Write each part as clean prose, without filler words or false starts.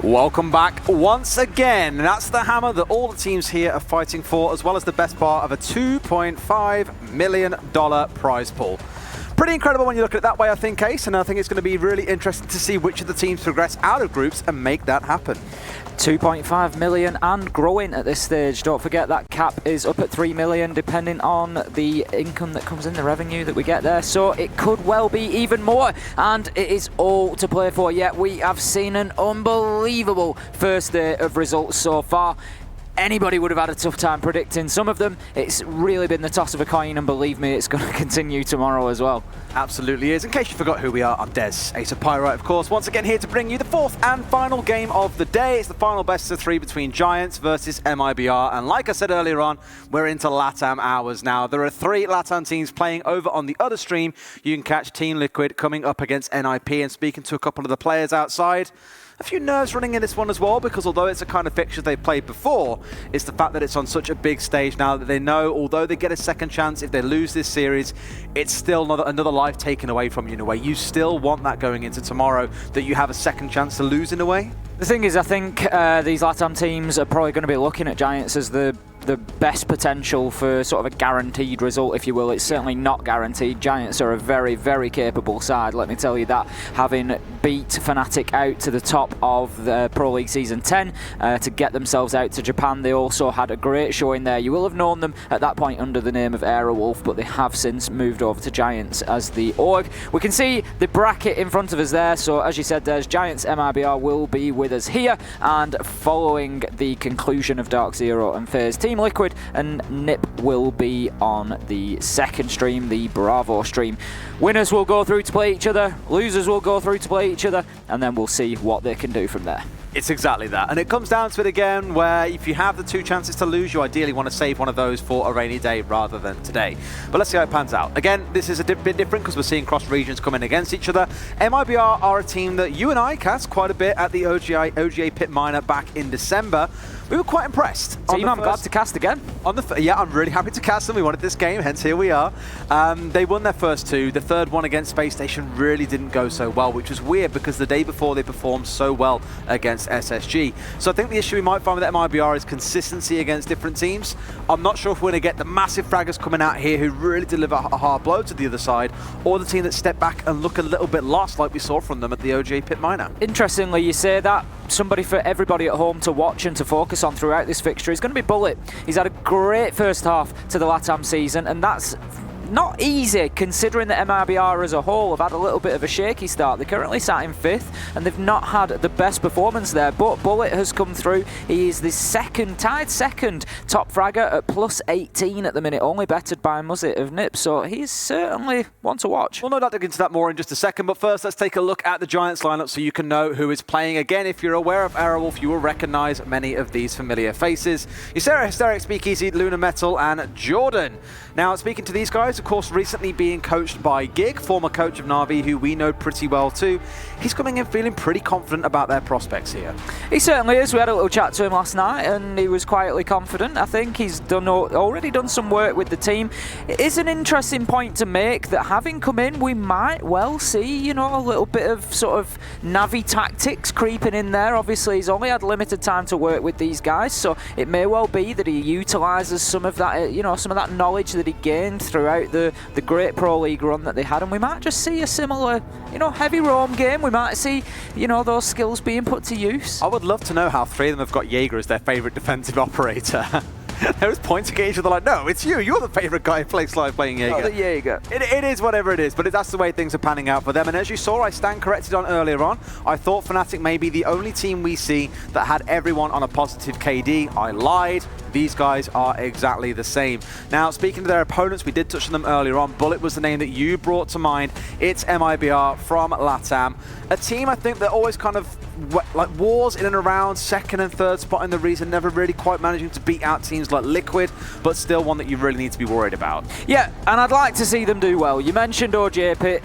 Welcome back once again. That's the hammer that all the teams here are fighting for, as well as the best part of a $2.5 million prize pool. Pretty incredible when you look at it that way, I think, Case, and I think it's going to be really interesting to see which of the teams progress out of groups and make that happen. 2.5 million and growing at this stage. Don't forget that cap is up at 3 million depending on the income that comes in, the revenue that we get there. So it could well be even more, and it is all to play for. Yet we have seen an unbelievable first day of results so far. Anybody would have had a tough time predicting some of them. It's really been the toss of a coin, and believe me, it's going to continue tomorrow as well. Absolutely is. In case you forgot who we are, I'm Des, Ace of Pyrite, of course. Once again here to bring you the fourth and final game of the day. It's the final best of three between Giants versus MIBR. And like I said earlier on, we're into LATAM hours now. There are 3 LATAM teams playing over on the other stream. You can catch Team Liquid coming up against NIP, and speaking to a couple of the players outside. A few nerves running in this one as well, because although it's a kind of fixture they've played before, it's the fact that it's on such a big stage now that they know, although they get a second chance, if they lose this series, it's still another life taken away from you in a way. You still want that going into tomorrow, that you have a second chance to lose in a way. The thing is, I think these LATAM teams are probably going to be looking at Giants as the best potential for sort of a guaranteed result, if you will. It's certainly not guaranteed. Giants are a very, very capable side, let me tell you that. Having beat Fnatic out to the top of the Pro League Season 10 to get themselves out to Japan, they also had a great showing there. You will have known them at that point under the name of Aerowolf, but they have since moved over to Giants as the org. We can see the bracket in front of us there, so as you said, there's Giants MIBR will be with us here, and following the conclusion of Dark Zero and FaZe, Team Liquid and NIP will be on the second stream, the Bravo stream. Winners will go through to play each other, losers will go through to play each other, and then we'll see what they can do from there. It's exactly that. And it comes down to it again, where if you have the 2 chances to lose, you ideally want to save one of those for a rainy day rather than today. But let's see how it pans out. Again, this is a bit different because we're seeing cross regions come in against each other. MIBR are a team that you and I cast quite a bit at the OGA Pit Minor back in December. We were quite impressed. Team, I'm glad to cast again. Yeah, I'm really happy to cast them. We wanted this game, hence here we are. They won their first 2. The third one against Space Station really didn't go so well, which was weird because the day before they performed so well against SSG. So I think the issue we might find with MIBR is consistency against different teams. I'm not sure if we're going to get the massive fraggers coming out here who really deliver a hard blow to the other side, or the team that step back and look a little bit lost like we saw from them at the OGA Pit Minor. Interestingly, you say that. Somebody for everybody at home to watch and to focus on throughout this fixture is going to be Bullet. He's had a great first half to the LATAM season, and that's not easy considering that MIBR as a whole have had a little bit of a shaky start. They're currently sat in 5th and they've not had the best performance there, but Bullet has come through. He is the tied second top fragger at plus 18 at the minute, only bettered by Muzzit of NIP, so he's certainly one to watch. We'll no doubt dig into that more in just a second, but first let's take a look at the Giants lineup so you can know who is playing. Again, if you're aware of Aerowolf, you will recognize many of these familiar faces. Ysera, Hysteric, Speakeasy, Luna Metal, and Jordan. Now, speaking to these guys, of course, recently being coached by Gig, former coach of Na'Vi, who we know pretty well too. He's coming in feeling pretty confident about their prospects here. He certainly is. We had a little chat to him last night and he was quietly confident. I think he's already done some work with the team. It is an interesting point to make that having come in, we might well see, a little bit of sort of Na'Vi tactics creeping in there. Obviously, he's only had limited time to work with these guys, so it may well be that he utilises some of that, some of that knowledge that he gained throughout the great Pro League run that they had, and we might just see a similar, heavy roam game. We might see, those skills being put to use. I would love to know how 3 of them have got Jaeger as their favourite defensive operator. There was points against they're like, no, it's you. You're the favourite guy who plays live playing Jaeger. Oh, the Jaeger. It is whatever it is, but that's the way things are panning out for them. And as you saw, I stand corrected on earlier on. I thought Fnatic may be the only team we see that had everyone on a positive KD. I lied. These guys are exactly the same. Now, speaking to their opponents, we did touch on them earlier on. Bullet was the name that you brought to mind. It's MIBR from LATAM. A team, I think, that always kind of like wars in and around second and third spot in the region, never really quite managing to beat out teams like Liquid, but still one that you really need to be worried about. Yeah, and I'd like to see them do well. You mentioned OJ Pit.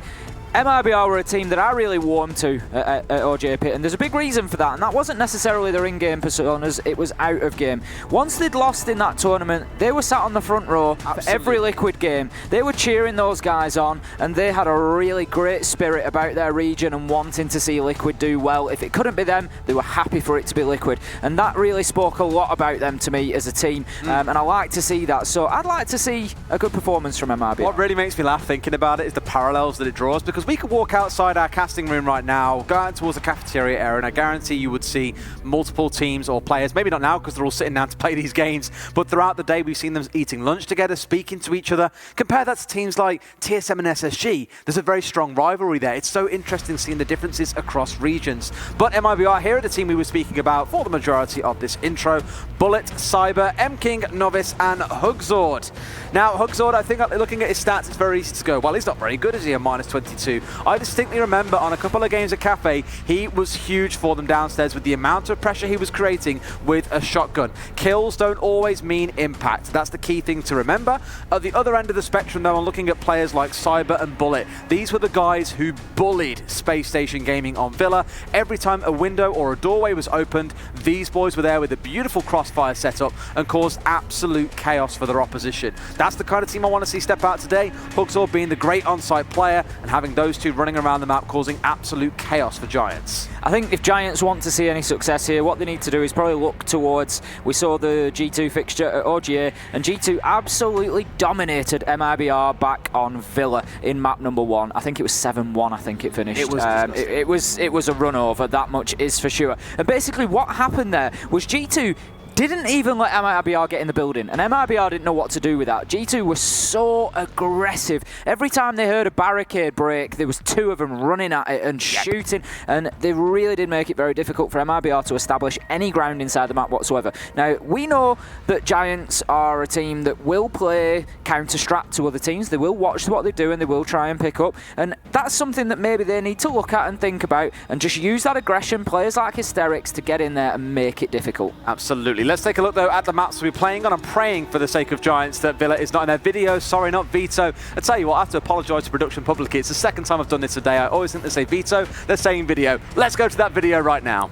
MIBR were a team that I really warmed to at OJP, and there's a big reason for that, and that wasn't necessarily their in-game personas, it was out of game. Once they'd lost in that tournament, they were sat on the front row for every Liquid game. They were cheering those guys on, and they had a really great spirit about their region and wanting to see Liquid do well. If it couldn't be them, they were happy for it to be Liquid, and that really spoke a lot about them to me as a team, and I like to see that. So I'd like to see a good performance from MIBR. What really makes me laugh thinking about it is the parallels that it draws, because we could walk outside our casting room right now, go out towards the cafeteria area, and I guarantee you would see multiple teams or players, maybe not now because they're all sitting down to play these games, but throughout the day we've seen them eating lunch together, speaking to each other. Compare that to teams like TSM and SSG. There's a very strong rivalry there. It's so interesting seeing the differences across regions. But MIBR here are the team we were speaking about for the majority of this intro. Bullet, Cyber, M-King, Novice, and Hugzord. Now, Hugzord, I think looking at his stats, it's very easy to go, well, he's not very good, is he, a -22? I distinctly remember on a couple of games at Kafe, he was huge for them downstairs with the amount of pressure he was creating with a shotgun. Kills don't always mean impact. That's the key thing to remember. At the other end of the spectrum, though, I'm looking at players like Cyber and Bullet. These were the guys who bullied Space Station Gaming on Villa. Every time a window or a doorway was opened, these boys were there with a beautiful crossfire setup and caused absolute chaos for their opposition. That's the kind of team I want to see step out today. Hugzord being the great on-site player and having those two running around the map causing absolute chaos for Giants. I think if Giants want to see any success here, what they need to do is probably look towards, we saw the G2 fixture at OGA, and G2 absolutely dominated MIBR back on Villa in map number 1. I think it was 7-1, I think it finished. It was a run over, that much is for sure. And basically what happened there was G2 didn't even let MIBR get in the building, and MIBR didn't know what to do with that. G2 was so aggressive. Every time they heard a barricade break, there was 2 of them running at it and shooting, and they really did make it very difficult for MIBR to establish any ground inside the map whatsoever. Now, we know that Giants are a team that will play counter-strat to other teams. They will watch what they do and they will try and pick up, and that's something that maybe they need to look at and think about, and just use that aggression, players like Hysterics, to get in there and make it difficult. Absolutely. Let's take a look, though, at the maps we'll be playing on. I'm praying for the sake of Giants that Villa is not in their video. Sorry, not veto. I tell you what, I have to apologise to production publicly. It's the second time I've done this today. I always think they say veto. They're saying video. Let's go to that video right now.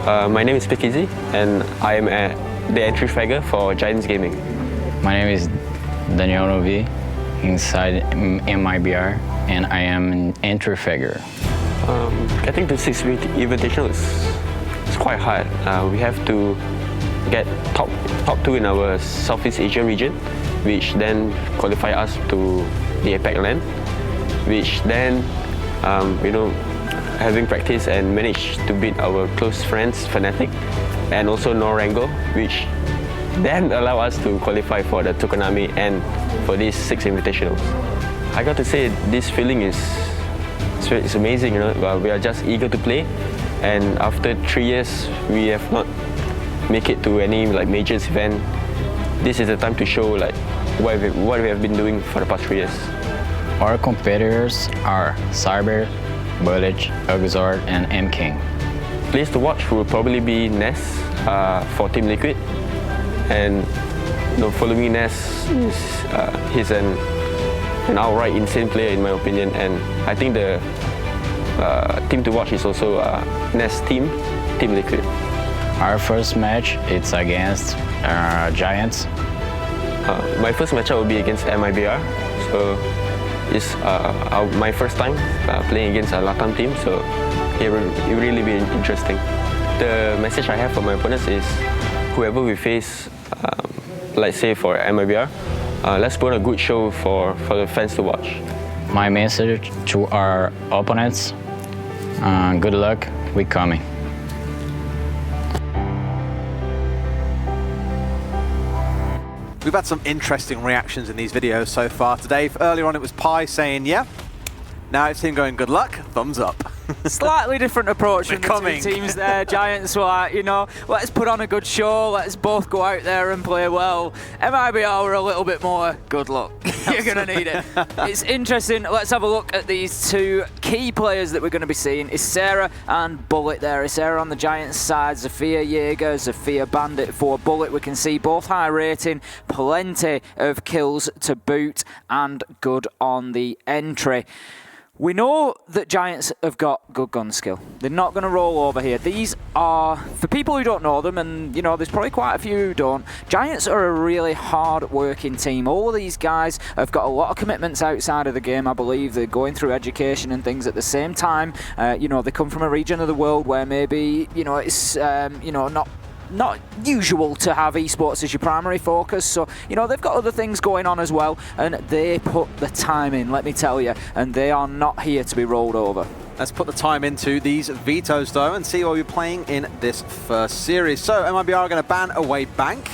My name is Pikizi, and I am the entry fragger for Giants Gaming. My name is Daniel Novi, inside MIBR, and I am an entry fragger. Getting to Six Invitational is quite hard. We have to get top 2 in our Southeast Asia region, which then qualify us to the APAC LAN, which then, having practice and managed to beat our close friends, Fnatic, and also Norango, which then allow us to qualify for the Tokonami and for these 6 Invitationals. I got to say, this feeling it's amazing, we are just eager to play, and after 3 years we have not make it to any majors event. This is the time to show what we have been doing for the past 3 years. Our competitors are Cyber, Bullet, Hugzord, and M-King. Place to watch will probably be Ness for Team Liquid, and following Ness he's an outright insane player in my opinion, and I think the team to watch is also Ness Team Liquid. Our first match, it's against Giants. My first matchup will be against MIBR, so it's my first time playing against a LATAM team, so it will really be interesting. The message I have for my opponents is, whoever we face, let's say for MIBR, let's put on a good show for the fans to watch. My message to our opponents, good luck, we're coming. We've had some interesting reactions in these videos so far today. Earlier on it was Pi saying, yeah. Now it's him going, good luck, thumbs up. Slightly different approach from coming. the two teams there. Giants were like, let's put on a good show, let's both go out there and play well. MIBR were a little bit more, good luck. You're going to need it. It's interesting. Let's have a look at these two key players that we're going to be seeing. Isera and Bullet there. Isera on the Giants side, Zofia Jaeger, Zofia Bandit for Bullet. We can see both high rating, plenty of kills to boot, and good on the entry. We know that Giants have got good gun skill. They're not going to roll over here. These are, for people who don't know them, and there's probably quite a few who don't, Giants are a really hard-working team. All of these guys have got a lot of commitments outside of the game, I believe. They're going through education and things at the same time. They come from a region of the world where maybe, it's, not usual to have esports as your primary focus, so they've got other things going on as well, and they put the time in, let me tell you, and they are not here to be rolled over. Let's put the time into these vetoes though and see what we're playing in this first series. So MIBR are going to ban away Bank.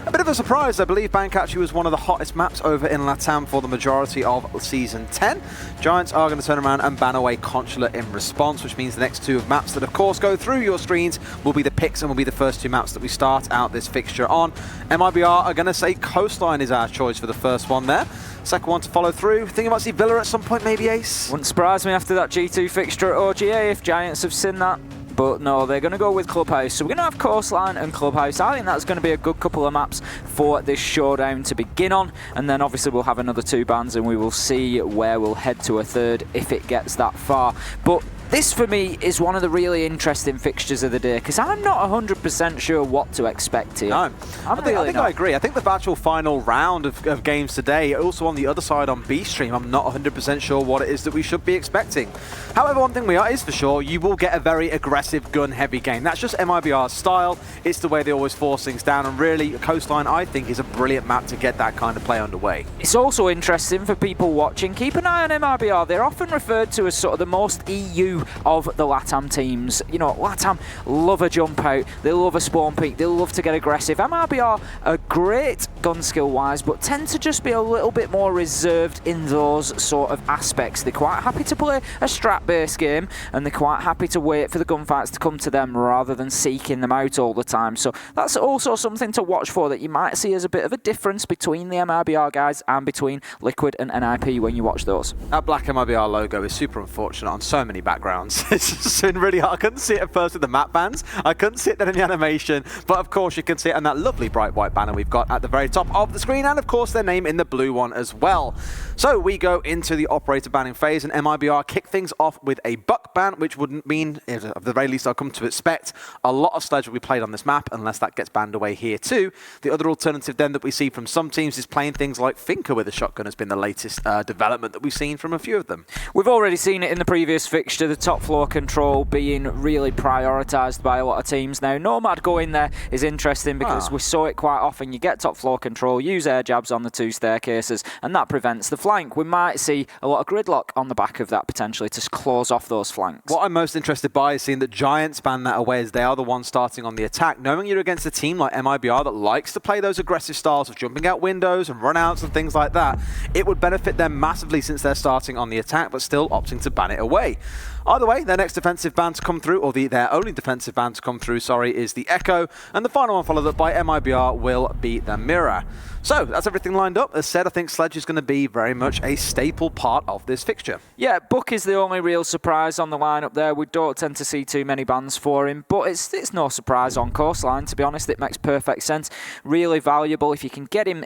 A bit of a surprise, I believe Bank actually was one of the hottest maps over in LATAM for the majority of Season 10. Giants are going to turn around and ban away Consulate in response, which means the next two maps that of course go through your screens will be the picks and will be the first two maps that we start out this fixture on. MIBR are going to say Coastline is our choice for the first one there. Second one to follow through. Think you might see Villa at some point, maybe Ace? Wouldn't surprise me after that G2 fixture at OGA if Giants have seen that. But no, they're going to go with Clubhouse. So we're going to have Coastline and Clubhouse. I think that's going to be a good couple of maps for this showdown to begin on. And then obviously we'll have another two bans and we will see where we'll head to a third if it gets that far. But this, for me, is one of the really interesting fixtures of the day because I'm not 100% sure what to expect here. No, I think I agree. I think the actual final round of games today, also on the other side on B-Stream, I'm not 100% sure what it is that we should be expecting. However, one thing is for sure, you will get a very aggressive gun-heavy game. That's just MIBR's style. It's the way they always force things down, and really, Coastline, I think, is a brilliant map to get that kind of play underway. It's also interesting for people watching. Keep an eye on MIBR. They're often referred to as sort of the most EU of the LATAM teams. LATAM love a jump out, they love a spawn peek, they love to get aggressive. MIBR are great gun skill wise, but tend to just be a little bit more reserved in those sort of aspects. They're quite happy to play a strat based game, and they're quite happy to wait for the gunfights to come to them rather than seeking them out all the time. So that's also something to watch for, that you might see as a bit of a difference between the MIBR guys and between Liquid and NIP when you watch those. That black MIBR logo is super unfortunate on so many backgrounds. It's just been really hard. I couldn't see it at first with the map bands. I couldn't see it then in the animation, but of course you can see it in that lovely bright white banner we've got at the very top of the screen, and of course their name in the blue one as well. So we go into the operator banning phase, and MIBR kick things off with a buck ban, which wouldn't mean, at the very least I've come to expect, a lot of sledge will be played on this map unless that gets banned away here too. The other alternative then that we see from some teams is playing things like Finker with a shotgun has been the latest development that we've seen from a few of them. We've already seen it in the previous fixture, the top floor control being really prioritised by a lot of teams. Now, Nomad going there is interesting because we saw it quite often. You get top floor control, use air jabs on the two staircases, and that prevents the flank. We might see a lot of gridlock on the back of that potentially to close off those flanks. What I'm most interested by is seeing that Giants ban that away, as they are the ones starting on the attack. Knowing you're against a team like MIBR that likes to play those aggressive styles of jumping out windows and runouts and things like that, it would benefit them massively since they're starting on the attack, but still opting to ban it away. Either way, their next defensive ban to come through, or their only defensive ban to come through, is the Echo, and the final one followed up by MIBR will be the Mirror. So that's everything lined up. As said, I think Sledge is going to be very much a staple part of this fixture. Yeah, Buck is the only real surprise on the lineup there. We don't tend to see too many bans for him, but it's no surprise on Coastline, to be honest. It makes perfect sense. Really valuable. If you can get him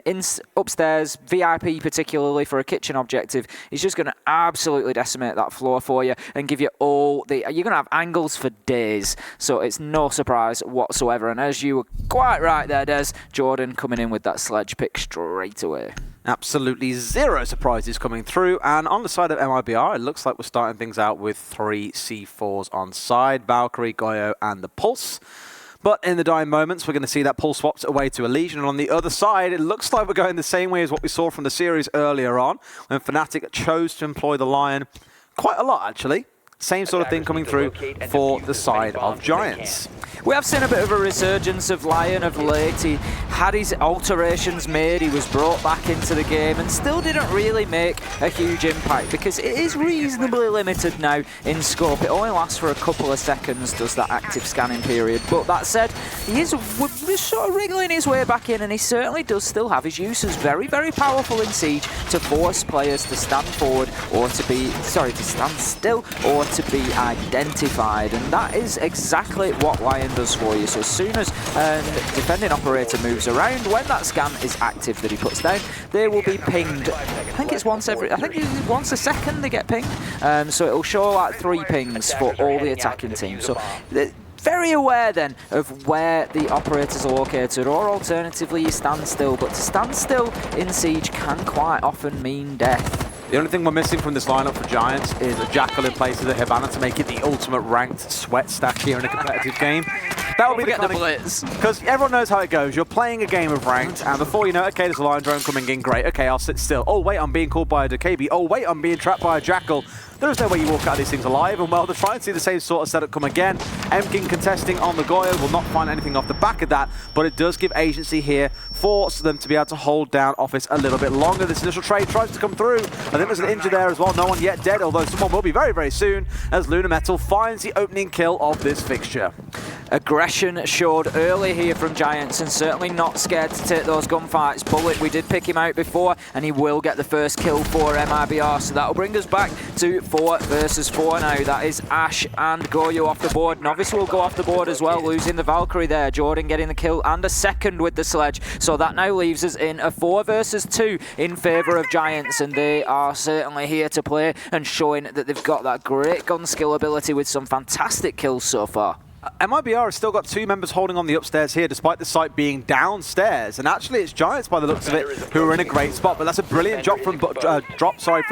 upstairs, VIP particularly for a kitchen objective, he's just going to absolutely decimate that floor for you and give you all the... You're going to have angles for days, so it's no surprise whatsoever. And as you were quite right there, Des, Jordan coming in with that Sledge pick straight away. Absolutely zero surprises coming through, and on the side of MIBR, it looks like we're starting things out with 3 C4s on side, Valkyrie, Goyo, and the Pulse. But in the dying moments, we're going to see that Pulse swaps away to a Legion, and on the other side, it looks like we're going the same way as what we saw from the series earlier on, when Fnatic chose to employ the Lion quite a lot, actually. Same sort of thing coming through for the side of Giants. We have seen a bit of a resurgence of Lion of late. He had his alterations made, he was brought back into the game and still didn't really make a huge impact because it is reasonably limited now in scope. It only lasts for a couple of seconds, does that active scanning period. But that said, he is sort of wriggling his way back in, and he certainly does still have his uses. Very, very powerful in Siege to force players to stand forward or to stand still or to be identified. And that is exactly what Lion does for you. So as soon as defending operator moves around, when that scan is active that he puts down, they will be pinged. I think it's once a second they get pinged. So it'll show like 3 pings for all the attacking teams. So very aware then of where the operators are located, or alternatively you stand still. But to stand still in Siege can quite often mean death. The only thing we're missing from this lineup for Giants is a Jackal in place of the Havana to make it the ultimate ranked sweat stack here in a competitive game. That would be the kind of blitz. Because everyone knows how it goes. You're playing a game of ranked, and before you know it, okay, there's a Lion drone coming in, great. Okay, I'll sit still. Oh, wait, I'm being called by a DKB. Oh, wait, I'm being trapped by a Jackal. There is no way you walk out of these things alive, and well, they're trying to see the same sort of setup come again. Emking contesting on the Goyo will not find anything off the back of that, but it does give agency here for them to be able to hold down Office a little bit longer. This initial trade tries to come through. I think there's an injury there as well, no one yet dead, although someone will be very, very soon as Lunar Metal finds the opening kill of this fixture. Aggression showed early here from Giants, and certainly not scared to take those gunfights. Bullet, we did pick him out before, and he will get the first kill for MIBR, so that'll bring us back to 4 versus 4 now. That is Ash and Goyo off the board. Novice will go off the board as well, losing the Valkyrie there. Jordan getting the kill and a second with the sledge, so that now leaves us in a 4 versus 2 in favour of Giants, and they are certainly here to play and showing that they've got that great gun skill ability with some fantastic kills so far. MIBR has still got 2 members holding on the upstairs here, despite the site being downstairs. And actually, it's Giants, by the looks of it, who are in a great spot. But that's a brilliant drop from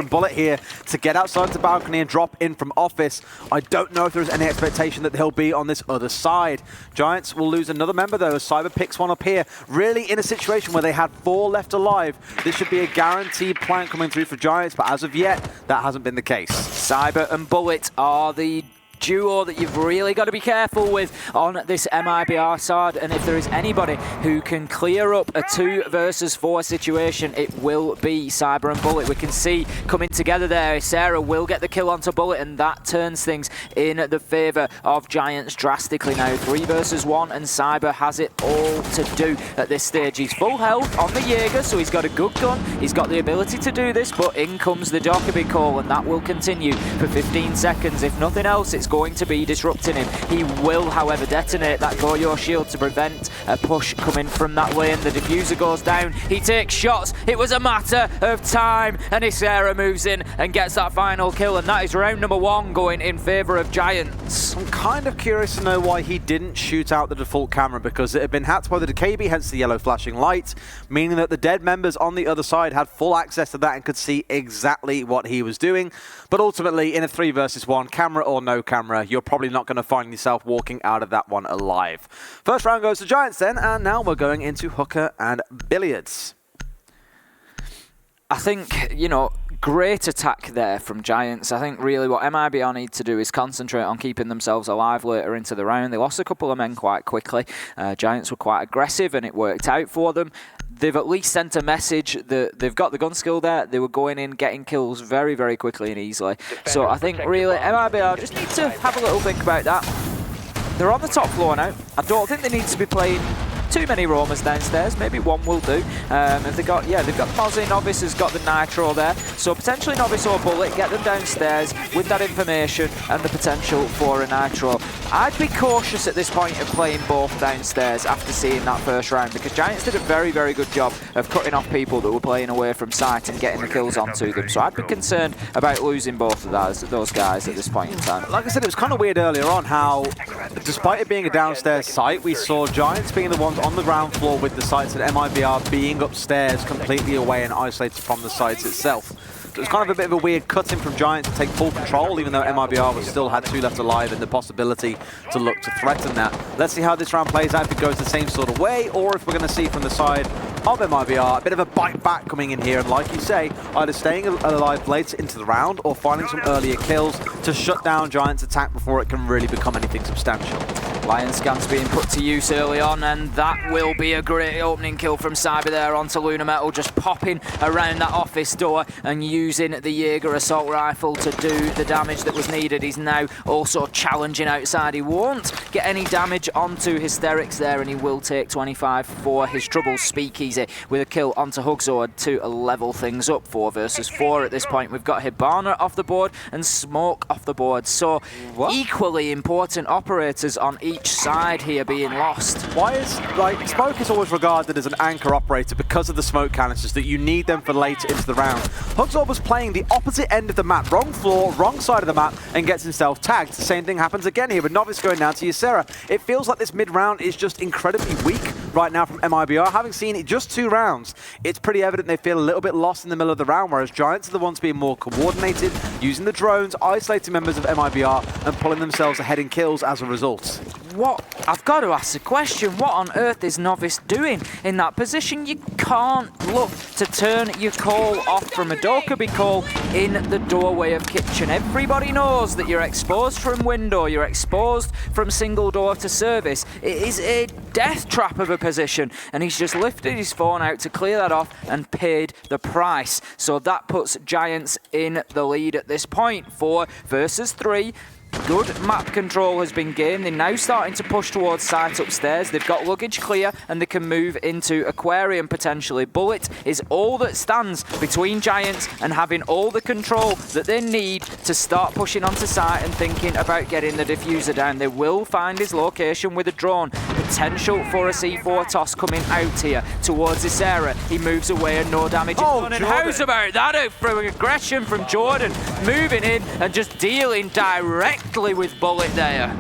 Bullet here to get outside the balcony and drop in from Office. I don't know if there's any expectation that he'll be on this other side. Giants will lose another member, though, as Cyber picks one up here. Really in a situation where they had 4 left alive. This should be a guaranteed plant coming through for Giants, but as of yet, that hasn't been the case. Cyber and Bullet are the duo that you've really got to be careful with on this MIBR side, and if there is anybody who can clear up a 2 versus 4 situation, it will be Cyber and Bullet. We can see coming together there, Sarah will get the kill onto Bullet, and that turns things in the favour of Giants drastically now. 3 versus 1, and Cyber has it all to do at this stage. He's full health on the Jaeger, so he's got a good gun, he's got the ability to do this, but in comes the Dokkaebi call, and that will continue for 15 seconds. If nothing else, it's going to be disrupting him. He will, however, detonate that Goyo shield to prevent a push coming from that lane. The diffuser goes down, he takes shots. It was a matter of time, and Isera moves in and gets that final kill, and that is round number 1 going in favour of Giants. I'm kind of curious to know why he didn't shoot out the default camera, because it had been hacked by the DKB, hence the yellow flashing light, meaning that the dead members on the other side had full access to that and could see exactly what he was doing. But ultimately, in a 3 versus 1, camera or no camera, you're probably not going to find yourself walking out of that one alive. First round goes to Giants then, and now we're going into hooker and billiards. I think, you know, great attack there from Giants. I think really what MIBR need to do is concentrate on keeping themselves alive later into the round. They lost a couple of men quite quickly. Giants were quite aggressive and it worked out for them. They've at least sent a message that they've got the gun skill there. They were going in, getting kills very, very quickly and easily. So I think really MIBR just need to have a little think about that. They're on the top floor now. I don't think they need to be playing too many roamers downstairs. Maybe one will do. If they've got Mozzie. Novice has got the Nitro there. So potentially Novice or Bullet, get them downstairs with that information and the potential for a Nitro. I'd be cautious at this point of playing both downstairs after seeing that first round, because Giants did a very, very good job of cutting off people that were playing away from sight and getting the kills onto them. So I'd be concerned about losing both of those guys at this point in time. Like I said, it was kind of weird earlier on how, despite it being a downstairs site, we saw Giants being the ones on the ground floor with the sites, and MIBR being upstairs completely away and isolated from the sites itself. So it was kind of a bit of a weird cutting from Giants to take full control, even though MIBR still had 2 left alive and the possibility to look to threaten that. Let's see how this round plays out, if it goes the same sort of way, or if we're going to see from the side of MIBR. A bit of a bite back coming in here, and like you say, either staying alive later into the round or finding some earlier kills to shut down Giants' attack before it can really become anything substantial. Lion scans being put to use early on, and that will be a great opening kill from Cyber there onto Lunar Metal, just popping around that office door and using the Jaeger assault rifle to do the damage that was needed. He's now also challenging outside. He won't get any damage onto Hysterics there, and he will take 25 for his Trouble Speakeasy with a kill onto Hugzord to level things up. 4 versus 4 at this point. We've got Hibana off the board and Smoke off the board, so equally important operators on each side here being lost. Why is, like, Smoke is always regarded as an anchor operator because of the smoke canisters, that you need them for later into the round. Hugzord was playing the opposite end of the map, wrong floor, wrong side of the map, and gets himself tagged. The same thing happens again here with Novice going down to Ysera. It feels like this mid-round is just incredibly weak right now from MIBR. Having seen it just 2 rounds, it's pretty evident they feel a little bit lost in the middle of the round, whereas Giants are the ones being more coordinated, using the drones, isolating members of MIBR, and pulling themselves ahead in kills as a result. What? I've got to ask the question, what on earth is Novice doing in that position? You can't look to turn your call off from a Dokkaebi call in the doorway of kitchen. Everybody knows that you're exposed from window, you're exposed from single door to service. It is a death trap of a position, and he's just lifted his phone out to clear that off and paid the price. So that puts Giants in the lead at this point. 4 versus 3. Good map control has been gained. They're now starting to push towards site upstairs. They've got luggage clear and they can move into Aquarium potentially. Bullet is all that stands between Giants and having all the control that they need to start pushing onto site and thinking about getting the diffuser down. They will find his location with a drone. Potential for a C4 toss coming out here towards this area. He moves away and no damage is done. And how's about that from aggression from Jordan? Moving in and just dealing directly with Bullet there.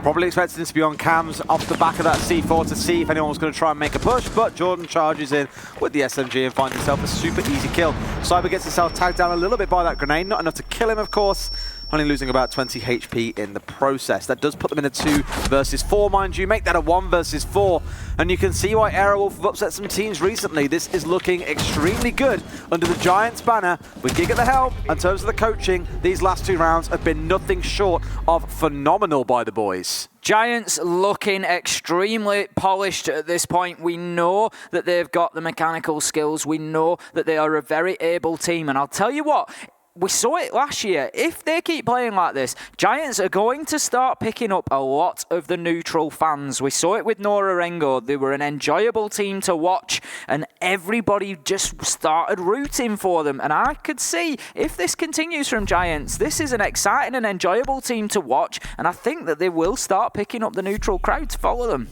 Probably expected him to be on cams off the back of that C4 to see if anyone was going to try and make a push, but Jordan charges in with the SMG and finds himself a super easy kill. Cyber gets himself tagged down a little bit by that grenade, not enough to kill him, of course, only losing about 20 HP in the process. That does put them in a 2 versus 4, mind you. Make that a 1 versus 4, and you can see why Aerowolf have upset some teams recently. This is looking extremely good under the Giants banner. With Gig at the helm, in terms of the coaching, these last 2 rounds have been nothing short of phenomenal by the boys. Giants looking extremely polished at this point. We know that they've got the mechanical skills. We know that they are a very able team, and I'll tell you what, we saw it last year. If they keep playing like this, Giants are going to start picking up a lot of the neutral fans. We saw it with Norengo. They were an enjoyable team to watch, and everybody just started rooting for them. And I could see, if this continues from Giants, this is an exciting and enjoyable team to watch, and I think that they will start picking up the neutral crowd to follow them.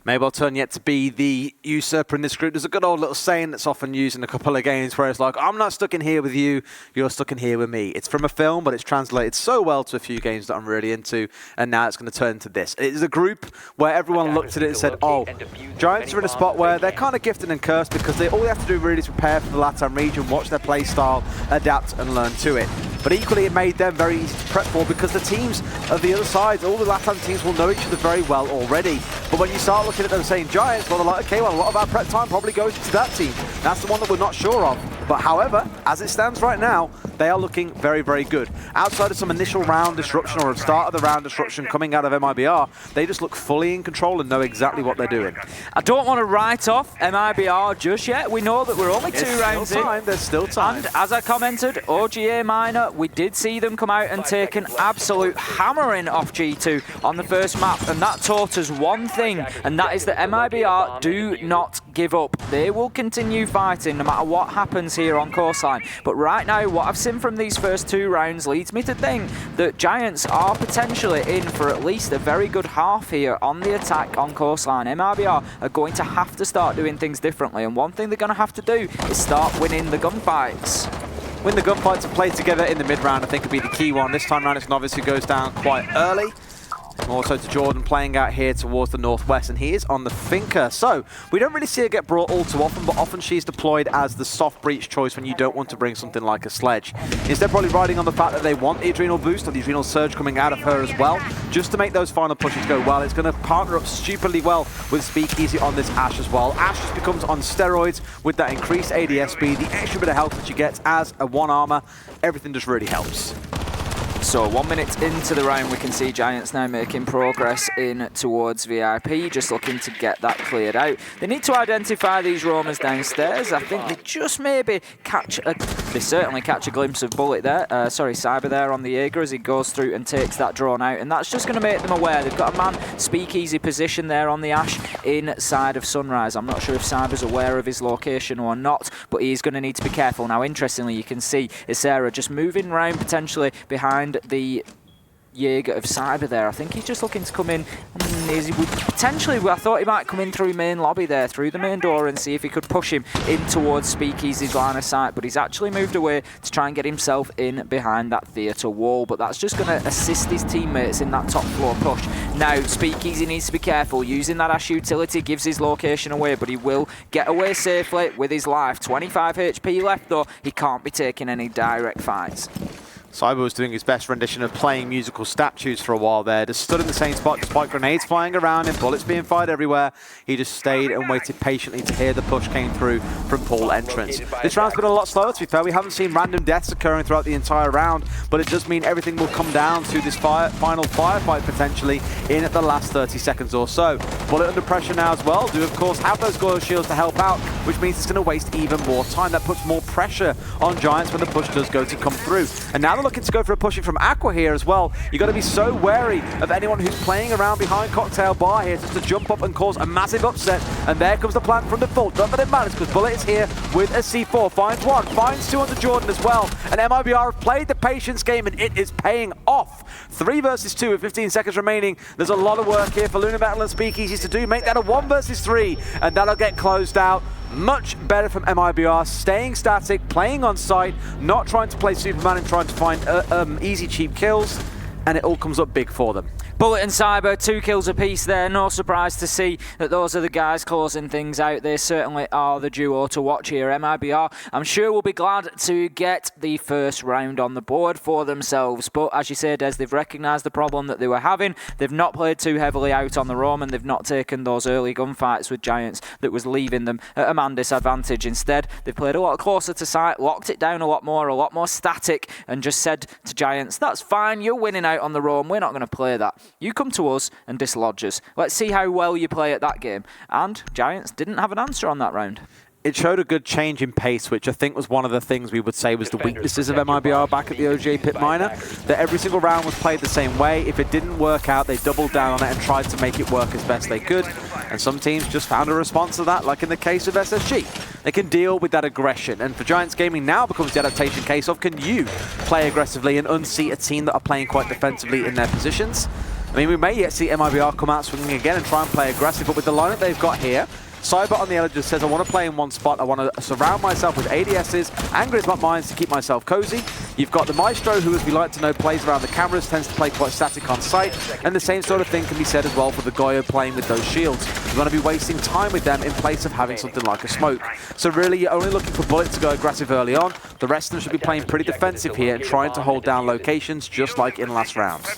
Maybe I'll turn yet to be the usurper in this group. There's a good old little saying that's often used in a couple of games where it's like, I'm not stuck in here with you, you're stuck in here with me. It's from a film, but it's translated so well to a few games that I'm really into, and now it's going to turn into this. It is a group where everyone looked at it and said, oh, Giants are in a spot where they're kind of gifted and cursed because all they have to do really is prepare for the LATAM region, watch their play style, adapt and learn to it. But equally, it made them very easy to prep for because the teams of the other side, all the LATAM teams will know each other very well already. But when you start looking at them saying Giants, well, they're like, okay, well, a lot of our prep time probably goes to that team. That's the one that we're not sure of. But however, as it stands right now, they are looking very, very good. Outside of some initial round disruption or a start of the round disruption coming out of MIBR, they just look fully in control and know exactly what they're doing. I don't want to write off MIBR just yet. We know that we're only 2 rounds in. There's still time. And as I commented, OGA Minor, we did see them come out and take an absolute hammering off G2 on the first map, and that taught us one thing, and that is that MIBR do not give up. They will continue fighting no matter what happens here on Coastline. But right now, what I've seen from these first 2 rounds leads me to think that Giants are potentially in for at least a very good half here on the attack on Coastline. MIBR are going to have to start doing things differently, and one thing they're going to have to do is start winning the gunfights. Win the gunfights and play together in the mid-round, I think, would be the key one. This time around, it's Novice who goes down quite early. Also to Jordan playing out here towards the northwest, and he is on the Finker. So we don't really see her get brought all too often, but often she's deployed as the soft breach choice when you don't want to bring something like a sledge. Instead, probably riding on the fact that they want the adrenal boost or the adrenal surge coming out of her as well, just to make those final pushes go well. It's going to partner up stupidly well with Speakeasy on this Ashe as well. Ashe just becomes on steroids with that increased ADS speed, the extra bit of health that she gets as a one armor. Everything just really helps. So 1 minute into the round, we can see Giants now making progress in towards VIP, just looking to get that cleared out. They need to identify these roamers downstairs. I think they just maybe they certainly catch a glimpse of Bullet there, Cyber there on the Jaeger as he goes through and takes that drone out, and that's just going to make them aware. They've got a man Speakeasy position there on the Ashe inside of Sunrise. I'm not sure if Cyber's aware of his location or not, but he's going to need to be careful. Now, interestingly, you can see Isera just moving around potentially behind the Jaeger of Cyber there. I think he's just looking to come in. Potentially, I thought he might come in through main lobby there, through the main door, and see if he could push him in towards Speakeasy's line of sight, but he's actually moved away to try and get himself in behind that theatre wall, but that's just going to assist his teammates in that top floor push. Now, Speakeasy needs to be careful. Using that Ashe utility gives his location away, but he will get away safely with his life. 25 HP left, though. He can't be taking any direct fights. Cyber was doing his best rendition of playing musical statues for a while there. Just stood in the same spot despite grenades flying around him, bullets being fired everywhere. He just stayed and waited patiently to hear the push came through from Paul entrance. This round's been a lot slower, to be fair. We haven't seen random deaths occurring throughout the entire round, but it does mean everything will come down to this final firefight potentially in the last 30 seconds or so. Bullet under pressure now as well. Do, of course, have those Goyle shields to help out, which means it's going to waste even more time. That puts more pressure on Giants when the push does go to come through. And now they're looking to go for a pushing from Aqua here as well. You've got to be so wary of anyone who's playing around behind Cocktail Bar here just to jump up and cause a massive upset. And there comes the plan from default. Not that it matters because Bullet is here with a C4. Finds one, finds two onto Jordan as well. And MIBR have played the patience game and it is paying off. 3 versus 2 with 15 seconds remaining. There's a lot of work here for Luna Metal and Speakeasy to do. Make that a 1 versus 3 and that'll get closed out. Much better from MIBR, staying static, playing on site, not trying to play Superman and trying to find easy, cheap kills, and it all comes up big for them. Bullet and Cyber, 2 kills apiece there. No surprise to see that those are the guys closing things out. They certainly are the duo to watch here. MIBR, I'm sure, will be glad to get the first round on the board for themselves. But as you say, Des, they've recognised the problem that they were having. They've not played too heavily out on the roam, and they've not taken those early gunfights with Giants that was leaving them at a man disadvantage. Instead, they've played a lot closer to sight, locked it down a lot more static, and just said to Giants, that's fine, you're winning out on the roam, we're not going to play that. You come to us and dislodge us. Let's see how well you play at that game. And Giants didn't have an answer on that round. It showed a good change in pace, which I think was one of the things we would say was the weaknesses of MIBR back at the OJ Pit Minor. That every single round was played the same way. If it didn't work out, they doubled down on it and tried to make it work as best they could. And some teams just found a response to that, like in the case of SSG. They can deal with that aggression. And for Giants Gaming now becomes the adaptation case of, can you play aggressively and unseat a team that are playing quite defensively in their positions? I mean, we may yet see MIBR come out swinging again and try and play aggressive, but with the lineup they've got here, Cyber on the Elegy says, I want to play in one spot. I want to surround myself with ADSs and Grismot Mines to keep myself cozy. You've got the Maestro, who, as we like to know, plays around the cameras, tends to play quite static on site. And the same sort of thing can be said as well for the Goyo playing with those shields. You're going to be wasting time with them in place of having something like a smoke. So really, you're only looking for Bullet to go aggressive early on. The rest of them should be playing pretty defensive here and trying to hold down locations, just like in last rounds.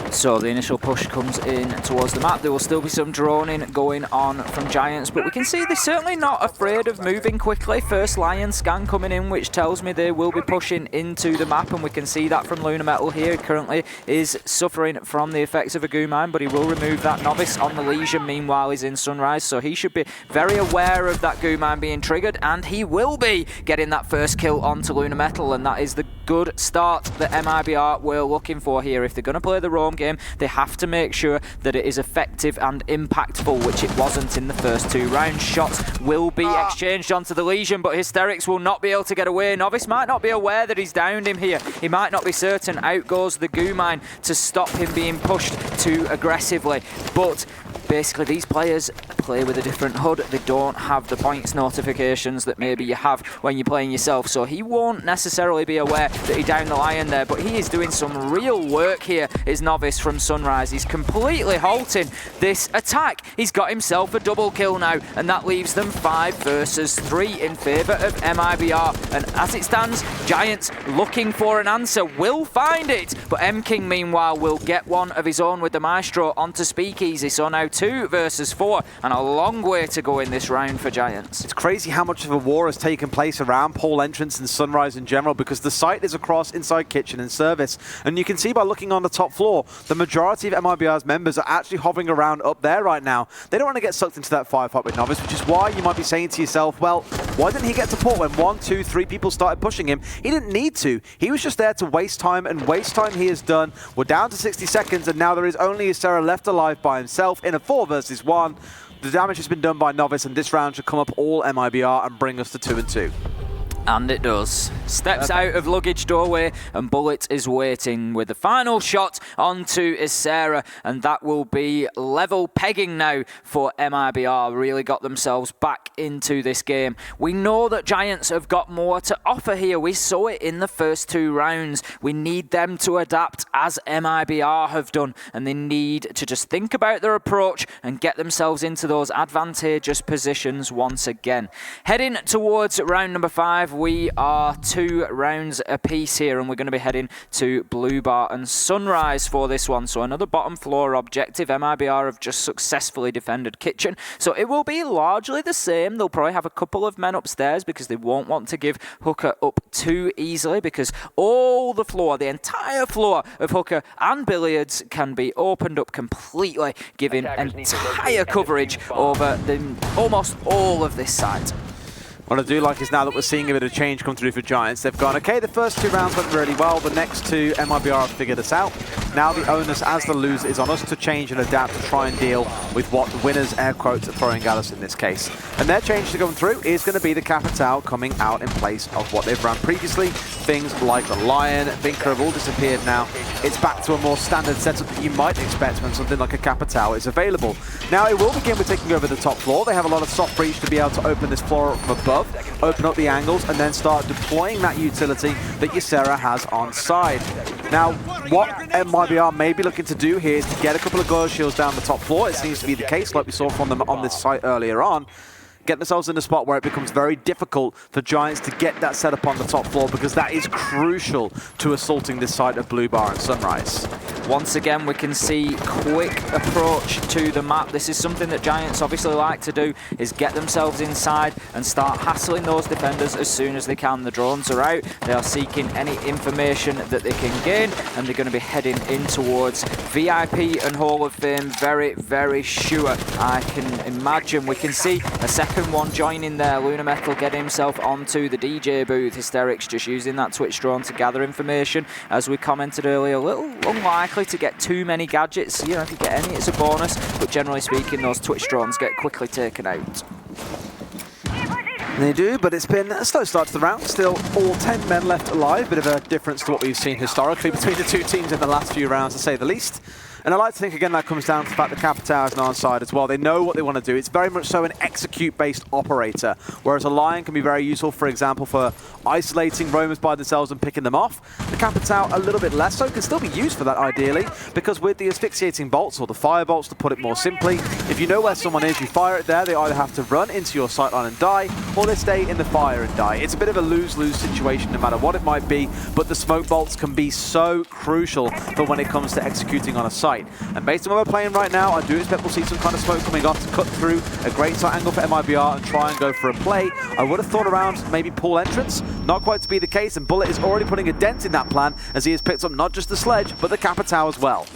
So the initial push comes in towards the map. There will still be some droning going on from Giants, but we can see they're certainly not afraid of moving quickly. First Lion scan coming in, which tells me they will be pushing into the map, and we can see that from Luna Metal here. He currently is suffering from the effects of a goo mine, but he will remove that Novice on the Legion. Meanwhile, he's in Sunrise, so he should be very aware of that goo mine being triggered, and he will be getting that first kill onto Luna Metal, and that is the good start that MIBR were looking for here. If they're going to play the roam game, they have to make sure that it is effective and impactful, which it wasn't in the first 2 rounds. Shots will be exchanged onto the Legion, but Hysterics will not be able to get away. Novice might not be aware that he's downed him here. He might not be certain. Out goes the goo mine to stop him being pushed too aggressively. But basically these players play with a different HUD. They don't have the points notifications that maybe you have when you're playing yourself, so he won't necessarily be aware that he downed the Lion there, but he is doing some real work here, is Novice from Sunrise. He's completely halting this attack. He's got himself a double kill now, and that leaves them 5 versus 3 in favour of MIBR. And as it stands, Giants looking for an answer, will find it, but M-King meanwhile will get one of his own with the Maestro onto Speakeasy. So now 2 versus 4, and a long way to go in this round for Giants. It's crazy how much of a war has taken place around Pole Entrance and Sunrise in general, because the site is across inside kitchen and service. And you can see by looking on the top floor, the majority of MIBR's members are actually hovering around up there right now. They don't want to get sucked into that firefight with Novice, which is why you might be saying to yourself, well, why didn't he get to port when 1, 2, 3 people started pushing him? He didn't need to. He was just there to waste time, and waste time he has done. We're down to 60 seconds, and now there is only Ysera left alive by himself in a 4 versus 1. The damage has been done by Novice, and this round should come up all MIBR and bring us to 2 and 2. And it does. Steps out of luggage doorway, and Bullet is waiting with the final shot onto Ysera, and that will be level pegging now for MIBR. Really got themselves back into this game. We know that Giants have got more to offer here. We saw it in the first 2 rounds. We need them to adapt as MIBR have done, and they need to just think about their approach and get themselves into those advantageous positions once again. Heading towards round number 5, we are 2 rounds apiece here, and we're going to be heading to Blue Bar and Sunrise for this one. So another bottom floor objective. MIBR have just successfully defended kitchen, so it will be largely the same. They'll probably have a couple of men upstairs because they won't want to give Hooker up too easily, because all the floor, the entire floor of Hooker and Billiards can be opened up completely, giving entire coverage over almost all of this site. What I do like is now that we're seeing a bit of change come through for Giants, they've gone, okay, the first 2 rounds went really well, the next 2, MIBR have figured us out. Now the onus as the loser is on us to change and adapt to try and deal with what the winners, air quotes, are throwing at us in this case. And their change to come through is going to be the Capital coming out in place of what they've run previously. Things like the Lion, Vinker have all disappeared now. It's back to a more standard setup that you might expect when something like a Capital is available. Now it will begin with taking over the top floor. They have a lot of soft breach to be able to open this floor up from above, open up the angles, and then start deploying that utility that Ysera has on side. Now, what MIBR may be looking to do here is to get a couple of Goyle shields down the top floor. It seems to be the case, like we saw from them on this site earlier on. Get themselves in a spot where it becomes very difficult for Giants to get that set up on the top floor, because that is crucial to assaulting this side of Blue Bar and Sunrise. Once again, we can see quick approach to the map. This is something that Giants obviously like to do, is get themselves inside and start hassling those defenders as soon as they can. The drones are out. They are seeking any information that they can gain, and they're going to be heading in towards VIP and Hall of Fame. Very, very sure. I can imagine. We can see a second one joining there. Lunar Metal getting himself onto the DJ booth. Hysterics just using that Twitch drone to gather information. As we commented earlier, a little unlikely to get too many gadgets. You know, if you get any, it's a bonus, but generally speaking, those Twitch drones get quickly taken out. They do, but it's been a slow start to the round. Still all 10 men left alive. Bit of a difference to what we've seen historically between the 2 teams in the last few rounds, to say the least. And I like to think, again, that comes down to the fact that Capital is now on side as well. They know what they want to do. It's very much so an execute-based operator, whereas a Lion can be very useful, for example, for isolating roamers by themselves and picking them off. The Capital, a little bit less so, can still be used for that, ideally, because with the asphyxiating bolts, or the fire bolts, to put it more simply, if you know where someone is, you fire it there, they either have to run into your sightline and die, or they stay in the fire and die. It's a bit of a lose-lose situation, no matter what it might be, but the smoke bolts can be so crucial for when it comes to executing on a site. And based on what we're playing right now, I do expect we'll see some kind of smoke coming off to cut through a great site angle for MIBR and try and go for a play. I would have thought around maybe Pool entrance, not quite to be the case, and Bullet is already putting a dent in that plan as he has picked up not just the sledge, but the Capital as well.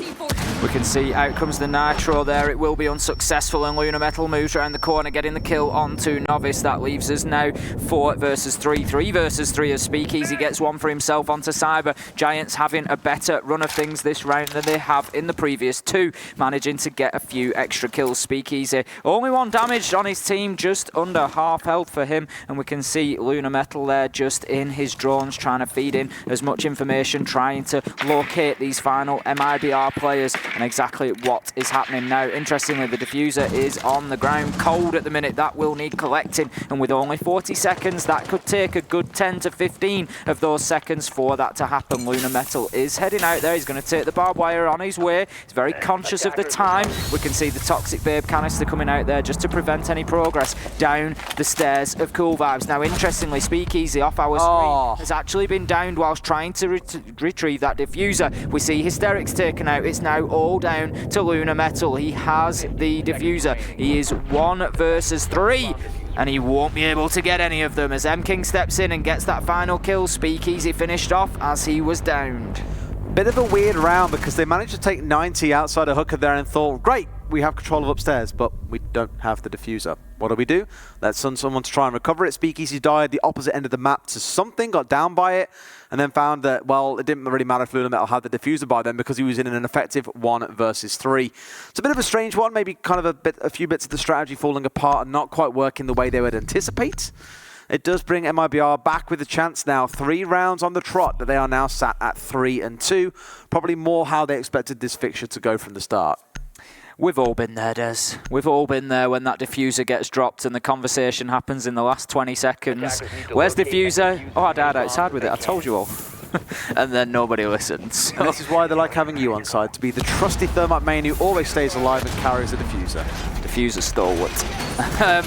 We can see out comes the Nitro there. It will be unsuccessful, and Lunar Metal moves around the corner, getting the kill onto Novice. That leaves us now 4 versus 3. 3 versus 3 as Speakeasy gets one for himself onto Cyber. Giants having a better run of things this round than they have in the previous 2, managing to get a few extra kills. Speakeasy only 1 damage on his team, just under half health for him, and we can see Lunar Metal there just in his drones trying to feed in as much information, trying to locate these final MIBR players. and exactly what is happening now. Interestingly, the diffuser is on the ground cold at the minute. That will need collecting, and with only 40 seconds, that could take a good 10 to 15 of those seconds for that to happen. Lunar Metal is heading out there. He's going to take the barbed wire on his way. He's very conscious of the time. We can see the Toxic Babe canister coming out there just to prevent any progress down the stairs of Cool Vibes. Now, interestingly, Speakeasy off our screen has actually been downed whilst trying to retrieve that diffuser. We see Hysterics taken out. It's now all down to Lunar Metal. He has the diffuser. He is 1 versus 3. And he won't be able to get any of them as M-King steps in and gets that final kill. Speakeasy finished off as he was downed. Bit of a weird round because they managed to take 90 outside a hooker there and thought, great, we have control of upstairs, but we don't have the diffuser. What do? Let's send someone to try and recover it. Speakeasy died the opposite end of the map to something, got down by it, and then found that, well, it didn't really matter if Lunar Metal had the diffuser by then because he was in an effective 1 versus 3. It's a bit of a strange one, maybe kind of a few bits of the strategy falling apart and not quite working the way they would anticipate. It does bring MIBR back with a chance now. 3 rounds on the trot, but they are now sat at 3-2. Probably more how they expected this fixture to go from the start. We've all been there, Des. We've all been there when that diffuser gets dropped and the conversation happens in the last 20 seconds. Where's the diffuser? Oh, I died outside with it. I told you all. And then nobody listens. And this is why they like having you on side, to be the trusty Thermite main who always stays alive and carries the diffuser. Diffuser stalwart.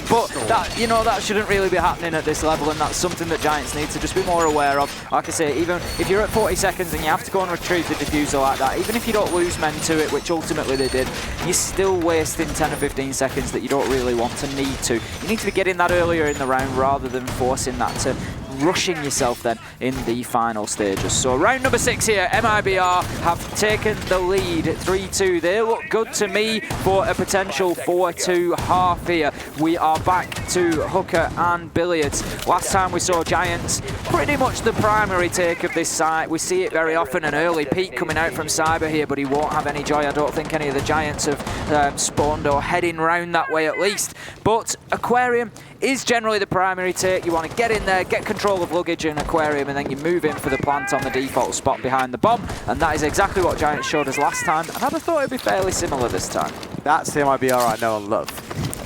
But that, you know, that shouldn't really be happening at this level, and that's something that Giants need to just be more aware of. Like I say, even if you're at 40 seconds and you have to go and retrieve the diffuser like that, even if you don't lose men to it, which ultimately they did, you're still wasting 10 or 15 seconds that you don't really want to need to. You need to be getting that earlier in the round rather than forcing that to rushing yourself then in the final stages. So round number 6 here, MIBR have taken the lead 3-2. They look good to me for a potential 4-2 half here. We are back to hooker and billiards. Last time we saw Giants, pretty much the primary take of this site. We see it very often, an early peak coming out from Cyber here, but he won't have any joy. I don't think any of the Giants have spawned or heading round that way at least. But Aquarium is generally the primary take. You want to get in there, get control of luggage and Aquarium, and then you move in for the plant on the default spot behind the bomb. And that is exactly what Giants showed us last time, and I'd have thought it'd be fairly similar this time. That's the MIBR I know and love.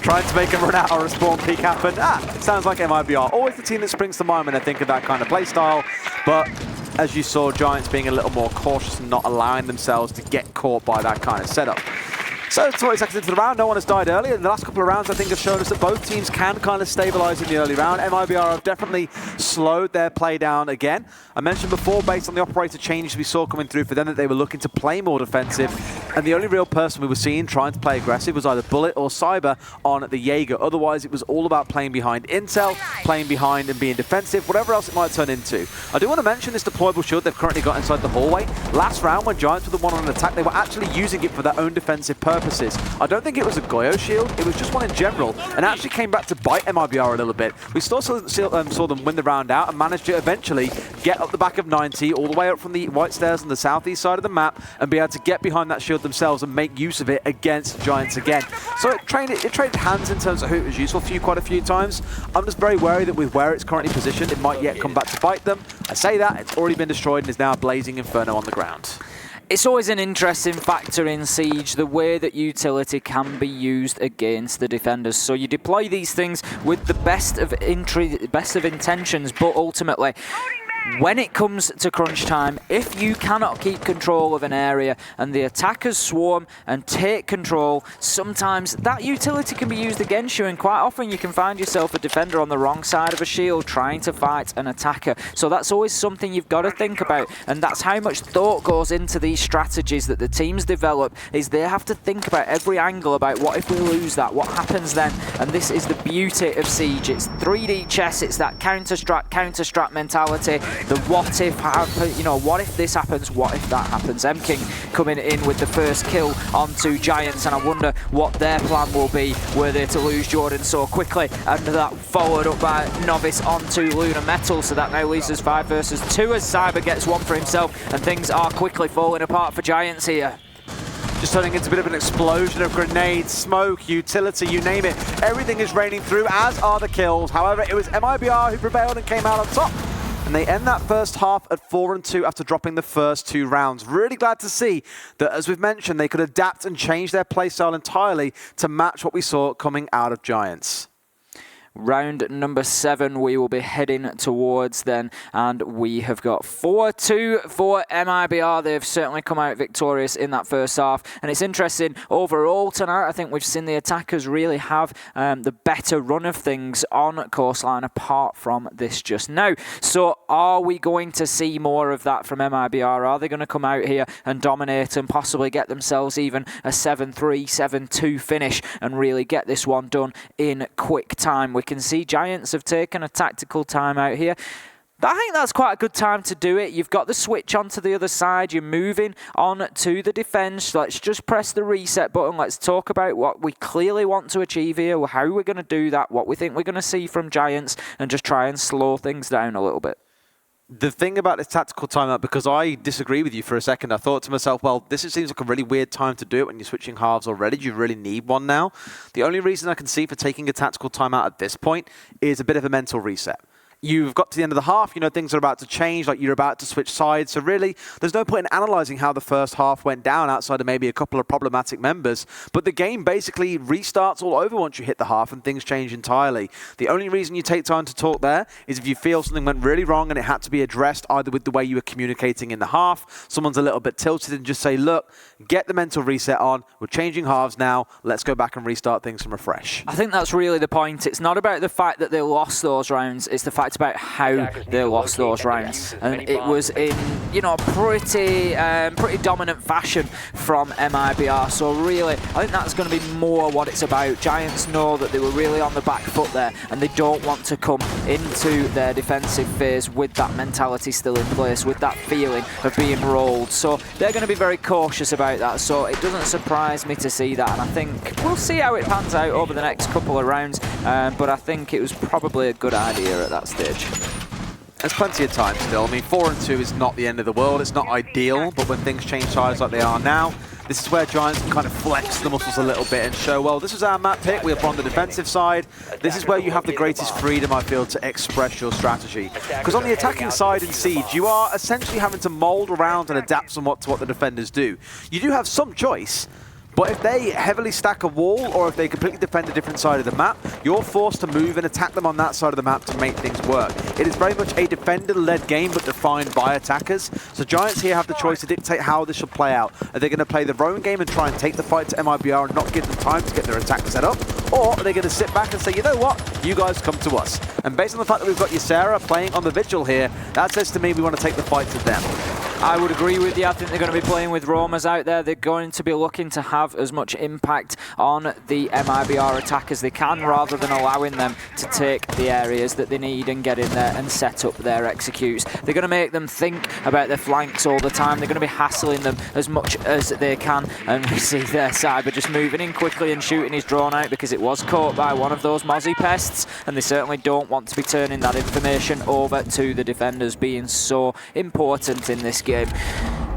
Trying to make him run out or a spawn peak happen. Sounds like MIBR. Always the team that springs to mind when I think of that kind of play style. But as you saw, Giants being a little more cautious and not allowing themselves to get caught by that kind of setup. So 20 seconds into the round, no one has died earlier. The last couple of rounds, I think, have shown us that both teams can kind of stabilize in the early round. MIBR have definitely slowed their play down again. I mentioned before, based on the operator changes we saw coming through for them, that they were looking to play more defensive. And the only real person we were seeing trying to play aggressive was either Bullet or Cyber on the Jaeger. Otherwise, it was all about playing behind intel, playing behind and being defensive, whatever else it might turn into. I do want to mention this deployable shield they've currently got inside the hallway. Last round, when Giants were the one on an attack, they were actually using it for their own defensive purposes. I don't think it was a Goyo shield, it was just one in general, and actually came back to bite MIBR a little bit. We still saw them win the round out and managed to eventually get up the back of 90, all the way up from the white stairs on the southeast side of the map, and be able to get behind that shield themselves and make use of it against Giants again. So it traded hands in terms of who it was useful for you quite a few times. I'm just very wary that with where it's currently positioned, it might yet come back to bite them. I say that, it's already been destroyed and is now a blazing inferno on the ground. It's always an interesting factor in Siege, the way that utility can be used against the defenders. So you deploy these things with the best of intentions, but ultimately, when it comes to crunch time, if you cannot keep control of an area and the attackers swarm and take control, sometimes that utility can be used against you, and quite often you can find yourself a defender on the wrong side of a shield trying to fight an attacker. So that's always something you've got to think about, and that's how much thought goes into these strategies that the teams develop, is they have to think about every angle about what if we lose that, what happens then, and this is the beauty of Siege. It's 3D chess, it's that counter-strat mentality. The what if happen, you know, what if this happens, what if that happens. M-King coming in with the first kill onto Giants, and I wonder what their plan will be were they to lose Jordan so quickly, and that followed up by Novice onto Lunar Metal, so that now leaves us 5 versus 2 as Cyber gets one for himself, and things are quickly falling apart for Giants here. Just turning into a bit of an explosion of grenades, smoke, utility, you name it. Everything is raining through, as are the kills. However, it was MIBR who prevailed and came out on top. and they end that first half at 4-2 after dropping the first 2 rounds. Really glad to see that, as we've mentioned, they could adapt and change their playstyle entirely to match what we saw coming out of Giants. Round number 7 we will be heading towards then, and we have got 4-2 for MIBR. They've certainly come out victorious in that first half, and it's interesting overall tonight. I think we've seen the attackers really have the better run of things on Coastline apart from this just now. So are we going to see more of that from MIBR? Are they going to come out here and dominate and possibly get themselves even a 7-3, 7-2 finish and really get this one done in quick time? We can see Giants have taken a tactical timeout here. I think that's quite a good time to do it. You've got the switch onto the other side. You're moving on to the defense. Let's just press the reset button. Let's talk about what we clearly want to achieve here, how we're going to do that, what we think we're going to see from Giants, and just try and slow things down a little bit. The thing about this tactical timeout, because I disagree with you for a second, I thought to myself, well, this seems like a really weird time to do it when you're switching halves already. Do you really need one now? The only reason I can see for taking a tactical timeout at this point is a bit of a mental reset. You've got to the end of the half, you know things are about to change, like you're about to switch sides. So really, there's no point in analysing how the first half went down outside of maybe a couple of problematic members. But the game basically restarts all over once you hit the half and things change entirely. The only reason you take time to talk there is if you feel something went really wrong and it had to be addressed either with the way you were communicating in the half, someone's a little bit tilted, and just say, look, get the mental reset on. We're changing halves now. Let's go back and restart things from afresh. I think that's really the point. It's not about the fact that they lost those rounds. It's the fact about how they lost those rounds, and it was in pretty dominant fashion from MIBR. So really, I think that's going to be more what it's about. Giants know that they were really on the back foot there, and they don't want to come into their defensive phase with that mentality still in place, with that feeling of being rolled. So they're going to be very cautious about that. So it doesn't surprise me to see that, and I think we'll see how it pans out over the next couple of rounds. But I think it was probably a good idea at that stage. There's plenty of time still. I mean, 4-2 is not the end of the world. It's not ideal, but when things change sides like they are now, this is where Giants can kind of flex the muscles a little bit and show, well, this is our map pick. We're on the defensive side. This is where you have the greatest freedom, I feel, to express your strategy. Because on the attacking side in Siege, you are essentially having to mold around and adapt somewhat to what the defenders do. You do have some choice, but if they heavily stack a wall or if they completely defend a different side of the map, you're forced to move and attack them on that side of the map to make things work. It is very much a defender-led game, but defined by attackers. So Giants here have the choice to dictate how this should play out. Are they going to play their own game and try and take the fight to MIBR and not give them time to get their attack set up? Or are they going to sit back and say, you know what, you guys come to us? And based on the fact that we've got Ysera playing on the Vigil here, that says to me we want to take the fight to them. I would agree with you. I think they're going to be playing with roamers out there. They're going to be looking to have as much impact on the MIBR attack as they can, rather than allowing them to take the areas that they need and get in there and set up their executes. They're going to make them think about their flanks all the time. They're going to be hassling them as much as they can. And we see their Cyber just moving in quickly and shooting his drone out because it was caught by one of those Mozzie pests, and they certainly don't want to be turning that information over to the defenders, being so important in this game.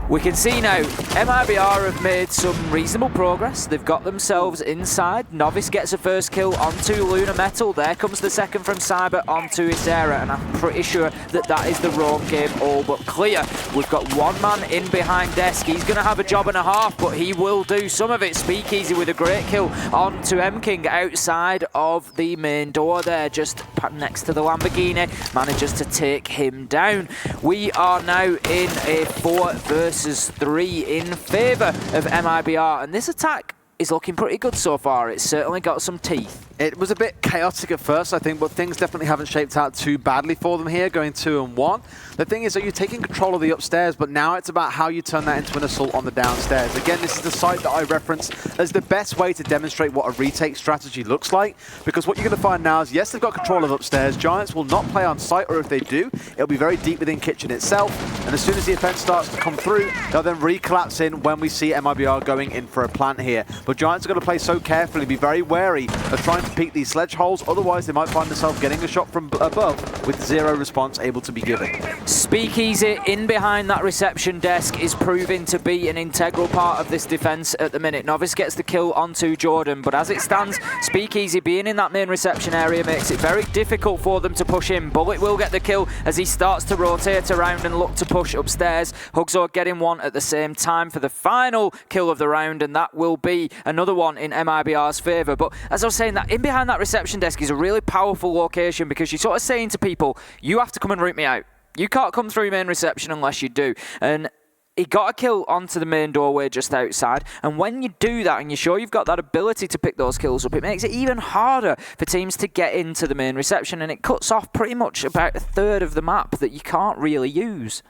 We can see now MIBR have made some reasonable progress. They've got themselves inside. Novice gets a first kill onto Lunar Metal. There comes the second from Cyber onto Ysera, and I'm pretty sure that that is the roam game all but clear. We've got one man in behind desk. He's going to have a job and a half, but he will do some of it. Speakeasy with a great kill onto M-King outside of the main door there, just next to the Lamborghini. Manages to take him down. We are now in a 4 versus 3 in favour of MIBR, and this attack is looking pretty good so far. It's certainly got some teeth. It was a bit chaotic at first, I think, but things definitely haven't shaped out too badly for them here, going 2-1. The thing is that you're taking control of the upstairs, but now it's about how you turn that into an assault on the downstairs. Again, this is the site that I reference as the best way to demonstrate what a retake strategy looks like, because what you're going to find now is, yes, they've got control of upstairs. Giants will not play on site, or if they do, it'll be very deep within kitchen itself, and as soon as the offense starts to come through, they'll then recollapse in when we see MIBR going in for a plant here. But but Giants are going to play so carefully, be very wary of trying to peek these sledge holes, otherwise they might find themselves getting a shot from above with zero response able to be given. Speakeasy in behind that reception desk is proving to be an integral part of this defense at the minute. Novice gets the kill onto Jordan, but as it stands, Speakeasy being in that main reception area makes it very difficult for them to push in. Bullet will get the kill as he starts to rotate around and look to push upstairs. Hugzor getting one at the same time for the final kill of the round, and that will be another one in MIBR's favour. But as I was saying, that in behind that reception desk is a really powerful location, because you're sort of saying to people, you have to come and root me out. You can't come through main reception unless you do. And he got a kill onto the main doorway just outside, and when you do that and you're sure you've got that ability to pick those kills up, it makes it even harder for teams to get into the main reception, and it cuts off pretty much about a third of the map that you can't really use.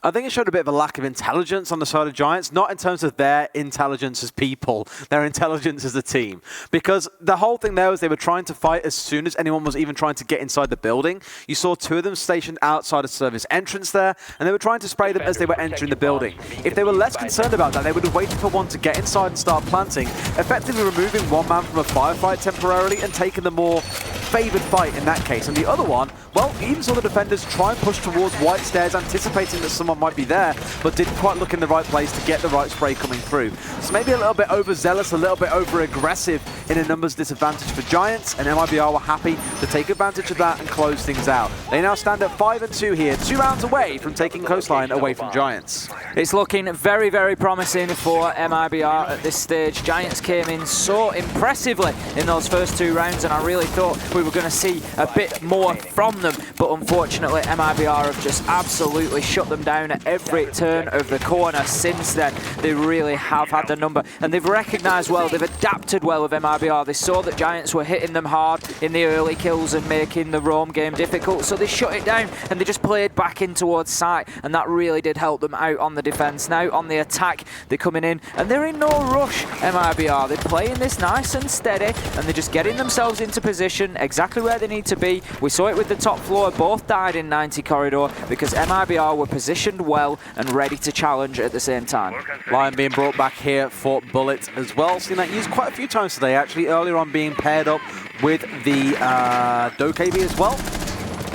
I think it showed a bit of a lack of intelligence on the side of Giants, not in terms of their intelligence as people, their intelligence as a team. Because the whole thing there was they were trying to fight as soon as anyone was even trying to get inside the building. You saw two of them stationed outside of service entrance there, and they were trying to spray them as they were entering the building. If they were less concerned about that, they would have waited for one to get inside and start planting, effectively removing one man from a firefight temporarily and taking the more favoured fight in that case. And the other one, well, you even saw the defenders try and push towards white stairs, anticipating that someone might be there, but didn't quite look in the right place to get the right spray coming through. So maybe a little bit overzealous, a little bit over-aggressive in a numbers disadvantage for Giants, and MIBR were happy to take advantage of that and close things out. They now stand at 5-2 here, 2 rounds away from taking Coastline away from Giants. It's looking very, very promising for MIBR at this stage. Giants came in so impressively in those first 2 rounds, and I really thought we were going to see a bit more from them, but unfortunately MIBR have just absolutely shut them down at every turn of the corner since then. They really have had the number, and they've recognised well, they've adapted well with MIBR. They saw that Giants were hitting them hard in the early kills and making the roam game difficult, so they shut it down and they just played back in towards site, and that really did help them out on the defence. Now on the attack, they're coming in and they're in no rush. MIBR, they're playing this nice and steady, and they're just getting themselves into position exactly where they need to be. We saw it with the top floor, both died in 90 corridor because MIBR were positioned well and ready to challenge at the same time. Lion being brought back here for Bullet as well. Seen that used quite a few times today, actually, earlier on being paired up with the Dokb as well.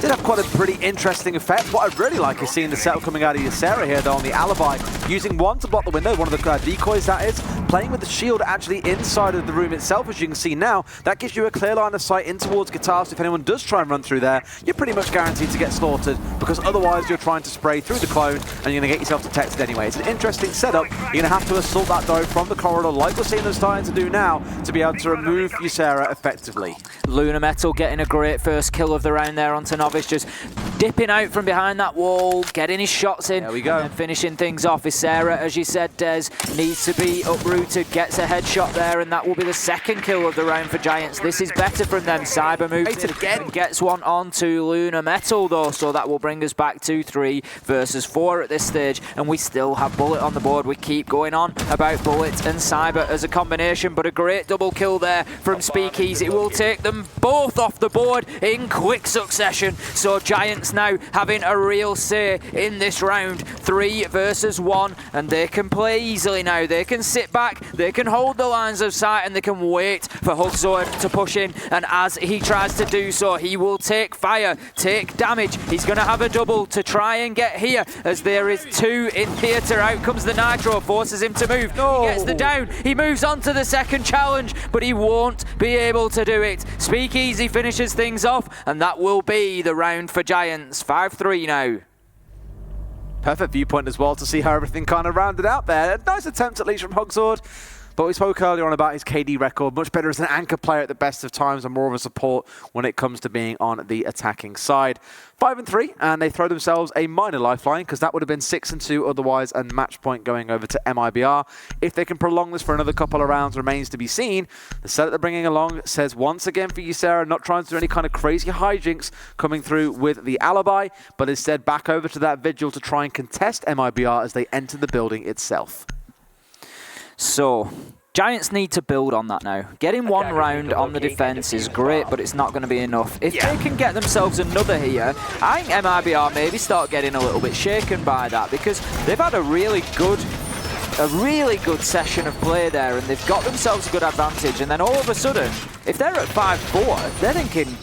Did have quite a pretty interesting effect. What I really like is seeing the setup coming out of Ysera here, though, on the Alibi. Using one to block the window, one of the decoys, that is. Playing with the shield actually inside of the room itself, as you can see now. That gives you a clear line of sight in towards Guitar, so if anyone does try and run through there, you're pretty much guaranteed to get slaughtered, because otherwise you're trying to spray through the clone, and you're going to get yourself detected anyway. It's an interesting setup. You're going to have to assault that, though, from the corridor, like we're seeing them starting to do now, to be able to remove Ysera effectively. Luna Metal getting a great first kill of the round there onto Novice, just dipping out from behind that wall, getting his shots in. There we go. And finishing things off. Ysera, as you said, Des, needs to be uprooted, gets a headshot there, and that will be the second kill of the round for Giants. This is better from them. Cyber moves in again and gets one onto Luna Metal, though, so that will bring us back to 3 versus 4 at this stage, and we still have Bullet on the board. We keep going on about Bullet and Cyber as a combination, but a great double kill there from Speakeasy. It will take them both off the board in quick succession, so Giants now having a real say in this round. 3 versus 1, and they can play easily now. They can sit back, they can hold the lines of sight, and they can wait for Hugzor to push in, and as he tries to do so, he will take fire, take damage. He's going to have a double to try and get here, as there is 2 in theatre. Out comes the Nitro, forces him to move. No. He gets the down, he moves on to the second challenge, but he won't be able to do it. Speakeasy finishes things off, and that will be the round for Giants. 5-3 now. Perfect viewpoint as well to see how everything kind of rounded out there. A nice attempt at least from Hugzor. But we spoke earlier on about his KD record. Much better as an anchor player at the best of times and more of a support when it comes to being on the attacking side. 5-3, and they throw themselves a minor lifeline, because that would have been 6-2 otherwise, and match point going over to MIBR. If they can prolong this for another couple of rounds remains to be seen. The setup they're bringing along says once again for Ysera, not trying to do any kind of crazy hijinks coming through with the Alibi, but instead back over to that Vigil to try and contest MIBR as they enter the building itself. So, Giants need to build on that now. Getting one round on the defence is great, but it's not going to be enough. If they can get themselves another here, I think MIBR maybe start getting a little bit shaken by that, because they've had a really good a really good session of play there, and they've got themselves a good advantage, and then all of a sudden, if they're at 5-4, they're thinking,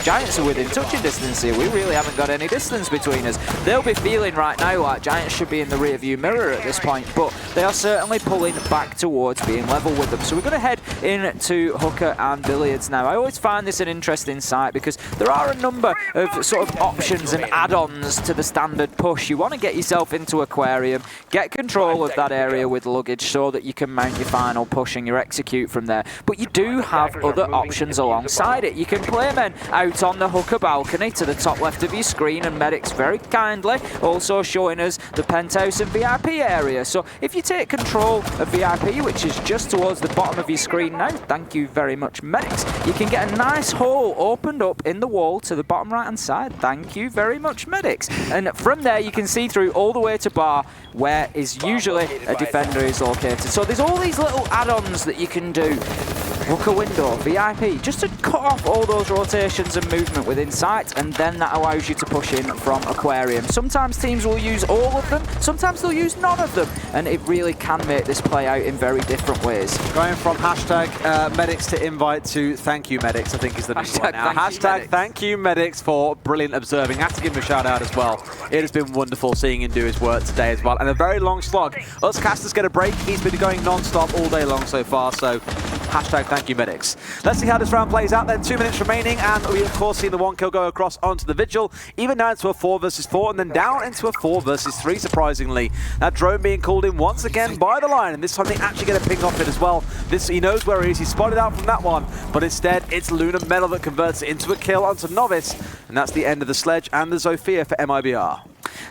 Giants are within touching distance here, we really haven't got any distance between us. They'll be feeling right now like Giants should be in the rear view mirror at this point, but they are certainly pulling back towards being level with them. So we're going to head into Hooker and Billiards now. I always find this an interesting site because there are a number of sort of options and add-ons to the standard push. You want to get yourself into Aquarium, get control of that area with luggage so that you can mount your final push and your execute from there. But you do have other options alongside it. You can play men out on the Hooker balcony to the top left of your screen, and Medics very kindly also showing us the penthouse and VIP area. So if you take control of VIP, which is just towards the bottom of your screen now, thank you very much Medics, you can get a nice hole opened up in the wall to the bottom right hand side. Thank you very much Medics. And from there you can see through all the way to bar, where is usually a defender is located. So there's all these little add-ons that you can do. Hooker window, VIP, just to cut off all those rotations and movement within sight, and then that allows you to push in from Aquarium. Sometimes teams will use all of them, sometimes they'll use none of them, and it really can make this play out in very different ways. Going from hashtag Medics to invite to thank you Medics, I think is the new one now. Hashtag thank you Medics for brilliant observing. I have to give him a shout out as well. It has been wonderful seeing him do his work today as well, and a very long slog. Us casters get a break. He's been going non-stop all day long so far, so hashtag thank you Medics. Let's see how this round plays out then. 2 minutes remaining, and we of course seen the one kill go across onto the Vigil, even down into a 4 versus 4, and then down into a 4 versus 3 surprisingly. That drone being called in once again by the line, and this time they actually get a ping off it as well. He knows where he is, he's spotted out from that one, but instead it's Lunar Metal that converts it into a kill onto Novice, and that's the end of the Sledge and the Zofia for MIBR.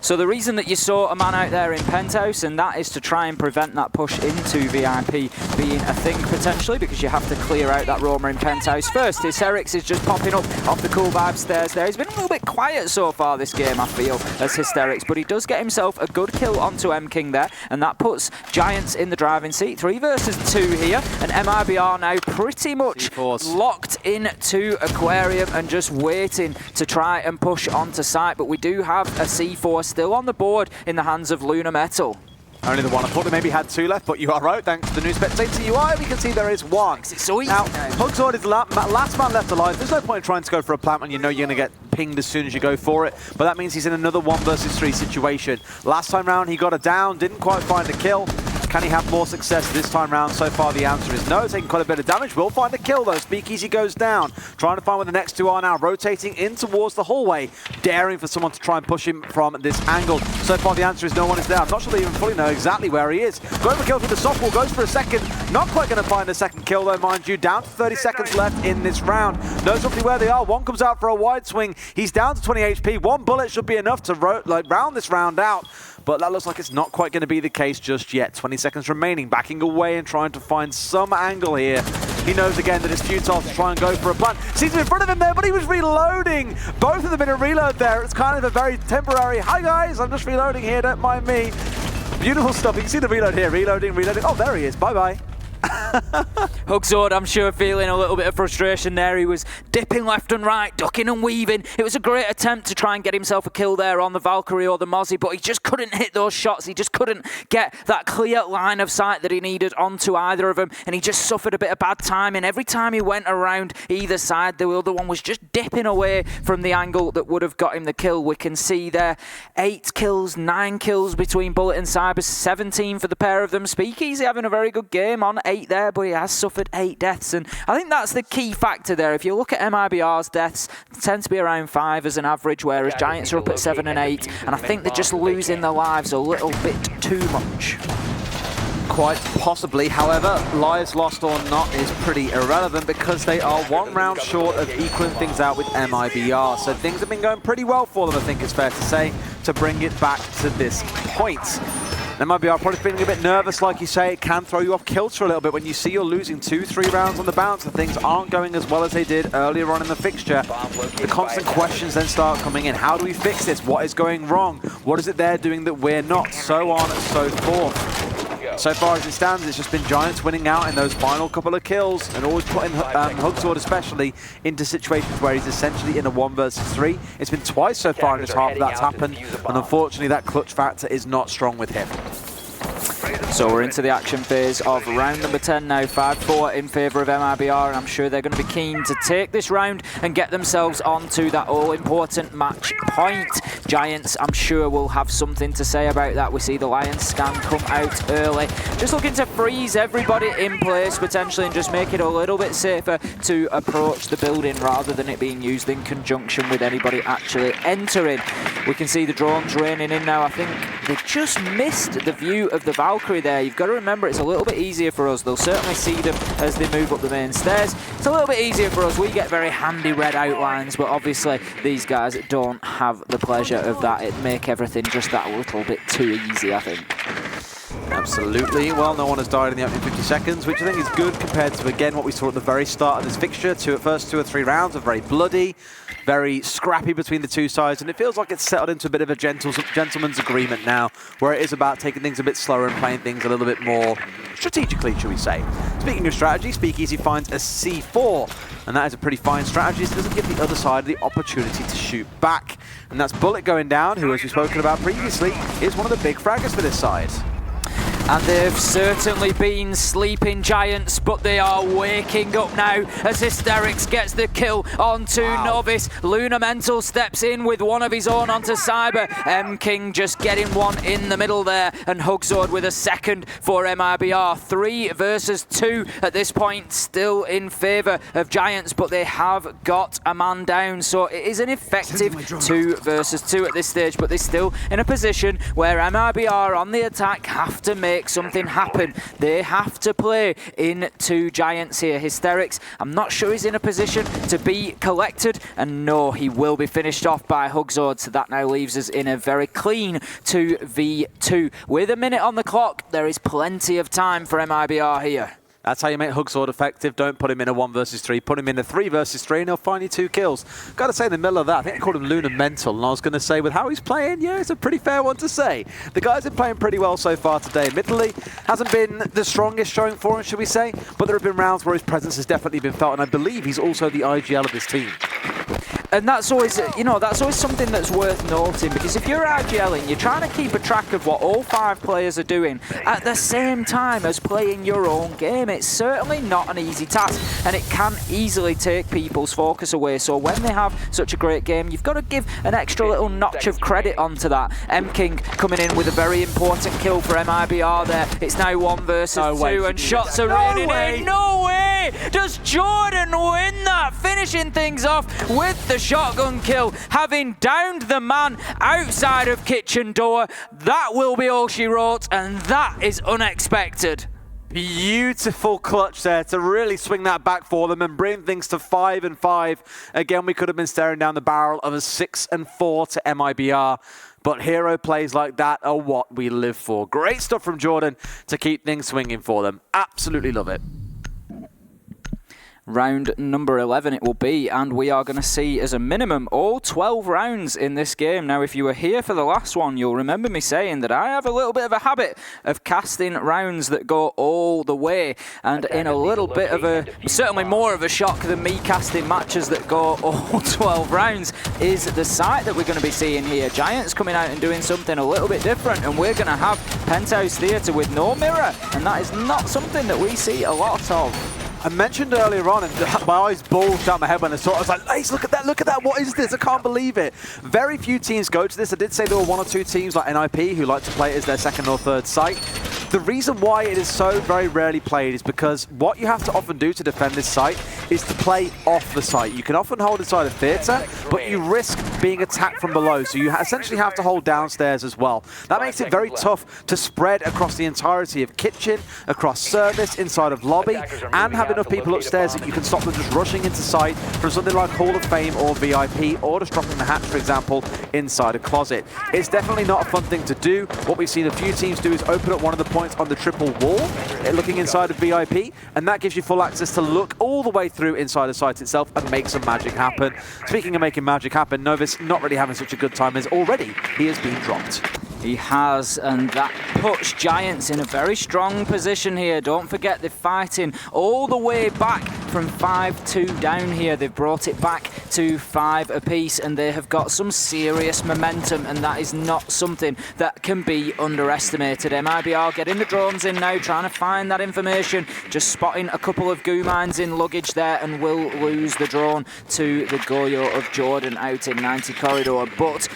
So the reason that you saw a man out there in Penthouse, and that is to try and prevent that push into VIP being a thing potentially, because you have to clear out that roamer in Penthouse first. Hysterics is just popping up off the cool vibe stairs there. He's been a little bit quiet so far this game, I feel, as Hysterics, but he does get himself a good kill onto M-King there, and that puts Giants in the driving seat. 3 versus 2 here, and MIBR now pretty much locked into Aquarium and just waiting to try and push onto site, but we do have a C4 still on the board in the hands of Lunar Metal. Only the one. I thought they maybe had 2 left, but you are right. Thanks to the new spectator UI, we can see there is 1. It's so easy now. Hugsword is last man left alive. There's no point in trying to go for a plant when you know you're going to get pinged as soon as you go for it, but that means he's in another 1 versus 3 situation. Last time round he got a down, didn't quite find a kill. Can he have more success this time round? So far the answer is no. Taking quite a bit of damage. Will find a kill though. Speakeasy goes down. Trying to find where the next 2 are now. Rotating in towards the hallway. Daring for someone to try and push him from this angle. So far the answer is no one is there. I'm not sure they even fully know exactly where he is. Going for a kill through the softball. Goes for a second. Not quite going to find a second kill though, mind you. Down to 30 seconds left in this round. Knows roughly where they are. One comes out for a wide swing. He's down to 20 HP. 1 bullet should be enough to round this round out. But that looks like it's not quite going to be the case just yet. 20 seconds remaining, backing away and trying to find some angle here. He knows again that it's futile to try and go for a plant. Sees him in front of him there, but he was reloading. Both of them in a reload there. It's kind of a very temporary, hi guys, I'm just reloading here, don't mind me. Beautiful stuff. You can see the reload here, reloading. Oh, there he is, bye-bye. Hugsword, I'm sure, feeling a little bit of frustration there. He was dipping left and right, ducking and weaving. It was a great attempt to try and get himself a kill there on the Valkyrie or the Mozzie, but he just couldn't hit those shots. He just couldn't get that clear line of sight that he needed onto either of them, and he just suffered a bit of bad timing. Every time he went around either side, the other one was just dipping away from the angle that would have got him the kill. We can see there 8 kills, 9 kills between Bullet and Cyber, 17 for the pair of them. Speakeasy having a very good game on 8 there, but he has suffered 8 deaths, and I think that's the key factor there. If you look at MIBR's deaths, they tend to be around 5 as an average, whereas Giants are up at 7 and 8, and I think they're just losing their lives a little bit too much. Quite possibly, however, lives lost or not is pretty irrelevant because they are 1 round short of equaling things out with MIBR. So things have been going pretty well for them, I think it's fair to say, to bring it back to this point. MIBR probably feeling a bit nervous, like you say. It can throw you off kilter a little bit when you see you're losing 2-3 rounds on the bounce and things aren't going as well as they did earlier on in the fixture. The constant questions then start coming in. How do we fix this? What is going wrong? What is it they're doing that we're not? So on and so forth. So far as it stands, it's just been Giants winning out in those final couple of kills and always putting Hugsword especially into situations where he's essentially in a 1 versus 3. It's been twice so far in this half that's happened, and unfortunately that clutch factor is not strong with him. So we're into the action phase of round number 10 now. 5-4 in favour of MIBR, and I'm sure they're going to be keen to take this round and get themselves onto that all-important match point. Giants, I'm sure, will have something to say about that. We see the Lions scan come out early. Just looking to freeze everybody in place, potentially, and just make it a little bit safer to approach the building rather than it being used in conjunction with anybody actually entering. We can see the drones raining in now. I think they just missed the view of the Valkyrie there. You've got to remember it's a little bit easier for us. They'll certainly see them as they move up the main stairs. It's a little bit easier for us. We get very handy red outlines, but obviously these guys don't have the pleasure of that. It'd make everything just that little bit too easy, I think. Absolutely. Well, no one has died in the opening 50 seconds, which I think is good compared to, again, what we saw at the very start of this fixture. First 2 or 3 rounds are very bloody, very scrappy between the two sides, and it feels like it's settled into a bit of a gentleman's agreement now, where it is about taking things a bit slower and playing things a little bit more strategically, shall we say. Speaking of strategy, Speakeasy finds a C4, and that is a pretty fine strategy. It doesn't give the other side the opportunity to shoot back. And that's Bullet going down, who, as we've spoken about previously, is one of the big fraggers for this side. And they've certainly been sleeping Giants, but they are waking up now as Hysterics gets the kill onto Novice. Lunar Mental steps in with one of his own onto Cyber. M-King just getting one in the middle there, and Hugzord with a second for MIBR. 3 versus 2 at this point, still in favour of Giants, but they have got a man down. So it is an effective 2 versus 2 at this stage, but they're still in a position where MIBR on the attack have to make something happen. They have to play into Giants here. Hysterics, I'm not sure he's in a position to be collected, and no, he will be finished off by Hugzord, so that now leaves us in a very clean 2v2. With a minute on the clock, there is plenty of time for MIBR here. That's how you make Hugzord effective. Don't put him in a 1 versus 3. Put him in a 3 versus 3 and he'll find you 2 kills. Got to say in the middle of that, I think they called him Lunar Mental. And I was going to say with how he's playing, yeah, it's a pretty fair one to say. The guys have been playing pretty well so far today. Admittedly, hasn't been the strongest showing for him, should we say. But there have been rounds where his presence has definitely been felt. And I believe he's also the IGL of this team. And that's always, you know, that's always something that's worth noting, because if you're RGLing, you're trying to keep a track of what all 5 players are doing at the same time as playing your own game. It's certainly not an easy task, and it can easily take people's focus away. So when they have such a great game, you've got to give an extra little notch of credit onto that. M-King coming in with a very important kill for MIBR there. It's now 1 versus 2, and shots are raining in. No way! Does Jordan win that? Finishing things off with the shotgun kill, having downed the man outside of kitchen door. That will be all she wrote, and that is unexpected. Beautiful clutch there to really swing that back for them and bring things to 5-5. Again, we could have been staring down the barrel of a 6-4 to MIBR. But hero plays like that are what we live for. Great stuff from Jordan to keep things swinging for them. Absolutely love it. Round number 11 it will be, and we are going to see as a minimum all 12 rounds in this game. Now, if you were here for the last one, you'll remember me saying that I have a little bit of a habit of casting rounds that go all the way, and in a little bit of a, certainly more of a shock than me casting matches that go all 12 rounds is the site that we're going to be seeing here. Giants coming out and doing something a little bit different, and we're going to have Penthouse Theatre with no mirror, and that is not something that we see a lot of. I mentioned earlier on, and my eyes bulged out my head when I saw it. I was like, Lace, look at that, what is this? I can't believe it. Very few teams go to this. I did say there were 1 or 2 teams like NIP who like to play it as their 2nd or 3rd site. The reason why it is so very rarely played is because what you have to often do to defend this site is to play off the site. You can often hold inside a theatre, but you risk being attacked from below, so you essentially have to hold downstairs as well. That makes it very tough to spread across the entirety of kitchen, across service, inside of lobby, and have enough people upstairs that you can stop them just rushing into site from something like Hall of Fame or VIP, or just dropping the hatch, for example, inside a closet. It's definitely not a fun thing to do. What we've seen a few teams do is open up one of the points on the triple wall, looking inside of VIP, and that gives you full access to look all the way through inside the site itself and make some magic happen. Speaking of making magic happen, Novus not really having such a good time as already he has been dropped. He has, and that puts Giants in a very strong position here. Don't forget they're fighting all the way back from 5-2 down here. They've brought it back to 5 apiece, and they have got some serious momentum, and that is not something that can be underestimated. MIBR getting the drones in now, trying to find that information, just spotting a couple of goo mines in luggage there, and will lose the drone to the Goyo of Jordan out in 90 corridor. But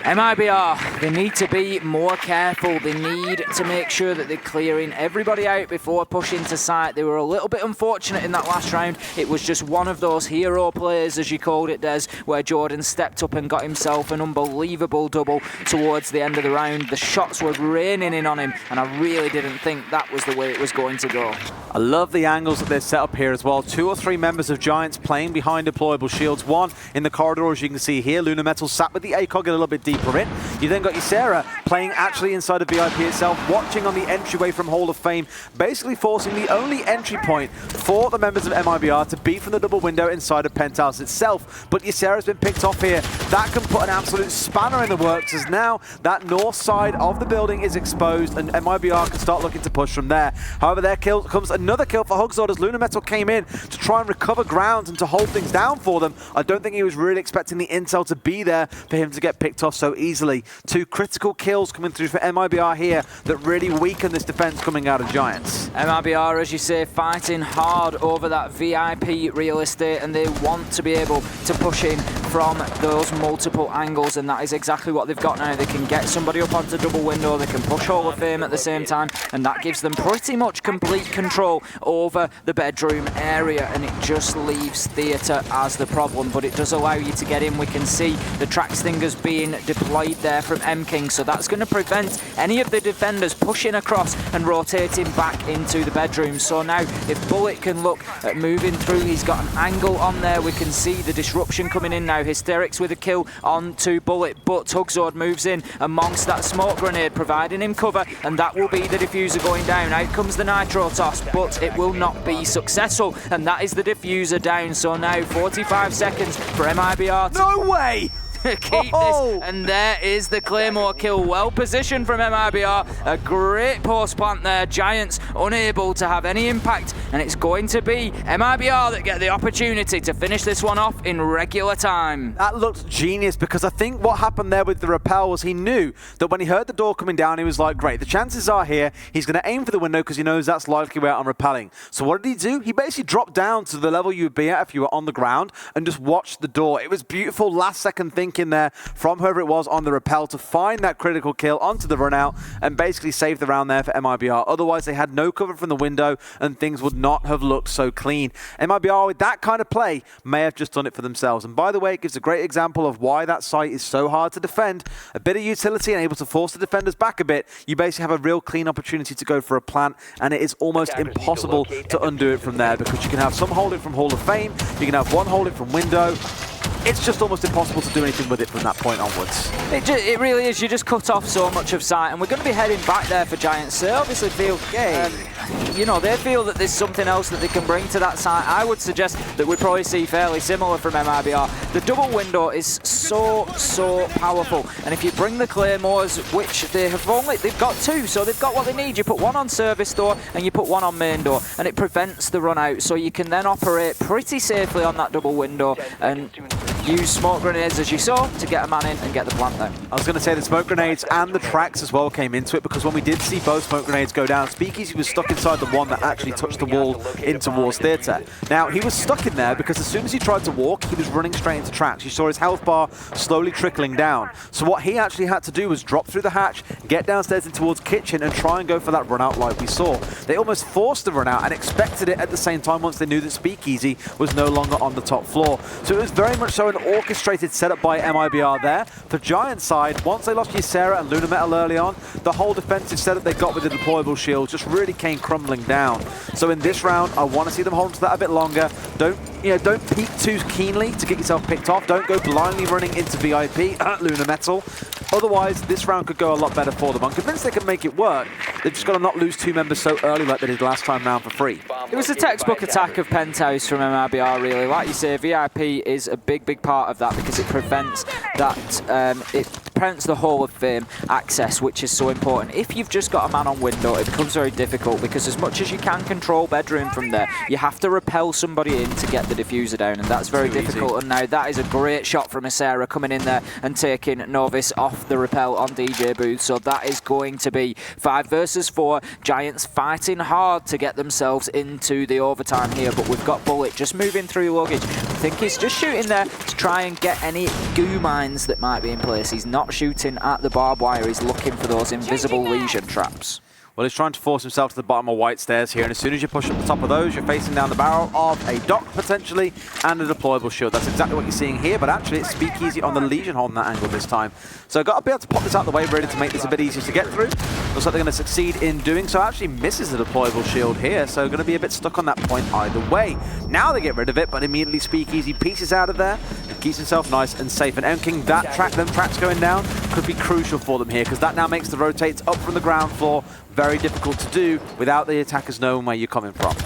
MIBR, they need to be more careful. They need to make sure that they're clearing everybody out before pushing to site. They were a little bit unfortunate in that last round. It was just one of those hero plays, as you called it, Des, where Jordan stepped up and got himself an unbelievable double towards the end of the round. The shots were raining in on him, and I really didn't think that was the way it was going to go. I love the angles that they've set up here as well. 2 or 3 members of Giants playing behind deployable shields. One in the corridor, as you can see here. Luna Metal sat with the ACOG a little bit deeper in. You then got Ysera playing actually inside of VIP itself, watching on the entryway from Hall of Fame, basically forcing the only entry point for the members of MIBR to be from the double window inside of Penthouse itself. But Ysera's been picked off here. That can put an absolute spanner in the works, as now that north side of the building is exposed and MIBR can start looking to push from there. However, there comes another kill for Hugzord as Luna Metal came in to try and recover ground and to hold things down for them. I don't think he was really expecting the intel to be there for him to get picked off so easily. 2 critical kills coming through for MIBR here that really weaken this defense coming out of Giants. MIBR, as you say, fighting hard over that VIP real estate, and they want to be able to push in from those multiple angles, and that is exactly what they've got now. They can get somebody up onto double window, they can push Hall of Fame at the same time, and that gives them pretty much complete control over the bedroom area, and it just leaves theatre as the problem, but it does allow you to get in. We can see the track stingers being deployed there from M-King, so that's going to prevent any of the defenders pushing across and rotating back into the bedroom. So now if Bullet can look at moving through, he's got an angle on there. We can see the disruption coming in now. Hysterics with a kill on to Bullet, but Hugzord moves in amongst that smoke grenade, providing him cover, and that will be the diffuser going down. Out comes the nitro toss, but it will not be successful, and that is the diffuser down. So now 45 seconds for MIBR to No way! keep this, and there is the Claymore kill. Well positioned from MIBR, a great post plant there. Giants unable to have any impact, and it's going to be MIBR that get the opportunity to finish this one off in regular time. That looked genius, because I think what happened there with the rappel was he knew that when he heard the door coming down, he was like, great, the chances are here, he's going to aim for the window because he knows that's likely where I'm rappelling. So what did he do? He basically dropped down to the level you would be at if you were on the ground and just watched the door. It was beautiful last second thinking there from whoever it was on the rappel to find that critical kill onto the run out and basically save the round there for MIBR. Otherwise, they had no cover from the window and things would not have looked so clean. MIBR with that kind of play may have just done it for themselves. And by the way, it gives a great example of why that site is so hard to defend. A bit of utility and able to force the defenders back a bit, you basically have a real clean opportunity to go for a plant, and it is almost impossible to undo it from there, because you can have some hold it from Hall of Fame, you can have one hold it from window. It's just almost impossible to do anything with it from that point onwards. It really is. You just cut off so much of sight, and we're going to be heading back there for Giants. They obviously feel, you know, they feel that there's something else that they can bring to that site. I would suggest that we probably see fairly similar from MIBR. The double window is so powerful, and if you bring the Claymores, which they've got 2, so they've got what they need. You put one on service door and you put one on main door, and it prevents the run out, so you can then operate pretty safely on that double window and use smoke grenades, as you saw, to get a man in and get the plant down. I was going to say the smoke grenades and the tracks as well came into it, because when we did see both smoke grenades go down, Speakeasy was stuck inside the one that actually touched the wall in towards theatre. Now, he was stuck in there because as soon as he tried to walk, he was running straight into tracks. You saw his health bar slowly trickling down. So what he actually had to do was drop through the hatch, get downstairs and towards kitchen, and try and go for that run out like we saw. They almost forced the run out and expected it at the same time once they knew that Speakeasy was no longer on the top floor. So it was very much so an orchestrated setup by MIBR there. For Giants side, once they lost Ysera and Luna Metal early on, the whole defensive setup they got with the deployable shield just really came crumbling down. So in this round, I want to see them hold on to that a bit longer. Don't peek too keenly to get yourself picked off. Don't go blindly running into VIP at Luna Metal. Otherwise, this round could go a lot better for them. I'm convinced they can make it work. They've just got to not lose 2 members so early like they did last time round for free. It was a textbook attack of Penthouse from MIBR, really. Like you say, VIP is a big part of that because it prevents that it prevents the Hall of Fame access, which is so important. If you've just got a man on window, it becomes very difficult because as much as you can control bedroom from there, you have to repel somebody in to get the diffuser down, and that's very difficult. And now that is a great shot from Isera coming in there and taking Novice off the repel on DJ Booth. So that is going to be 5 versus 4. Giants fighting hard to get themselves into the overtime here, but we've got Bullet just moving through luggage. I think he's just shooting there to try and get any goo mines that might be in place. He's not shooting at the barbed wire, he's looking for those invisible lesion traps. Well, he's trying to force himself to the bottom of white stairs here, and as soon as you push up the top of those, you're facing down the barrel of a dock, potentially, and a deployable shield. That's exactly what you're seeing here, but actually it's Speakeasy on the Legion hold in that angle this time. So I've got to be able to pop this out of the way, really, to make this a bit easier to get through. Looks like they're going to succeed in doing so. Actually misses the deployable shield here, so going to be a bit stuck on that point either way. Now they get rid of it, but immediately Speakeasy pieces out of there and keeps himself nice and safe. And MKing, that track, them tracks going down, could be crucial for them here, because that now makes the rotates up from the ground floor very difficult to do without the attackers knowing where you're coming from.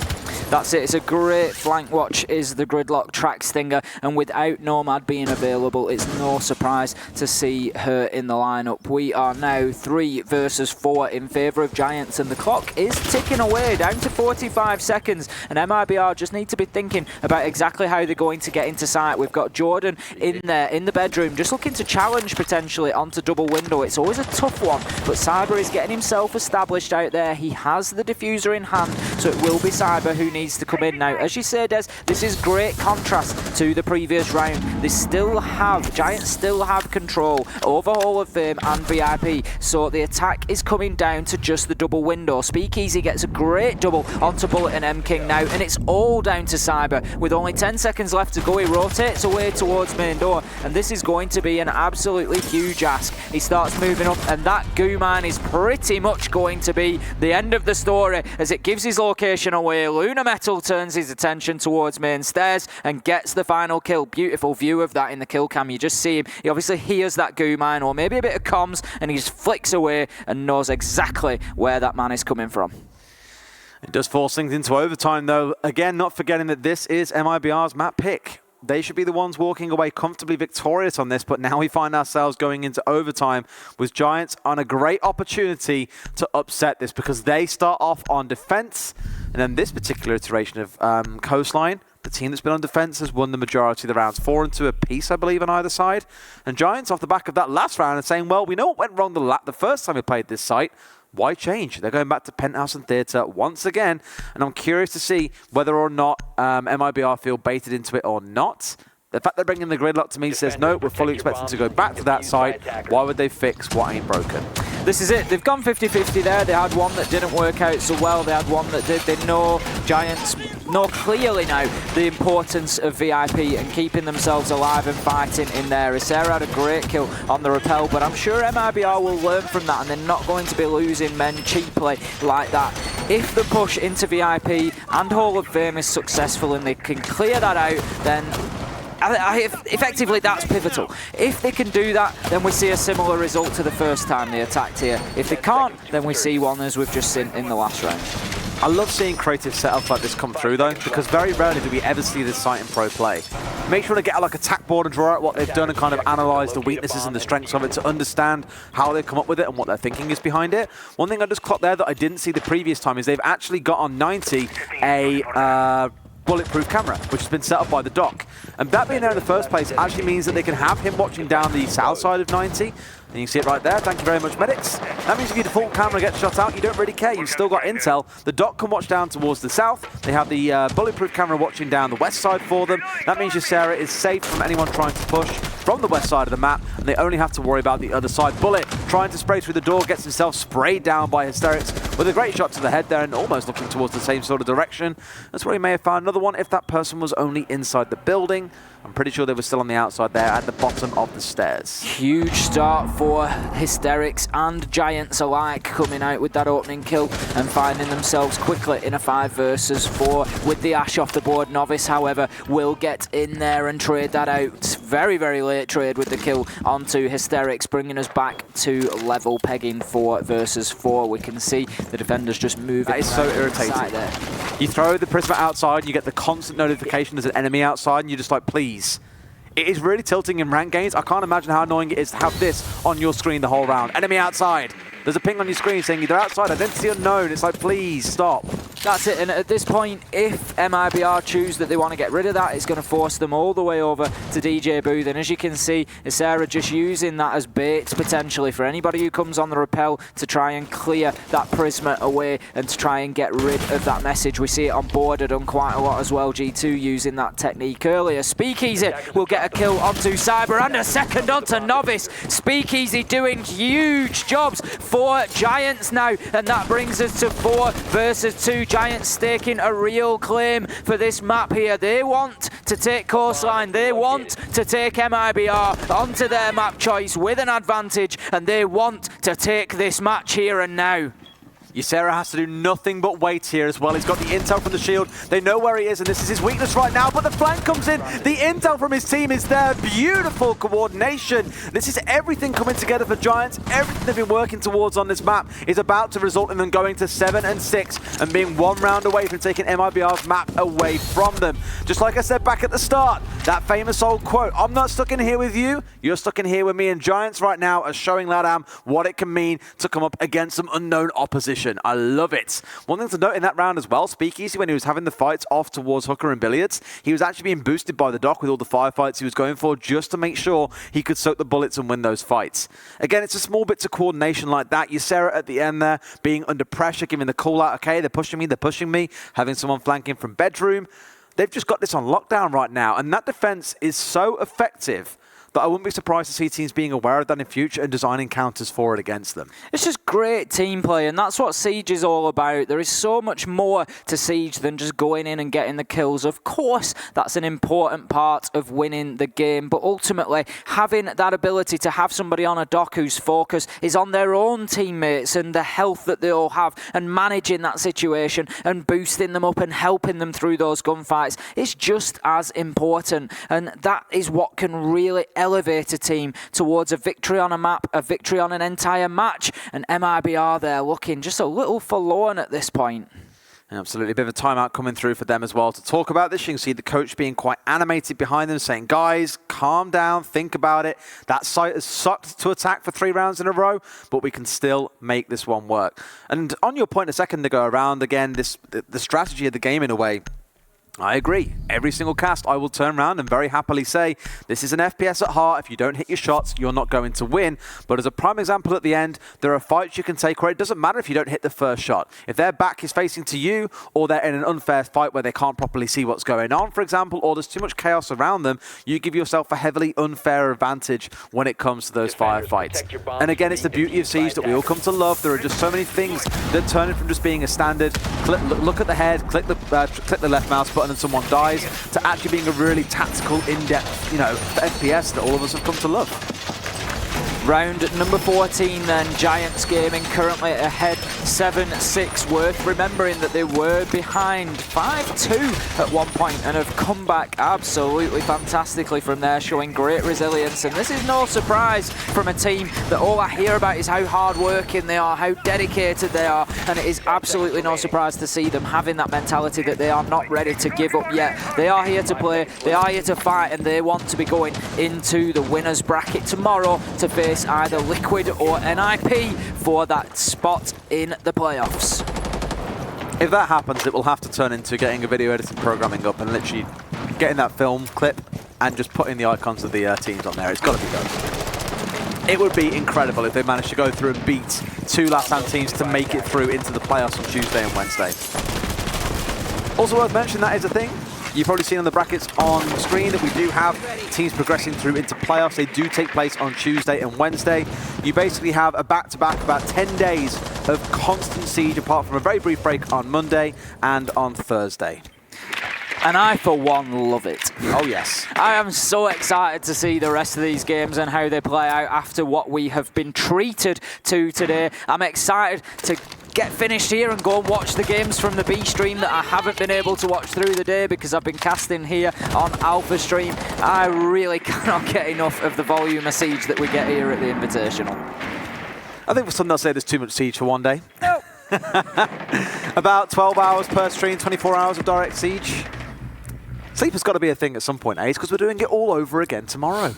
That's it, it's a great flank watch is the Gridlock track stinger, and without Nomad being available, it's no surprise to see her in the lineup. We are now 3 versus 4 in favour of Giants, and the clock is ticking away down to 45 seconds, and MIBR just need to be thinking about exactly how they're going to get into sight. We've got Jordan in there, in the bedroom, just looking to challenge potentially onto double window. It's always a tough one, but Cyber is getting himself established out there. He has the diffuser in hand, so it will be Cyber who needs to come in now. As you say, Des, this is great contrast to the previous round. They still have, Giants still have control over Hall of Fame and VIP, so the attack is coming down to just the double window. Speakeasy gets a great double onto Bullet and MKing now, and it's all down to Cyber. With only 10 seconds left to go, he rotates away towards main door, and this is going to be an absolutely huge ask. He starts moving up, and that goo mine is pretty much going to be the end of the story as it gives his location away. Luna Metal turns his attention towards main stairs and gets the final kill. Beautiful view of that in the kill cam. You just see him. He obviously hears that goo mine or maybe a bit of comms, and he just flicks away and knows exactly where that man is coming from. It does force things into overtime, though. Again, not forgetting that this is MIBR's map pick. They should be the ones walking away comfortably victorious on this, but now we find ourselves going into overtime with Giants on a great opportunity to upset this, because they start off on defense, and then this particular iteration of Coastline, the team that's been on defense, has won the majority of the rounds, 4-2 apiece, I believe, on either side. And Giants, off the back of that last round, are saying, well, we know what went wrong the first time we played this site. Why change? They're going back to Penthouse and Theatre once again, and I'm curious to see whether or not MIBR feel baited into it or not. The fact they're bringing the Gridlock to me says, no, we're fully expecting to go back to that site. Why would they fix what ain't broken? This is it. They've gone 50-50 there. They had one that didn't work out so well. They had one that did. They know Giants know clearly now the importance of VIP and keeping themselves alive and fighting in there. Isera had a great kill on the repel, but I'm sure MIBR will learn from that, and they're not going to be losing men cheaply like that. If the push into VIP and Hall of Fame is successful and they can clear that out, then effectively that's pivotal. If they can do that, then we see a similar result to the first time they attacked here. If they can't, then we see one as we've just seen in the last round. I love seeing creative setups like this come through, though, because very rarely do we ever see this site in pro play. Make sure to get like a tack board and draw out what they've done and kind of analyse the weaknesses and the strengths of it to understand how they've come up with it and what their thinking is behind it. One thing I just clocked there that I didn't see the previous time is they've actually got on 90 a bulletproof camera, which has been set up by the dock. And that being there in the first place actually means that they can have him watching down the south side of 90. And you can see it right there. Thank you very much, medics. That means if your default camera gets shot out, you don't really care. You've still got intel. The dock can watch down towards the south. They have the bulletproof camera watching down the west side for them. That means Ysera is safe from anyone trying to push from the west side of the map, and they only have to worry about the other side. Bullet trying to spray through the door, gets himself sprayed down by Hysterics with a great shot to the head there and almost looking towards the same sort of direction. That's where he may have found another one if that person was only inside the building. I'm pretty sure they were still on the outside there at the bottom of the stairs. Huge start for Hysterics and Giants alike, coming out with that opening kill and finding themselves quickly in a 5 versus 4 with the Ash off the board. Novice, however, will get in there and trade that out. Very, very late trade with the kill onto Hysterics, bringing us back to level pegging 4 versus 4. We can see the defenders just moving. That is so irritating. There. You throw the Prisma outside, you get the constant notification there's an enemy outside, and you're just like, please. It is really tilting in rank games. I can't imagine how annoying it is to have this on your screen the whole round. Enemy outside. There's a ping on your screen saying they're outside. Identity unknown. It's like, please stop. That's it, and at this point, if MIBR choose that they want to get rid of that, it's going to force them all the way over to DJ Booth. And as you can see, Sarah just using that as bait potentially for anybody who comes on the rappel to try and clear that Prisma away and to try and get rid of that message. We see it on board, done quite a lot as well. G2 using that technique earlier. Speakeasy will get a kill onto Cyber and a second onto Novice. Speakeasy doing huge jobs for Giants now, and that brings us to 4 versus 2. Giants staking a real claim for this map here. They want to take Coastline. They want to take MIBR onto their map choice with an advantage, and they want to take this match here and now. Ysera has to do nothing but wait here as well. He's got the intel from the shield. They know where he is, and this is his weakness right now, but the flank comes in. The intel from his team is there. Beautiful coordination. This is everything coming together for Giants. Everything they've been working towards on this map is about to result in them going to 7 and 6 and being 1 round away from taking MIBR's map away from them. Just like I said back at the start, that famous old quote, I'm not stuck in here with you, you're stuck in here with me. And Giants right now are showing LATAM what it can mean to come up against some unknown opposition. I love it. One thing to note in that round as well, Speakeasy, when he was having the fights off towards Hooker and Billiards, he was actually being boosted by the dock with all the firefights he was going for just to make sure he could soak the bullets and win those fights. Again, it's a small bits of coordination like that. Ysera at the end there, being under pressure, giving the call out, okay, they're pushing me, having someone flanking from bedroom. They've just got this on lockdown right now, and that defense is so effective that I wouldn't be surprised to see teams being aware of that in future and designing counters for it against them. It's just great team play, and that's what Siege is all about. There is so much more to Siege than just going in and getting the kills. Of course, that's an important part of winning the game, but ultimately, having that ability to have somebody on a dock whose focus is on their own teammates and the health that they all have, and managing that situation and boosting them up and helping them through those gunfights is just as important, and that is what can really elevate a team towards a victory on a map, a victory on an entire match, and MIBR there looking just a little forlorn at this point. Absolutely, a bit of a timeout coming through for them as well to talk about this. You can see the coach being quite animated behind them, saying, guys, calm down, think about it. That site has sucked to attack for 3 rounds in a row, but we can still make this one work. And on your point a second ago around, again, the strategy of the game in a way, I agree. Every single cast I will turn around and very happily say, this is an FPS at heart. If you don't hit your shots, you're not going to win. But as a prime example at the end, there are fights you can take where it doesn't matter if you don't hit the first shot. If their back is facing to you, or they're in an unfair fight where they can't properly see what's going on, for example, or there's too much chaos around them, you give yourself a heavily unfair advantage when it comes to those firefights. And again, it's the beauty of Siege that we all come to love. There are just so many things that turn it from just being a standard, look at the head, click the left mouse button and someone dies, to actually being a really tactical, in-depth, FPS that all of us have come to love. Round number 14 then, Giants Gaming currently ahead 7-6, worth remembering that they were behind 5-2 at one point and have come back absolutely fantastically from there, showing great resilience. And this is no surprise from a team that all I hear about is how hard-working they are, how dedicated they are, and it is absolutely no surprise to see them having that mentality that they are not ready to give up yet. They are here to play, they are here to fight, and they want to be going into the winners bracket tomorrow to face either Liquid or NIP for that spot in the playoffs. If that happens, it will have to turn into getting a video editing programming up and literally getting that film clip and just putting the icons of the teams on there. It's got to be done. It would be incredible if they managed to go through and beat 2 LATAM teams to make it through into the playoffs on Tuesday and Wednesday. Also worth mentioning, that is a thing. You've probably seen on the brackets on the screen that we do have teams progressing through into playoffs. They do take place on Tuesday and Wednesday. You basically have a back-to-back, about 10 days of constant Siege, apart from a very brief break on Monday and on Thursday. And I, for one, love it. Oh, yes. I am so excited to see the rest of these games and how they play out after what we have been treated to today. I'm excited to get finished here and go and watch the games from the B stream that I haven't been able to watch through the day because I've been casting here on Alpha stream. I really cannot get enough of the volume of Siege that we get here at the Invitational. I think for some they'll say there's too much Siege for one day. No. About 12 hours per stream, 24 hours of direct Siege. Sleep has got to be a thing at some point, Ace, because we're doing it all over again tomorrow.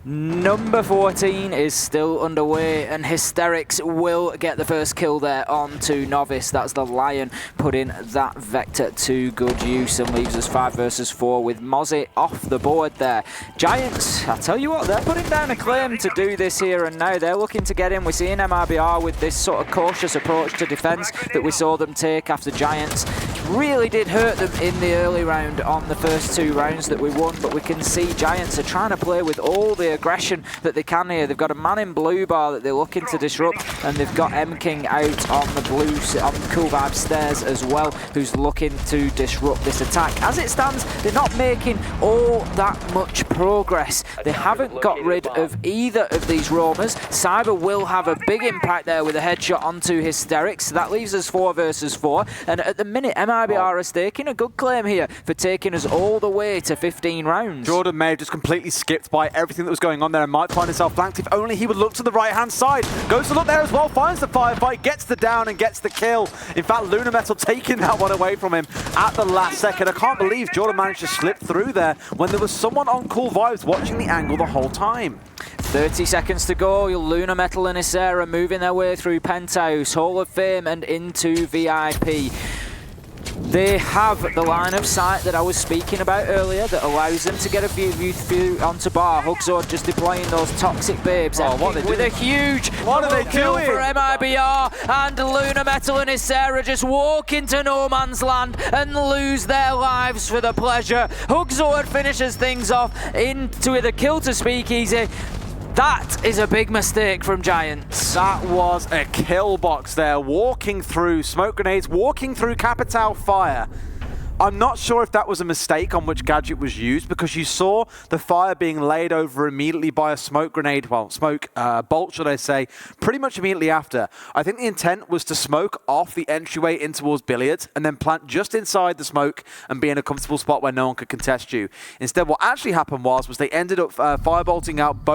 Number 14 is still underway, and Hysterics will get the first kill there onto Novice. That's the Lion putting that Vector to good use and leaves us 5 versus 4 with Mozzie off the board there. Giants, I tell you what, they're putting down a claim to do this here and now. They're looking to get in. We're seeing MIBR with this sort of cautious approach to defense that we saw them take after Giants really did hurt them in the early round on the first 2 rounds that we won, but we can see Giants are trying to play with all the aggression that they can here. They've got a man in blue bar that they're looking to disrupt, and they've got M-King out on the blue, on the Cool Vibe stairs as well, who's looking to disrupt this attack. As it stands, they're not making all that much progress. They haven't got rid of either of these roamers. Cyber will have a big impact there with a headshot onto Hysterics, so that leaves us 4 versus 4, and at the minute MIBR are staking a good claim here for taking us all the way to 15 rounds. Jordan may have just completely skipped by everything that was going on there and might find himself flanked if only he would look to the right-hand side. Goes to look there as well, finds the firefight, gets the down and gets the kill. In fact, Lunar Metal taking that one away from him at the last second. I can't believe Jordan managed to slip through there when there was someone on Cool Vibes watching the angle the whole time. 30 seconds to go. Lunar Metal and Isera moving their way through Penthouse, Hall of Fame and into VIP. They have the line of sight that I was speaking about earlier that allows them to get a view onto bar. Hugsword just deploying those toxic babes. Oh, what are they with doing? A huge what are they kill doing? for MIBR, and Lunar Metal and Isera just walk into no man's land and lose their lives for the pleasure. Hugsword finishes things off with a kill to Speakeasy. That is a big mistake from Giants. That was a kill box there, walking through smoke grenades, walking through Capital Fire. I'm not sure if that was a mistake on which gadget was used, because you saw the fire being laid over immediately by a smoke grenade, well, smoke bolt, should I say, pretty much immediately after. I think the intent was to smoke off the entryway in towards Billiards and then plant just inside the smoke and be in a comfortable spot where no one could contest you. Instead, what actually happened was they ended up firebolting out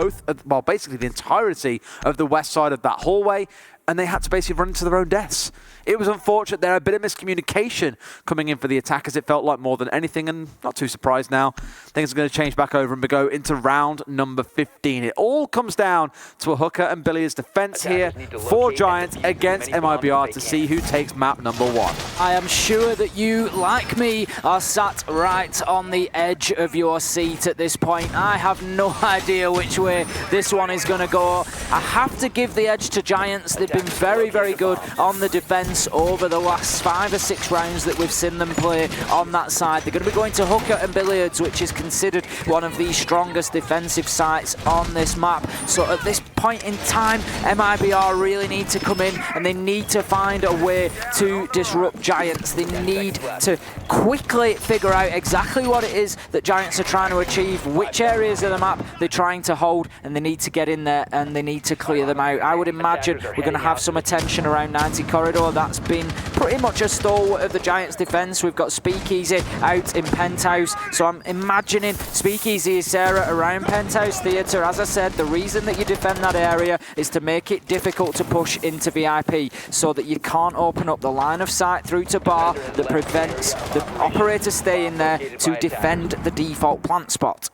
well, basically the entirety of the west side of that hallway, and they had to basically run into their own deaths. It was unfortunate there, a bit of miscommunication coming in for the attackers, it felt like, more than anything, and not too surprised now. Things are going to change back over and we go into round number 15. It all comes down to a hooker and Billiards defense here for Giants against MIBR to see who takes map number 1. I am sure that you, like me, are sat right on the edge of your seat at this point. I have no idea which way this one is going to go. I have to give the edge to Giants. They've been very, very good on the defense over the last 5 or 6 rounds that we've seen them play on that side. They're going to be going to hooker and Billiards, which is considered one of the strongest defensive sites on this map. So at this point in time, MIBR really need to come in and they need to find a way to disrupt Giants. They need to quickly figure out exactly what it is that Giants are trying to achieve, which areas of the map they're trying to hold, and they need to get in there and they need to clear them out. I would imagine we're going to have some attention around 90 corridor. That's been pretty much a stalwart of the Giants defense. We've got Speakeasy out in Penthouse, so I'm imagining Speakeasy is Sarah around Penthouse Theatre. As I said, the reason that you defend that area is to make it difficult to push into VIP so that you can't open up the line of sight through to bar that prevents the operator staying there to defend the default plant spot.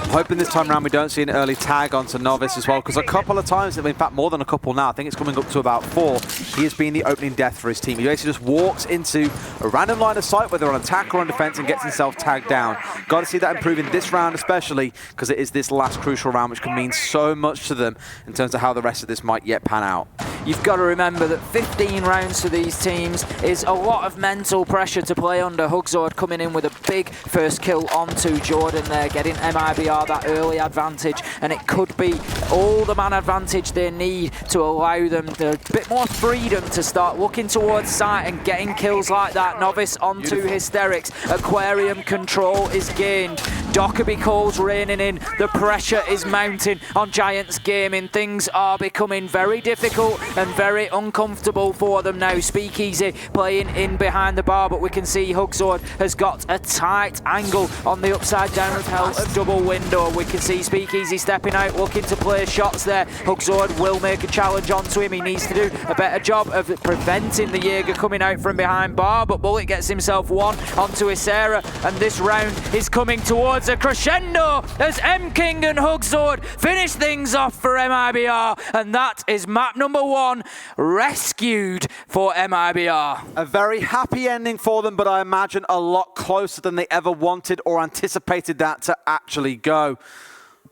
I'm hoping this time around we don't see an early tag onto Novice as well, because a couple of times, in fact more than a couple now, I think it's coming up to about 4, he has been the opening death for his team. He basically just walks into a random line of sight, whether on attack or on defense, and gets himself tagged down. Got to see that improving this round especially, because it is this last crucial round which can mean so much to them in terms of how the rest of this might yet pan out. You've got to remember that 15 rounds for these teams is a lot of mental pressure to play under. Hugsword coming in with a big first kill onto Jordan there, getting MIBR that early advantage, and it could be all the man advantage they need to allow them a bit more freedom to start looking towards sight and getting kills like that. Novice onto Hysterics. Aquarium control is gained. Dockerby calls raining in. The pressure is mounting on Giants Gaming. Things are becoming very difficult and very uncomfortable for them now. Speakeasy playing in behind the bar, but we can see Hugzord has got a tight angle on the upside down repel of double window. We can see Speakeasy stepping out, looking to play shots there. Hugzord will make a challenge onto him. He needs to do a better job of preventing the Jaeger coming out from behind bar, but Bullet gets himself one onto Isera, and this round is coming towards a crescendo as M-King and Hugzord finish things off for MIBR, and that is map number 1 rescued for MIBR. A very happy ending for them, but I imagine a lot closer than they ever wanted or anticipated that to actually go.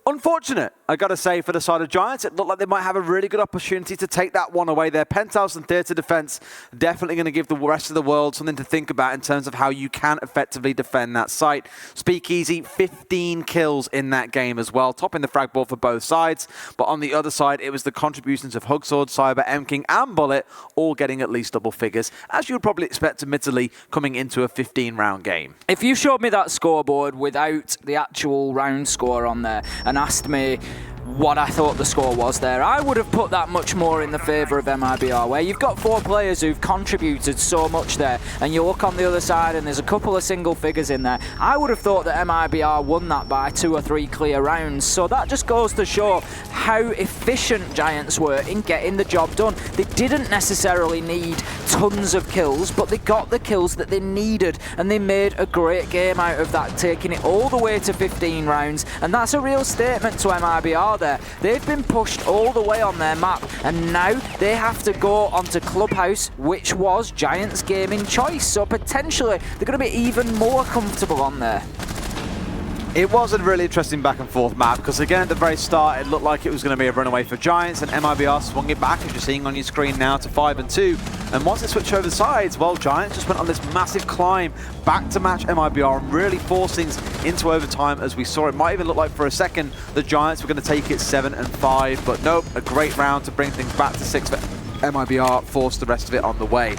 Unfortunate, I gotta say, for the side of Giants. It looked like they might have a really good opportunity to take that one away. Their penthouse and theatre defense definitely going to give the rest of the world something to think about in terms of how you can effectively defend that site. Speakeasy, 15 kills in that game as well, topping the frag board for both sides. But on the other side, it was the contributions of Hugzord, Cyber, M-King, and Bullet all getting at least double figures, as you would probably expect admittedly coming into a 15-round game. If you showed me that scoreboard without the actual round score on there and asked me what I thought the score was there, I would have put that much more in the favour of MIBR, where you've got 4 players who've contributed so much there, and you look on the other side and there's a couple of single figures in there. I would have thought that MIBR won that by 2 or 3 clear rounds, so that just goes to show how efficient Giants were in getting the job done. They didn't necessarily need tons of kills, but they got the kills that they needed, and they made a great game out of that, taking it all the way to 15 rounds, and that's a real statement to MIBR there. They've been pushed all the way on their map, and now they have to go onto Clubhouse, which was Giants Gaming choice, so potentially they're going to be even more comfortable on there. It was a really interesting back and forth map, because again at the very start it looked like it was going to be a runaway for Giants, and MIBR swung it back, as you're seeing on your screen now, to 5-2. And once it switched over the sides, well, Giants just went on this massive climb back to match MIBR and really force things into overtime. As we saw, it might even look like for a second the Giants were going to take it 7-5, but nope, a great round to bring things back to 6 for MIBR, forced the rest of it on the way.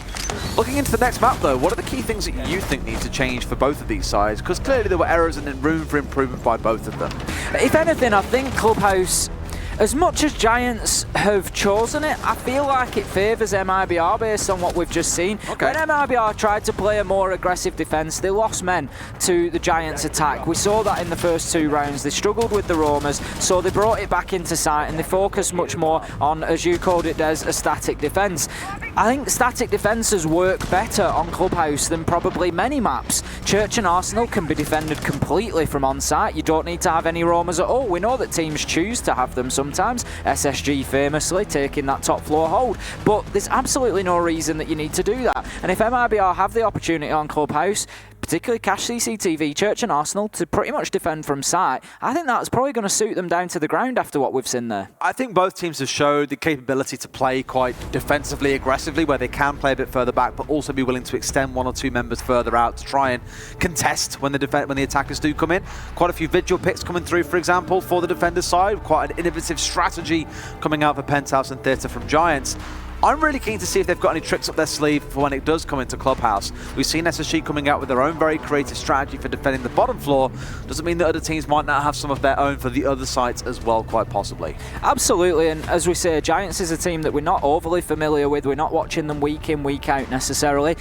Looking into the next map though, what are the key things that you think need to change for both of these sides? Because clearly there were errors and room for improvement by both of them. If anything, I think Clubhouse, as much as Giants have chosen it, I feel like it favours MIBR based on what we've just seen. Okay. When MIBR tried to play a more aggressive defence, they lost men to the Giants' attack. We saw that in the first 2 rounds. They struggled with the roamers, so they brought it back into sight and they focused much more on, as you called it, Des, a static defence. I think static defences work better on Clubhouse than probably many maps. Church and Arsenal can be defended completely from on-site. You don't need to have any roamers at all. We know that teams choose to have them sometimes. SSG famously taking that top floor hold. But there's absolutely no reason that you need to do that. And if MIBR have the opportunity on Clubhouse, particularly Cash CCTV, Church and Arsenal, to pretty much defend from sight, I think that's probably going to suit them down to the ground after what we've seen there. I think both teams have showed the capability to play quite defensively aggressively, where they can play a bit further back, but also be willing to extend 1 or 2 members further out to try and contest when the attackers do come in. Quite a few Vigil picks coming through, for example, for the defender side. Quite an innovative strategy coming out for Penthouse and Theatre from Giants. I'm really keen to see if they've got any tricks up their sleeve for when it does come into Clubhouse. We've seen SSG coming out with their own very creative strategy for defending the bottom floor. Doesn't mean that other teams might not have some of their own for the other sites as well, quite possibly. Absolutely, and as we say, Giants is a team that we're not overly familiar with. We're not watching them week in, week out necessarily.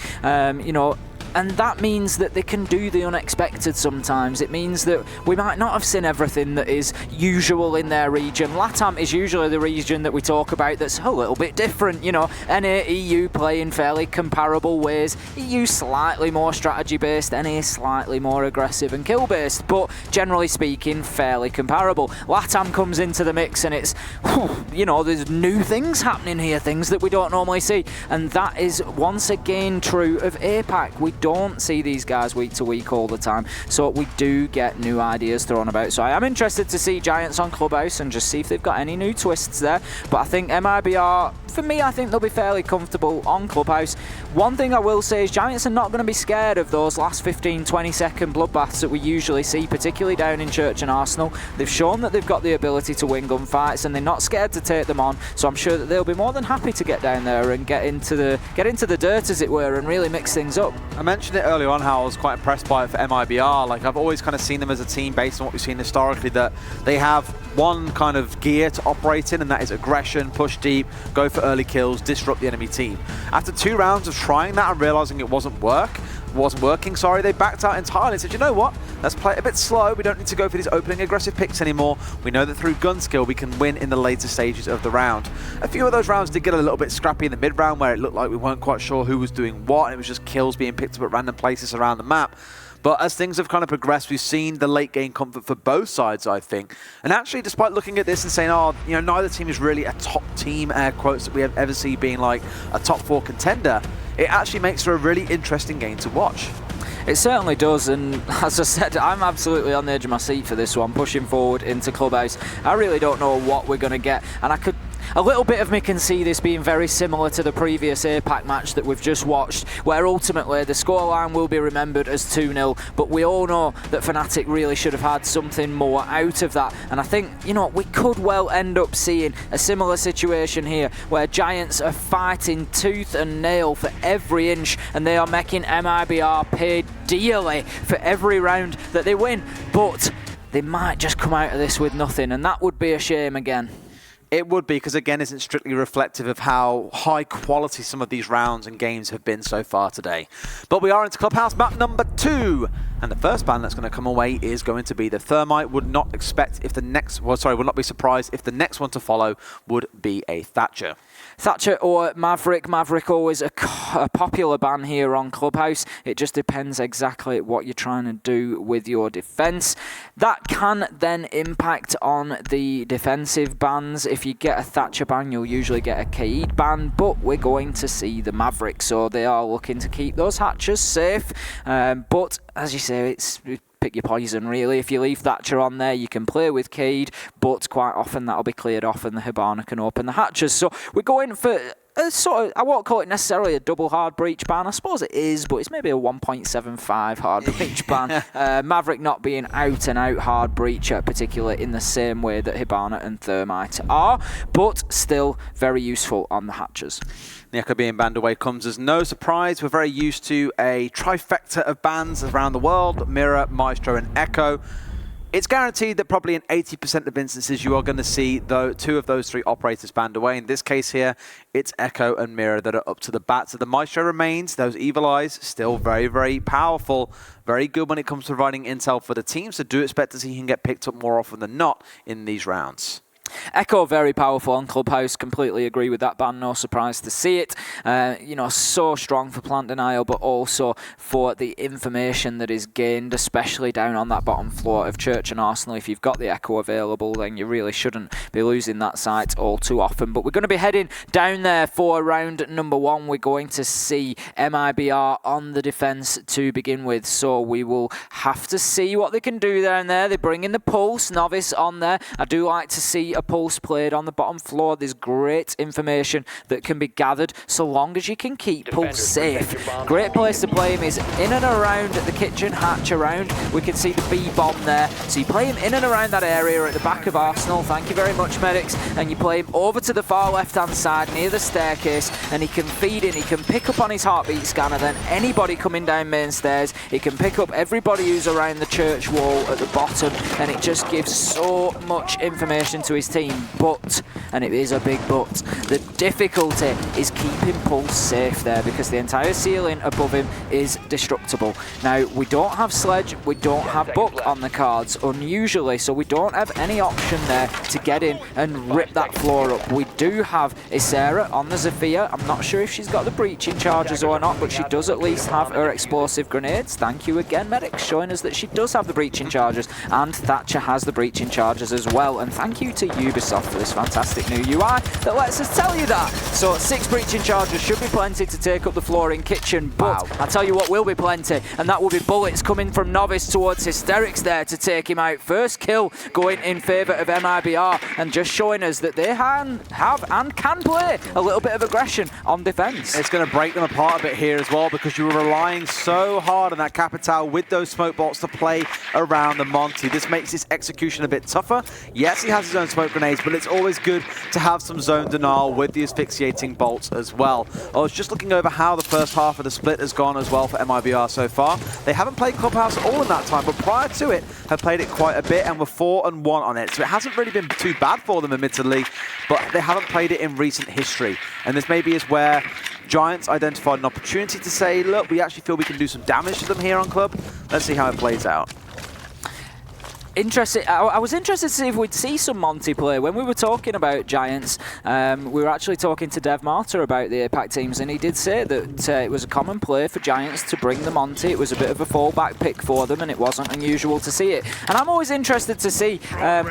And that means that they can do the unexpected sometimes. It means that we might not have seen everything that is usual in their region. LATAM is usually the region that we talk about that's a little bit different. You know, NA, EU play in fairly comparable ways. EU slightly more strategy-based, NA slightly more aggressive and kill-based, but generally speaking, fairly comparable. LATAM comes into the mix and it's, there's new things happening here, things that we don't normally see. And that is once again true of APAC. We don't see these guys week to week all the time, so we do get new ideas thrown about. So I am interested to see Giants on Clubhouse and just see if they've got any new twists there. But I think MIBR, for me, I think they'll be fairly comfortable on Clubhouse. One thing I will say is Giants are not going to be scared of those last 15-20 second bloodbaths that we usually see, particularly down in Church and Arsenal. They've shown that they've got the ability to win gunfights and they're not scared to take them on, so I'm sure that they'll be more than happy to get down there and get into the dirt, as it were, and really mix things up. mentioned it earlier on how I was quite impressed by it for MIBR. Like, I've always kind of seen them as a team based on what we've seen historically, that they have one kind of gear to operate in, and that is aggression, push deep, go for early kills, disrupt the enemy team. After 2 rounds of trying that and realizing it wasn't working, they backed out entirely and said, you know what, let's play it a bit slow. We don't need to go for these opening aggressive picks anymore. We know that through gun skill we can win in the later stages of the round. A few of those rounds did get a little bit scrappy in the mid round, where it looked like we weren't quite sure who was doing what, and it was just kills being picked up at random places around the map. But as things have kind of progressed, we've seen the late game comfort for both sides, I think. And actually, despite looking at this and saying, oh, you know, neither team is really a top team, air quotes, that we have ever seen being like a top 4 contender, it actually makes for a really interesting game to watch. It certainly does, and as I said, I'm absolutely on the edge of my seat for this one, pushing forward into Clubhouse. I really don't know what we're going to get, and a little bit of me can see this being very similar to the previous APAC match that we've just watched, where ultimately the scoreline will be remembered as 2-0, but we all know that Fnatic really should have had something more out of that. And I think, you know, we could well end up seeing a similar situation here, where Giants are fighting tooth and nail for every inch, and they are making MIBR pay dearly for every round that they win. But they might just come out of this with nothing, and that would be a shame again. It would be, because again, isn't strictly reflective of how high quality some of these rounds and games have been so far today. But we are into Clubhouse map number 2, and the first ban that's going to come away is going to be the Thermite. Would not be surprised if the next one to follow would be a Thatcher. Thatcher or Maverick. Maverick always a popular ban here on Clubhouse. It just depends exactly what you're trying to do with your defense. That can then impact on the defensive bans. If you get a Thatcher ban, you'll usually get a Kaid ban, but we're going to see the Maverick, so they are looking to keep those hatchers safe. But as you say, it's pick your poison, really. If you leave Thatcher on there, you can play with Kaid, but quite often that'll be cleared off and the Hibana can open the hatches. So we're going for a sort of, I won't call it necessarily a double hard breach ban. I suppose it is, but it's maybe a 1.75 hard breach ban. Maverick not being out and out hard breacher, particularly in the same way that Hibana and Thermite are, but still very useful on the hatches. The Echo being banned away comes as no surprise. We're very used to a trifecta of bans around the world: Mirror, Maestro and Echo. It's guaranteed that probably in 80% of instances you are going to see 2 of those 3 operators banned away. In this case here, it's Echo and Mirror that are up to the bat. So the Maestro remains. Those Evil Eyes still very, very powerful. Very good when it comes to providing intel for the team. So do expect to see he can get picked up more often than not in these rounds. Echo very powerful on Clubhouse, completely agree with that ban, no surprise to see it. You know, so strong for plant denial, but also for the information that is gained, especially down on that bottom floor of Church and Arsenal. If you've got the Echo available, then you really shouldn't be losing that site all too often. But we're going to be heading down there for round number 1. We're going to see MIBR on the defense to begin with, so we will have to see what they can do down there. They bring in the Pulse, Novice on there. I do like to see a Pulse played on the bottom floor. There's great information that can be gathered so long as you can keep Pulse safe. Great place to play him is in and around the kitchen hatch around. We can see the B-bomb there. So you play him in and around that area at the back of Arsenal. Thank you very much, medics. And you play him over to the far left-hand side near the staircase, and he can feed in. He can pick up on his heartbeat scanner. Then anybody coming down main stairs, he can pick up everybody who's around the church wall at the bottom, and it just gives so much information to his team. But, and it is a big but, the difficulty is keeping Pulse safe there, because the entire ceiling above him is destructible. Now, we don't have Sledge, we don't have Buck on the cards, unusually, so we don't have any option there to get in and rip that floor up. We do have Isera on the Zafia. I'm not sure if she's got the breaching charges or not, but she does at least have her explosive grenades. Thank you again, medics, showing us that she does have the breaching charges, and Thatcher has the breaching charges as well. And thank you to Ubisoft for this fantastic new UI that lets us tell you that. So 6 breaching charges should be plenty to take up the floor in kitchen, but wow, I tell you what will be plenty, and that will be bullets coming from Novice towards Hysterics there to take him out. First kill going in favour of MIBR, and just showing us that they have and can play a little bit of aggression on defence. It's going to break them apart a bit here as well, because you were relying so hard on that Capital with those smoke bolts to play around the Monty. This makes his execution a bit tougher. Yes, he has his own smoke smoke grenades, but it's always good to have some zone denial with the asphyxiating bolts as well. I was just looking over how the first half of the split has gone as well for MIBR so far. They haven't played Clubhouse at all in that time, but prior to it, have played it quite a bit and were 4-1 on it. So it hasn't really been too bad for them, admittedly, but they haven't played it in recent history. And this maybe is where Giants identified an opportunity to say, look, we actually feel we can do some damage to them here on Club. Let's see how it plays out. Interesting. I was interested to see if we'd see some Monty play. When we were talking about Giants, we were actually talking to Dev Marta about the APAC teams, and he did say that it was a common play for Giants to bring the Monty. It was a bit of a fallback pick for them, and it wasn't unusual to see it. And I'm always interested to see,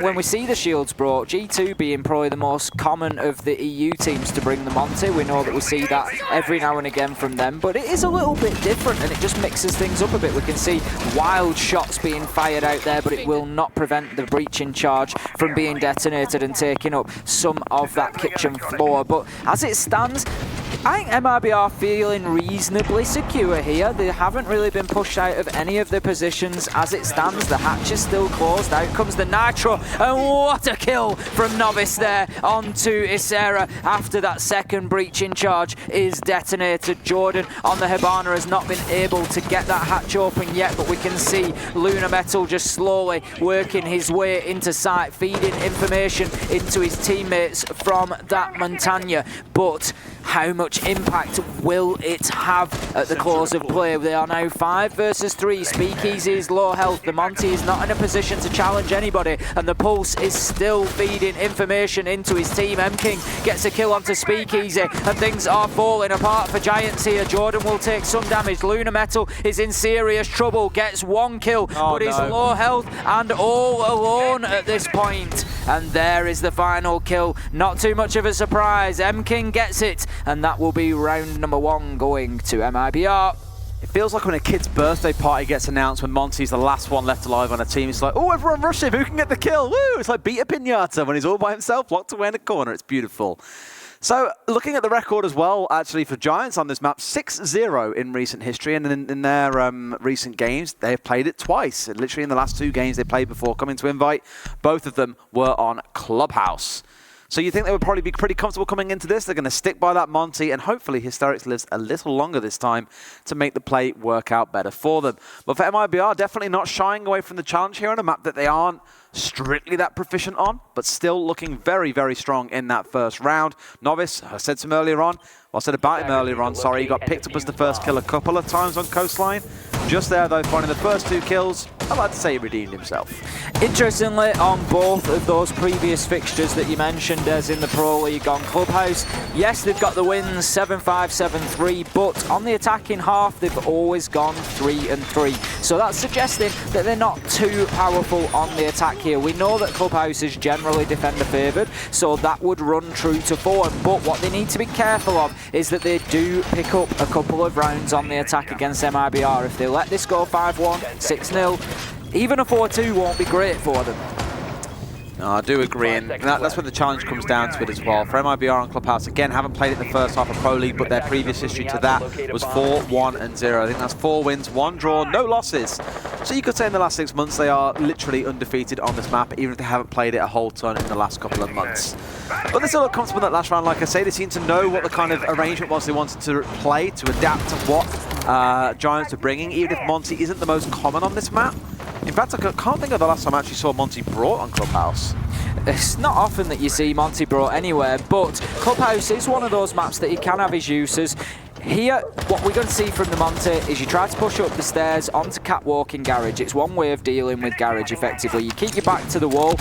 when we see the shields brought, G2 being probably the most common of the EU teams to bring the Monty. We know that we see that every now and again from them, but it is a little bit different, and it just mixes things up a bit. We can see wild shots being fired out there, but it will not prevent the breaching charge from being detonated and taking up some of that kitchen floor. But as it stands, I think MIBR are feeling reasonably secure here. They haven't really been pushed out of any of their positions. As it stands, the hatch is still closed. Out comes the Nitro, and what a kill from Novice there onto Isera after that second breaching charge is detonated. Jordan on the Hibana has not been able to get that hatch open yet, but we can see Lunar Metal just slowly working his way into sight, feeding information into his teammates from that Montagna. But how much impact will it have at the close of play? They are now 5 versus 3. Speakeasy is low health. The Monty is not in a position to challenge anybody, and the Pulse is still feeding information into his team. M-King gets a kill onto Speakeasy, and things are falling apart for Giants here. Jordan will take some damage. Lunar Metal is in serious trouble, gets 1 kill, but is low health and all alone at this point. And there is the final kill. Not too much of a surprise. M-King gets it, and that will be round number 1 going to MIBR. It feels like when a kid's birthday party gets announced when Monty's the last one left alive on a team. It's like, oh, everyone rush him, who can get the kill? Woo! It's like beat a pinata when he's all by himself, locked away in a corner. It's beautiful. So, looking at the record as well, actually, for Giants on this map, 6-0 in recent history, and in their recent games, they've played it twice. Literally in the last 2 games they played before coming to Invite, both of them were on Clubhouse. So you think they would probably be pretty comfortable coming into this? They're going to stick by that Monty, and hopefully Hysterics lives a little longer this time to make the play work out better for them. But for MIBR, definitely not shying away from the challenge here on a map that they aren't strictly that proficient on, but still looking very, very strong in that first round. Novice, I said to him earlier on, well, I said about him earlier on, sorry, he got picked up as the first kill a couple of times on Coastline. Just there, though, finding the first 2 kills, I'd like to say he redeemed himself. Interestingly, on both of those previous fixtures that you mentioned as in the Pro League on Clubhouse, yes, they've got the wins 7-5, 7-3, but on the attacking half, they've always gone 3-3. So that's suggesting that they're not too powerful on the attack here. We know that Clubhouse is generally defender favoured, so that would run true to form. But what they need to be careful of is that they do pick up a couple of rounds on the attack against MIBR. If they let this go 5-1, 6-0, even a 4-2 won't be great for them. No, I do agree, and that's where the challenge comes down to it as well. For MIBR on Clubhouse, again, haven't played it in the first half of Pro League, but their previous history to that was 4-1-0. I think that's 4 wins, 1 draw, no losses. So you could say in the last 6 months they are literally undefeated on this map, even if they haven't played it a whole ton in the last couple of months. But they still look comfortable in that last round, like I say. They seem to know what the kind of arrangement was they wanted to play, to adapt to what Giants are bringing, even if Monty isn't the most common on this map. In fact, I can't think of the last time I actually saw Monty brought on Clubhouse. It's not often that you see Monty brought anywhere, but Clubhouse is one of those maps that he can have his uses. Here, what we're going to see from the Monty is you try to push up the stairs onto catwalk in Garage. It's one way of dealing with Garage, effectively. You keep your back to the wall.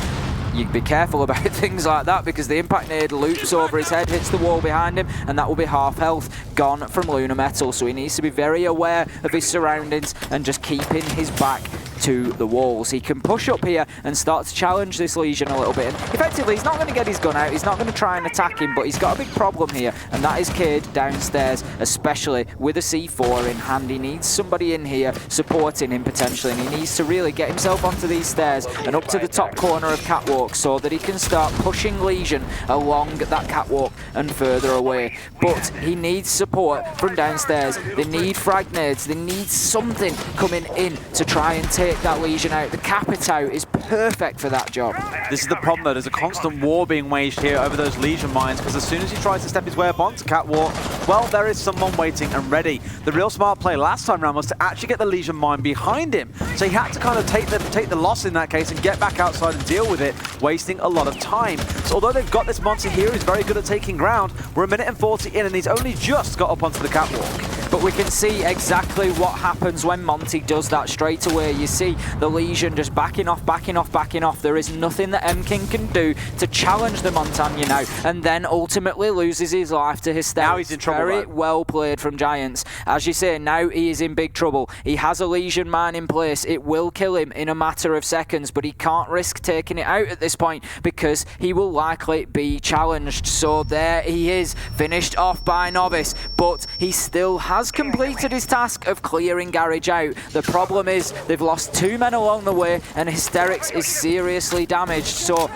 You'd be careful about things like that because the impact nade loops over his head, hits the wall behind him, and that will be half health gone from Lunar Metal. So he needs to be very aware of his surroundings and just keeping his back to the walls. He can push up here and start to challenge this Legion a little bit. And effectively, he's not going to get his gun out. He's not going to try and attack him, but he's got a big problem here, and that is Cade downstairs, especially with a C4 in hand. He needs somebody in here supporting him potentially, and he needs to really get himself onto these stairs and up to the top corner of catwalk so that he can start pushing Legion along that catwalk and further away. But he needs support from downstairs. They need frag nades. They need something coming in to try and take take that Legion out. The Capitao is perfect for that job. This is the problem though, there's a constant war being waged here over those Legion mines, because as soon as he tries to step his way up onto Catwalk, well, there is someone waiting and ready. The real smart play last time round was to actually get the Legion mine behind him, so he had to kind of take the loss in that case and get back outside and deal with it, wasting a lot of time. So although they've got this monster here who's very good at taking ground, we're a minute and 40 in and he's only just got up onto the Catwalk. But we can see exactly what happens when Monty does that straight away. You see the Legion just backing off, backing off, backing off. There is nothing that M-King can do to challenge the Montagna now, and then ultimately loses his life to Hysterics. Now he's in trouble. Very well played from Giants. As you say, now he is in big trouble. He has a Legion mine in place. It will kill him in a matter of seconds, but he can't risk taking it out at this point because he will likely be challenged. So there he is, finished off by Novice, but he still has completed his task of clearing Garage out. The problem is they've lost 2 men along the way and Hysterics is seriously damaged, so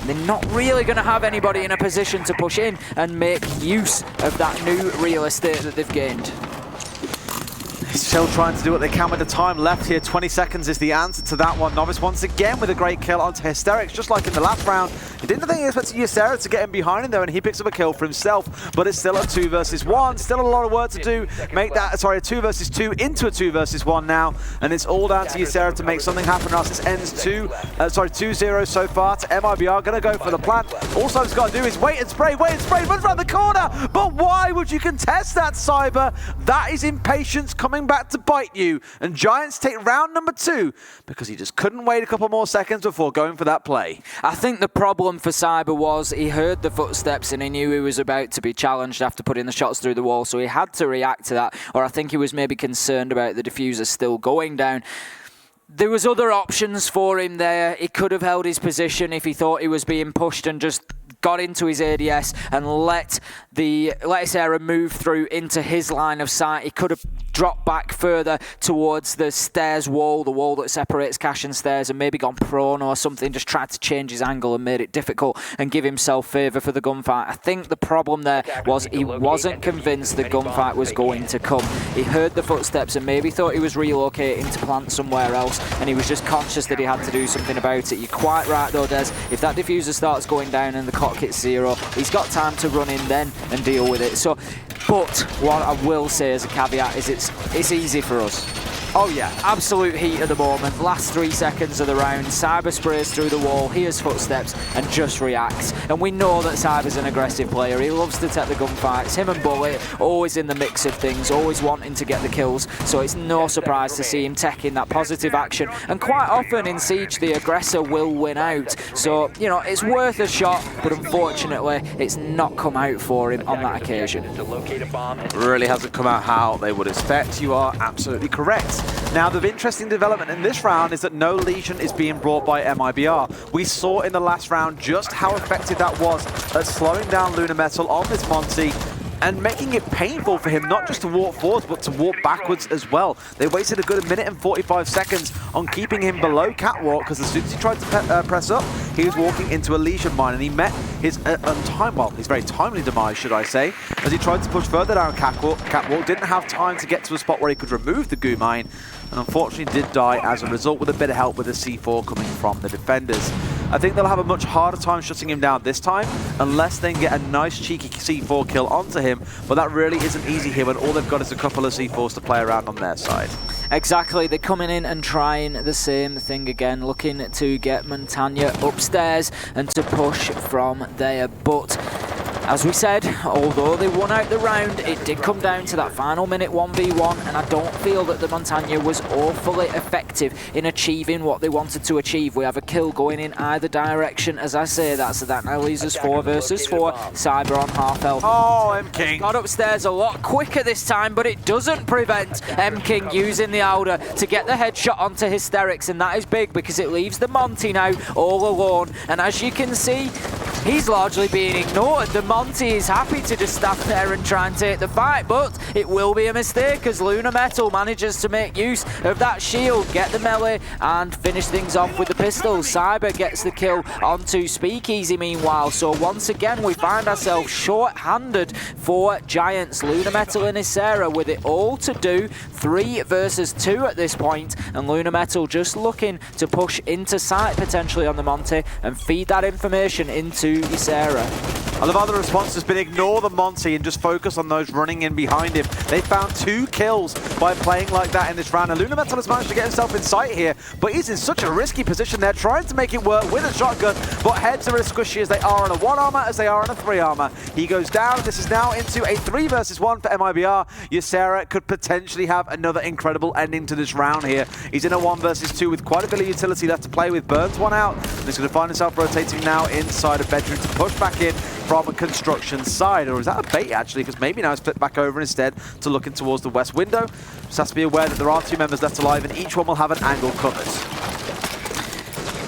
they're not really going to have anybody in a position to push in and make use of that new real estate that they've gained. Still trying to do what they can with the time left here. 20 seconds is the answer to that one. Novice once again with a great kill onto Hysterics, just like in the last round. He didn't think he expected Ysera to get him behind him though, and he picks up a kill for himself, but it's still a 2 versus 1. Still a lot of work to do. Make that, sorry, a 2 versus 2 into a 2 versus 1 now, and it's all down to Ysera to make something happen, or else this ends 2-0 so far to MIBR. Gonna go for the plant. All Cyber's got to do is wait and spray, runs around the corner, but why would you contest that, Cyber? That is impatience coming back to bite you, and Giants take round number 2 because he just couldn't wait a couple more seconds before going for that play. I think the problem for Cyber was he heard the footsteps and he knew he was about to be challenged after putting the shots through the wall, so he had to react to that, or I think he was maybe concerned about the diffuser still going down. There was other options for him there. He could have held his position if he thought he was being pushed and just got into his ADS and let Ysera move through into his line of sight. He could have dropped back further towards the stairs wall, the wall that separates Cash and stairs, and maybe gone prone or something, just tried to change his angle and made it difficult and give himself favour for the gunfight. I think the problem there was he wasn't convinced the gunfight was going to come. He heard the footsteps and maybe thought he was relocating to plant somewhere else, and he was just conscious that he had to do something about it. You're quite right though, Des. If that diffuser starts going down and the clock hits 0, he's got time to run in then and deal with it. So, but what I will say as a caveat is it's easy for us. Oh yeah, absolute heat at the moment. Last 3 seconds of the round, Cyber sprays through the wall, hears footsteps and just reacts. And we know that Cyber's an aggressive player. He loves to take the gunfights. Him and Bullet always in the mix of things, always wanting to get the kills. So it's no surprise to see him taking that positive action. And quite often in Siege, the aggressor will win out. So, you know, it's worth a shot, but unfortunately, it's not come out for him on that occasion. Really hasn't come out how they would expect. You are absolutely correct. Now, the interesting development in this round is that no Legion is being brought by MIBR. We saw in the last round just how effective that was at slowing down Lunar Metal on this Monty and making it painful for him not just to walk forwards but to walk backwards as well. They wasted a good minute and 45 seconds on keeping him below Catwalk, because as soon as he tried to press up, he was walking into a Legion mine, and he met his his very timely demise, should I say, as he tried to push further down Catwalk. Didn't have time to get to a spot where he could remove the goo mine, and unfortunately did die as a result, with a bit of help with the C4 coming from the defenders. I think they'll have a much harder time shutting him down this time, unless they can get a nice cheeky C4 kill onto him, but that really isn't easy here when all they've got is a couple of C4s to play around on their side. Exactly, they're coming in and trying the same thing again, looking to get Montagna upstairs and to push from there, but as we said, although they won out the round, it did come down to that final minute 1v1, and I don't feel that the Montagna was awfully effective in achieving what they wanted to achieve. We have a kill going in either direction, as I say that, so that now leaves us 4 versus 4, Cyber on half health. Oh, M-King got upstairs a lot quicker this time, but it doesn't prevent M-King using the Alder to get the headshot onto Hysterics, and that is big because it leaves the Monty now all alone, and as you can see, he's largely being ignored. The Monty is happy to just stand there and try and take the fight, but it will be a mistake as Luna Metal manages to make use of that shield, get the melee, and finish things off with the pistol. Cyber gets the kill onto Speakeasy meanwhile, so once again we find ourselves short-handed for Giants. Luna Metal and Isera with it all to do, 3 versus 2 at this point, and Luna Metal just looking to push into sight potentially on the Monty and feed that information into Isera. I love how the response has been ignore the Monty and just focus on those running in behind him. They found 2 kills by playing like that in this round, and Luna Metal has managed to get himself in sight here, but he's in such a risky position there, trying to make it work with a shotgun, but heads are as squishy as they are on a 1 armor as they are on a 3 armor. He goes down. This is now into a 3 versus 1 for MIBR. Ysera could potentially have another incredible ending to this round here. He's in a 1 versus 2 with quite a bit of utility left to play with. Burns one out, and he's going to find himself rotating now inside a bedroom to push back in from a construction side. Or is that a bait actually? Because maybe now it's flipped back over instead to looking towards the west window. Just has to be aware that there are 2 members left alive and each one will have an angle covered.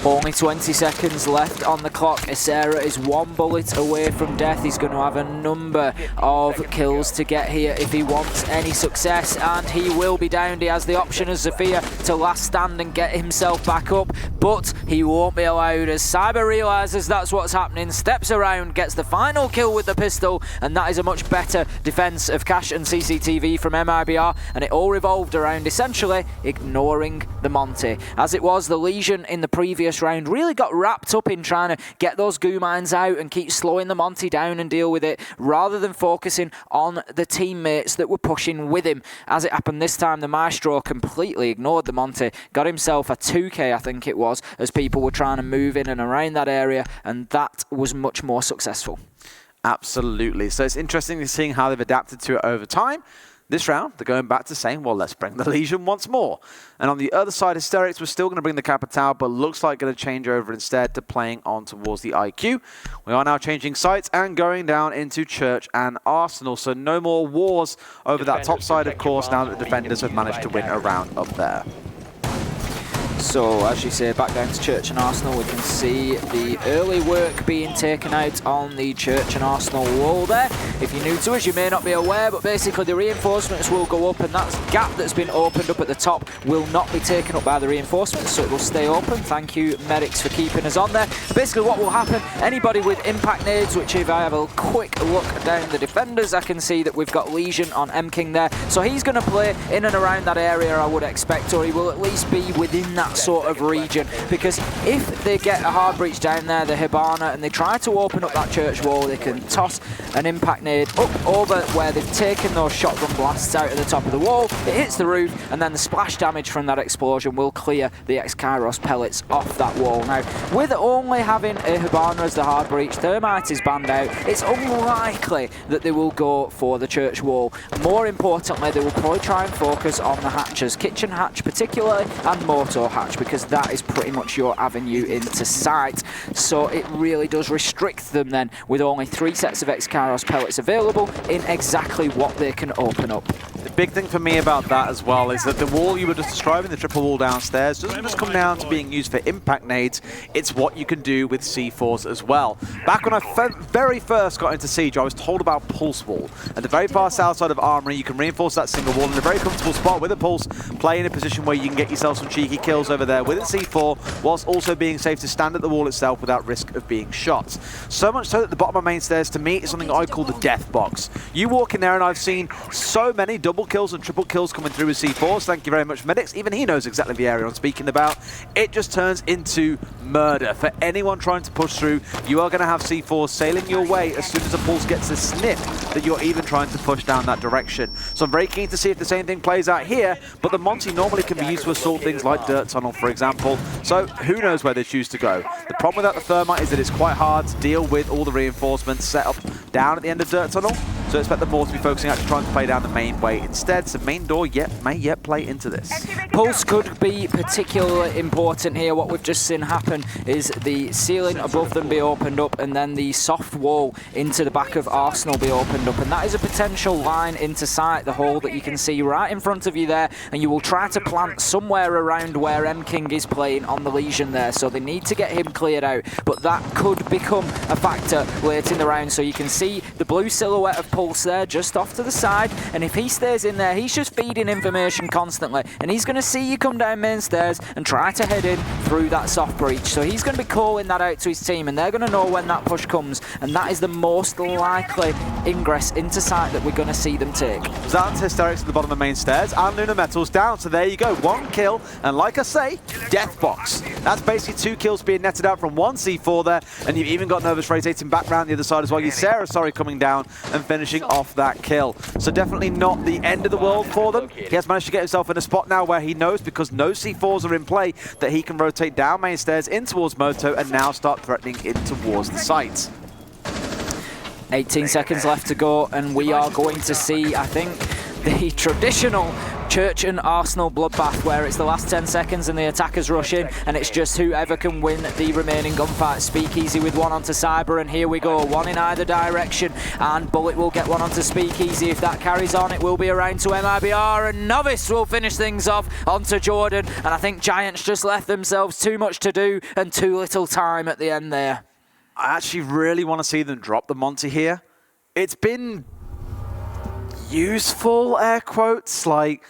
Only 20 seconds left on the clock. Isera is 1 bullet away from death. He's going to have a number of kills to get here if he wants any success, and he will be downed. He has the option as Zofia to last stand and get himself back up, but he won't be allowed as Cyber realises that's what's happening, steps around, gets the final kill with the pistol, and that is a much better defence of cash and CCTV from MIBR, and it all revolved around essentially ignoring the Monty. As it was, the Legion in the previous round really got wrapped up in trying to get those goo mines out and keep slowing the Monty down and deal with it, rather than focusing on the teammates that were pushing with him. As it happened this time, the Maestro completely ignored the Monty, got himself a 2k I think it was, as people were trying to move in and around that area, and that was much more successful. Absolutely. So it's interesting to seeing how they've adapted to it over time. This round, they're going back to saying, well, let's bring the Legion once more. And on the other side, Hysterics was still going to bring the Capitao, but looks like going to change over instead to playing on towards the IQ. We are now changing sites and going down into Church and Arsenal. So no more wars over that top side, of course, now that the Defenders have managed to win a round up there. So, as you say, back down to Church and Arsenal, we can see the early work being taken out on the Church and Arsenal wall there. If you're new to us, you may not be aware, but basically the reinforcements will go up, and that gap that's been opened up at the top will not be taken up by the reinforcements, so it will stay open. Thank you, medics, for keeping us on there. Basically, what will happen, anybody with impact nades, which if I have a quick look down the Defenders, I can see that we've got Legion on M-King there. So he's going to play in and around that area, I would expect, or he will at least be within that sort of region, because if they get a hard breach down there, the Hibana, and they try to open up that church wall, they can toss an impact nade up over where they've taken those shotgun blasts out at the top of the wall. It hits the roof, and then the splash damage from that explosion will clear the X-Kairos pellets off that wall. Now, with only having a Hibana as the hard breach, Thermite is banned out. It's unlikely that they will go for the church wall. More importantly, they will probably try and focus on the hatches, kitchen hatch particularly, and motor hatch, because that is pretty much your avenue into sight. So it really does restrict them then, with only 3 sets of X-Kairos pellets available in exactly what they can open up. The big thing for me about that as well is that the wall you were just describing, the triple wall downstairs, doesn't just come down to being used for impact nades, it's what you can do with C4s as well. Back when I very first got into Siege, I was told about Pulse Wall. At the very far south side of Armory, you can reinforce that single wall in a very comfortable spot with a Pulse, play in a position where you can get yourself some cheeky kills over there with a C4, whilst also being safe to stand at the wall itself without risk of being shot. So much so that the bottom of main stairs, to me, is something I call the death box. You walk in there and I've seen so many double kills and triple kills coming through with C4s. Thank you very much, medics. Even he knows exactly the area I'm speaking about. It just turns into murder. For anyone trying to push through, you are going to have C4s sailing your way as soon as a pulse gets a sniff that you're even trying to push down that direction. So I'm very keen to see if the same thing plays out here, but the Monty normally can be used to assault things like Dirt Tunnel, for example. So who knows where they choose to go. The problem without the Thermite is that it's quite hard to deal with all the reinforcements set up down at the end of Dirt Tunnel. So I expect the more to be focusing actually trying to play down the main way instead. So main door may yet play into this. Pulse could be particularly important here. What we've just seen happen is the ceiling above them be opened up and then the soft wall into the back of Arsenal be opened up, and that is a potential line into sight, the hole that you can see right in front of you there, and you will try to plant somewhere around where M-King is playing on the Legion there, so they need to get him cleared out, but that could become a factor late in the round. So you can see the blue silhouette of Pulse there just off to the side, and if he stays in there, he's just feeding information constantly, and he's going to see you come down main stairs and try to head in through that soft breach. So he's going to be calling that out to his team, and they're going to know when that push comes, and that is the most likely ingress into sight that we're going to see them take. Zant's Hysterics at the bottom of main stairs, and Luna Metal's down, so there you go, 1 kill, and like I say, death box. That's basically 2 kills being netted out from 1 C4 there, and you've even got Nervous rotating back round the other side as well. Ysera, sorry, coming down and finishing off that kill. So definitely not the end of the world for them. He has managed to get himself in a spot now where he knows, because no C4s are in play, that he can rotate down main stairs in towards Moto and now start threatening in towards the site. 18 seconds left to go, and we are going to see, I think, the traditional Church and Arsenal bloodbath, where it's the last 10 seconds and the attackers rush in, and it's just whoever can win the remaining gunfight. Speakeasy with 1 onto Cyber, and here we go, 1 in either direction, and Bullet will get 1 onto Speakeasy. If that carries on, it will be around to MIBR, and Novice will finish things off onto Jordan, and I think Giants just left themselves too much to do and too little time at the end there. I actually really want to see them drop the Monty here. It's been useful, air quotes, like,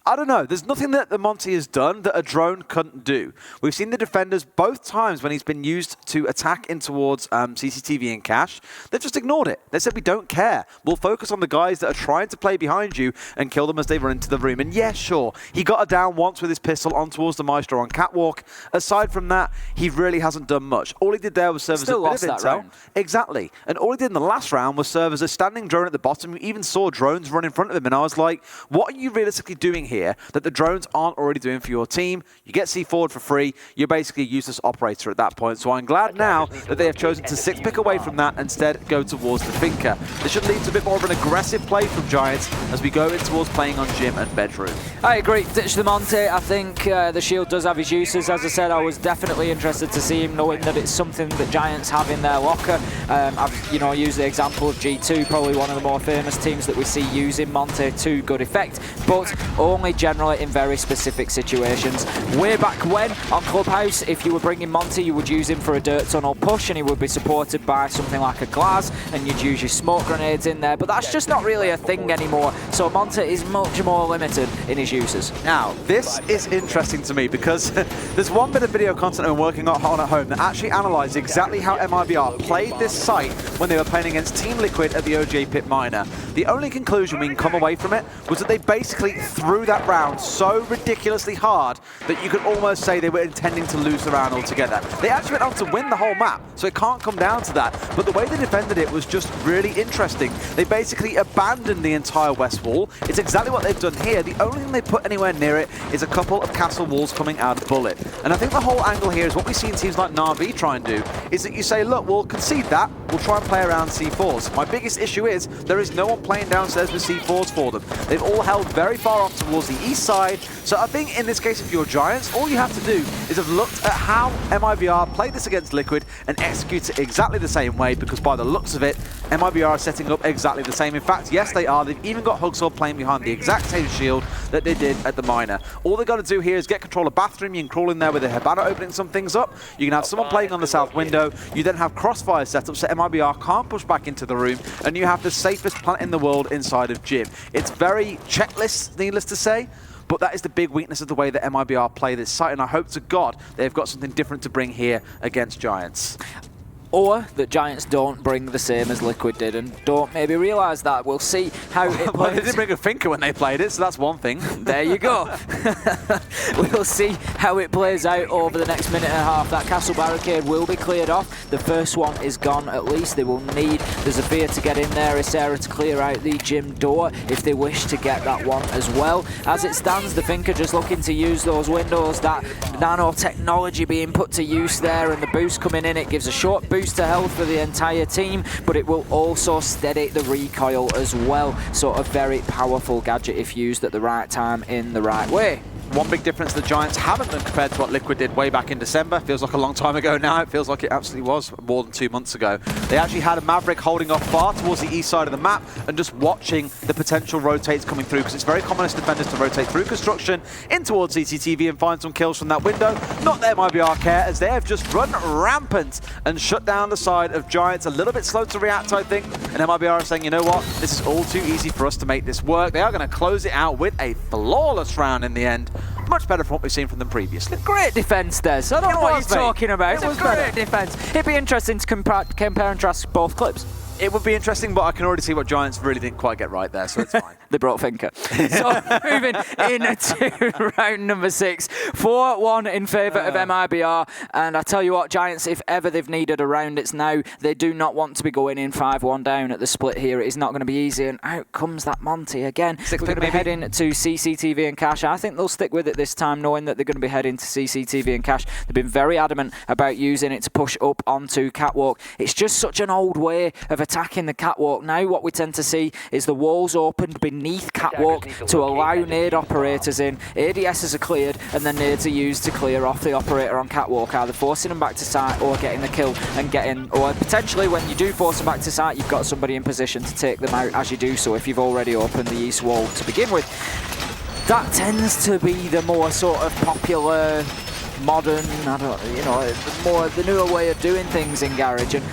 I don't know, there's nothing that the Monty has done that a drone couldn't do. We've seen the defenders both times when he's been used to attack in towards CCTV and Cash, they've just ignored it. They said, we don't care. We'll focus on the guys that are trying to play behind you and kill them as they run into the room. And yeah, sure, he got a down once with his pistol on towards the Maestro on Catwalk. Aside from that, he really hasn't done much. All he did there was serve as a bit of intel. Round. Exactly. And all he did in the last round was serve as a standing drone at the bottom. You even saw drones run in front of him, and I was like, what are you realistically doing here that the drones aren't already doing for your team? You get C4'd for free, you're basically a useless operator at that point. So I'm glad now that they have chosen to 6-pick away from that and instead go towards the Finker. This should lead to a bit more of an aggressive play from Giants as we go in towards playing on Gym and Bedroom. I agree, ditch the Monte. I think the shield does have his uses. As I said, I was definitely interested to see him, knowing that it's something that Giants have in their locker. I've used the example of G2, probably one of the more famous teams that we see using Monte to good effect, but only generally in very specific situations. Way back when on Clubhouse, if you were bringing Monty, you would use him for a dirt tunnel push, and he would be supported by something like a Glaz, and you'd use your smoke grenades in there, but that's just not really a thing anymore. So Monty is much more limited in his uses. Now, this is interesting to me because there's one bit of video content I'm working on at home that actually analysed exactly how MIBR played this site when they were playing against Team Liquid at the OGA Pit Minor. The only conclusion we can come away from it was that they basically threw that round so ridiculously hard that you could almost say they were intending to lose the round altogether. They actually went on to win the whole map, so it can't come down to that. But the way they defended it was just really interesting. They basically abandoned the entire west wall. It's exactly what they've done here. The only thing they put anywhere near it is a couple of castle walls coming out of Bullet. And I think the whole angle here is what we see in teams like Na'Vi try and do, is that you say, look, we'll concede that, we'll try and play around C4s. My biggest issue is there is no one playing downstairs with C4s for them. They've all held very far off towards the east side. So I think in this case, if you're Giants, all you have to do is have looked at how MIBR played this against Liquid and execute it exactly the same way, because by the looks of it, MIBR are setting up exactly the same. In fact, yes, they are. They've even got Hugsaw playing behind the exact same shield that they did at the Minor. All they've got to do here is get control of Bathroom. You can crawl in there with a Hibana opening some things up. You can have someone playing on the south window. You then have Crossfire set up so MIBR can't push back into the room, and you have the safest plant in the world inside of Gym. It's very checklist, needless to say, but that is the big weakness of the way that MIBR play this site, and I hope to God they've got something different to bring here against Giants. Or that Giants don't bring the same as Liquid did and don't maybe realise that. We'll see how it plays. Well, they didn't bring a Finker when they played it, so that's one thing. There you go. We'll see how it plays out over the next minute and a half. That castle barricade will be cleared off. The first one is gone at least. They will need the Zephyr to get in there, Ysera to clear out the Gym door if they wish to get that one as well. As it stands, the Finker just looking to use those windows, that nanotechnology being put to use there, and the boost coming in. It gives a short boost to health for the entire team, but it will also steady the recoil as well. So a very powerful gadget if used at the right time in the right way. one big difference the Giants haven't done compared to what Liquid did way back in December. Feels like a long time ago now. It feels like it absolutely was more than 2 months ago. They actually had a Maverick holding off far towards the east side of the map and just watching the potential rotates coming through, because it's very common as defenders to rotate through construction in towards CCTV and find some kills from that window. Not their MIBR care, as they have just run rampant and shut down the side of Giants. A little bit slow to react, I think. And MIBR is saying, you know what? This is all too easy for us to make this work. They are going to close it out with a flawless round in the end. Much better from what we've seen from them previously. Great defense, Des. I don't know what you're talking about. It was great defense. It'd be interesting to compare and contrast both clips. It would be interesting, but I can already see what Giants really didn't quite get right there, so it's fine. They brought Finker. So moving into round number 6. 4-1 in favour of MIBR. And I tell you what, Giants, if ever they've needed a round, it's now. They do not want to be going in 5-1 down at the split here. It is not going to be easy. And out comes that Monty again. We're going to be heading to CCTV and Cash. I think they'll stick with it this time, knowing that they're going to be heading to CCTV and Cash. They've been very adamant about using it to push up onto Catwalk. It's just such an old way of attacking the Catwalk. Now what we tend to see is the walls opened beneath Catwalk to allow nade operators in. ADSs are cleared, and then nades are used to clear off the operator on Catwalk, either forcing them back to site or getting the kill and getting, or potentially when you do force them back to site, you've got somebody in position to take them out as you do so if you've already opened the east wall to begin with. That tends to be the more sort of popular, modern, the newer way of doing things in Garage. And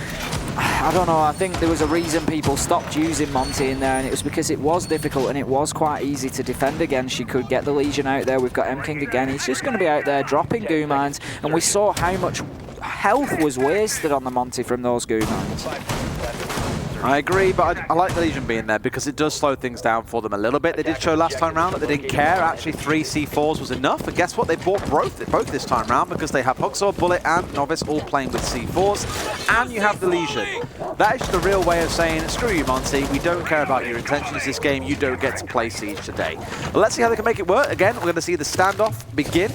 I don't know, I think there was a reason people stopped using Monty in there, and it was because it was difficult and it was quite easy to defend against. You could get the Legion out there. We've got M-King again. He's just going to be out there dropping goo mines, and we saw how much health was wasted on the Monty from those goo mines. I agree, but I like the Legion being there because it does slow things down for them a little bit. They did show last time round that they didn't care. Actually, 3 C4s was enough. And guess what? They bought both this time round because they have Huxor, Bullet, and Novice all playing with C4s. And you have the Legion. That is the real way of saying, screw you, Monty. We don't care about your intentions this game. You don't get to play Siege today. But let's see how they can make it work. Again, we're going to see the standoff begin.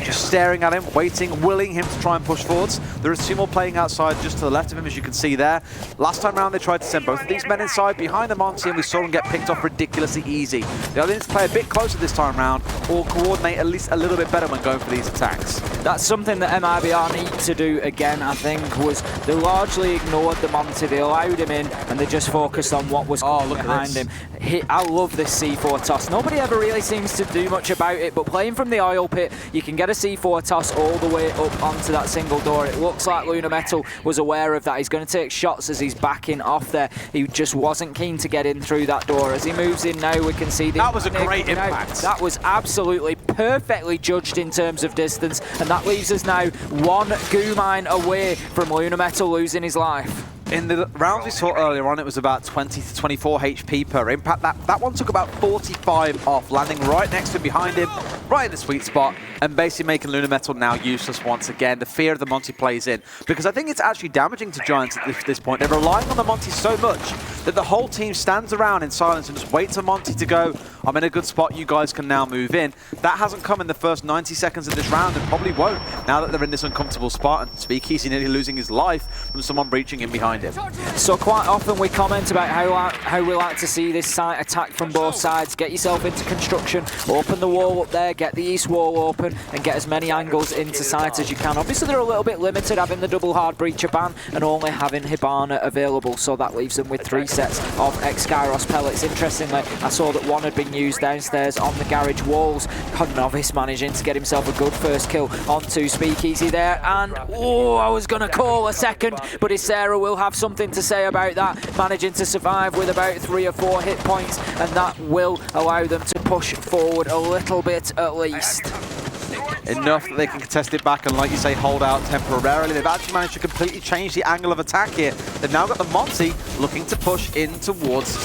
Just staring at him, waiting, willing him to try and push forwards. There is 2 more playing outside just to the left of him, as you can see there. Last time round, they tried to send both of these men inside behind the Monty, and we saw them get picked off ridiculously easy. They either need to play a bit closer this time round, or coordinate at least a little bit better when going for these attacks. That's something that MIBR need to do again, I think, was they largely ignored the Monty. They allowed him in, and they just focused on what was behind him. I love this C4 toss. Nobody ever really seems to do much about it, but playing from the oil pit, you can get a C4 toss all the way up onto that single door. It looks like Lunar Metal was aware of that. He's going to take shots as he's backing off there. He just wasn't keen to get in through that door. As he moves in now, we can see that was a great impact. That was absolutely perfectly judged in terms of distance, and that leaves us now 1 goo mine away from Lunar Metal losing his life. In the rounds we saw earlier on, it was about 20 to 24 HP per impact. That one took about 45 off, landing right next to him, behind him, right in the sweet spot, and basically making Lunar Metal now useless once again. The fear of the Monty plays in, because I think it's actually damaging to Giants at this point. They're relying on the Monty so much that the whole team stands around in silence and just waits for Monty to go, I'm in a good spot, you guys can now move in. That hasn't come in the first 90 seconds of this round, and probably won't now that they're in this uncomfortable spot, and Speakeasy nearly losing his life from someone breaching in behind him. So quite often we comment about how we like to see this site attacked from both sides. Get yourself into construction, open the wall up there, get the east wall open, and get as many angles into site as you can. Obviously they're a little bit limited having the double hard breacher ban and only having Hibana available, so that leaves them with 3 sets of X-Gyros pellets. Interestingly, I saw that one had been used downstairs on the garage walls. Novice managing to get himself a good first kill onto Speakeasy there, and I was going to call a second, but Isera will have something to say about that, managing to survive with about 3 or 4 hit points, and that will allow them to push forward a little bit at least. Enough that they can contest it back and, like you say, hold out temporarily. They've actually managed to completely change the angle of attack here. They've now got the Monty looking to push in towards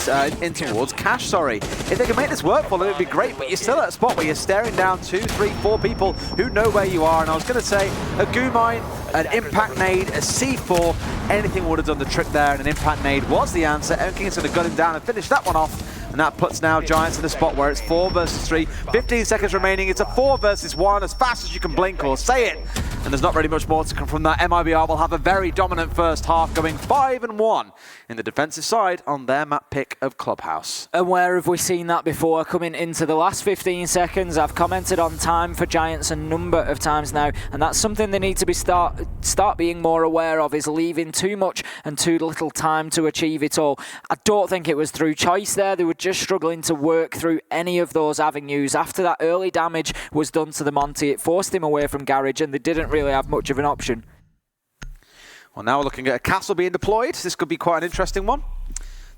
Cash, If they can make this work for them, it'd be great, but you're still at a spot where you're staring down 2, 3, 4 people who know where you are, and I was going to say a goo mine, an impact nade, a C4, anything would have done the trick there, and an impact nade was the answer. M-King is going to gun him down and finish that one off. And that puts now Giants in a spot where it's 4 versus 3. 15 seconds remaining. It's a 4 versus 1 as fast as you can blink or say it. and there's not really much more to come from that. MIBR will have a very dominant first half, going 5-1 in the defensive side on their map pick of Clubhouse. And where have we seen that before? Coming into the last 15 seconds, I've commented on time for Giants a number of times now, and that's something they need to be start being more aware of, is leaving too much and too little time to achieve it all. I don't think it was through choice there. They were just struggling to work through any of those avenues. After that early damage was done to the Monty, it forced him away from Garage, and they didn't really have much of an option. Well, now we're looking at a castle being deployed. This could be quite an interesting one.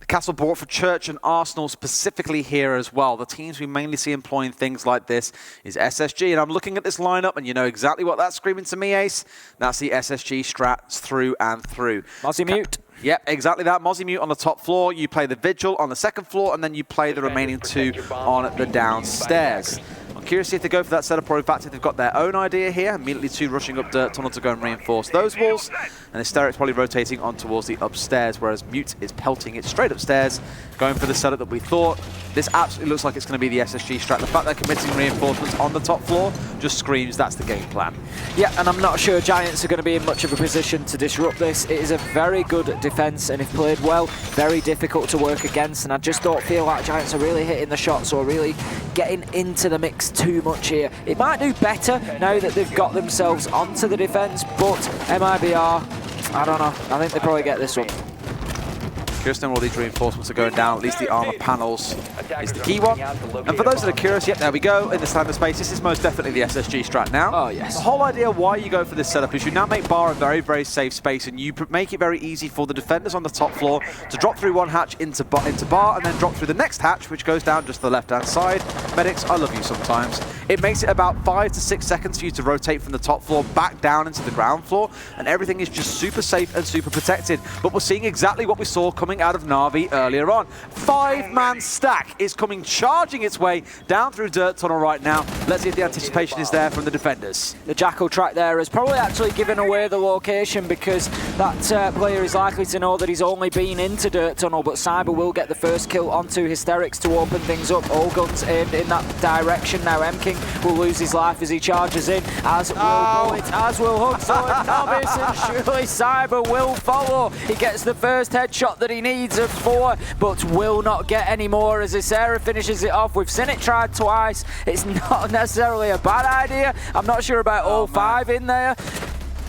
The castle bought for Church and Arsenal specifically here as well. The teams we mainly see employing things like this is SSG, and I'm looking at this lineup, and you know exactly what that's screaming to me, Ace. That's the SSG strats through and through. Mozzie Mute. Yep, exactly that. Mozzie Mute on the top floor, you play the Vigil on the second floor, and then you play the remaining two on the downstairs. I'm curious if they go for that setup, or in fact if they've got their own idea here. Immediately two rushing up Dirt Tunnel to go and reinforce those walls, and Hysteric's probably rotating on towards the upstairs, whereas Mute is pelting it straight upstairs, going for the setup that we thought. This absolutely looks like it's going to be the SSG strat. The fact they're committing reinforcements on the top floor just screams that's the game plan. Yeah, and I'm not sure Giants are going to be in much of a position to disrupt this. It is a very good defence, and if played well, very difficult to work against, and I just don't feel like Giants are really hitting the shots or really getting into the mix too much here. It might do better now that they've got themselves onto the defence, but MIBR, I don't know. I think they probably get this one. Curious to know all these reinforcements are going down. At least the armor panels is the key one. And for those that are curious, yep, there we go. In the standard space, this is most definitely the SSG strat now. Oh, yes. The whole idea why you go for this setup is you now make bar a very, very safe space, and you make it very easy for the defenders on the top floor to drop through one hatch into bar, and then drop through the next hatch, which goes down just the left-hand side. Medics, I love you sometimes. It makes it about 5 to 6 seconds for you to rotate from the top floor back down into the ground floor, and everything is just super safe and super protected. But we're seeing exactly what we saw coming out of Na'Vi earlier on. 5-man stack is coming charging its way down through Dirt Tunnel right now. Let's see if the anticipation is there from the defenders. The Jackal track there has probably actually given away the location, because that player is likely to know that he's only been into Dirt Tunnel, but Cyber will get the first kill onto Hysterics to open things up. All guns aimed in that direction. Now M-King will lose his life as he charges in, as will Bullet, as will Hugso and Novice, and surely Cyber will follow. He gets the first headshot that he needs of 4, but will not get any more as Ysera finishes it off. We've seen it tried twice. It's not necessarily a bad idea. I'm not sure about all 5 in there.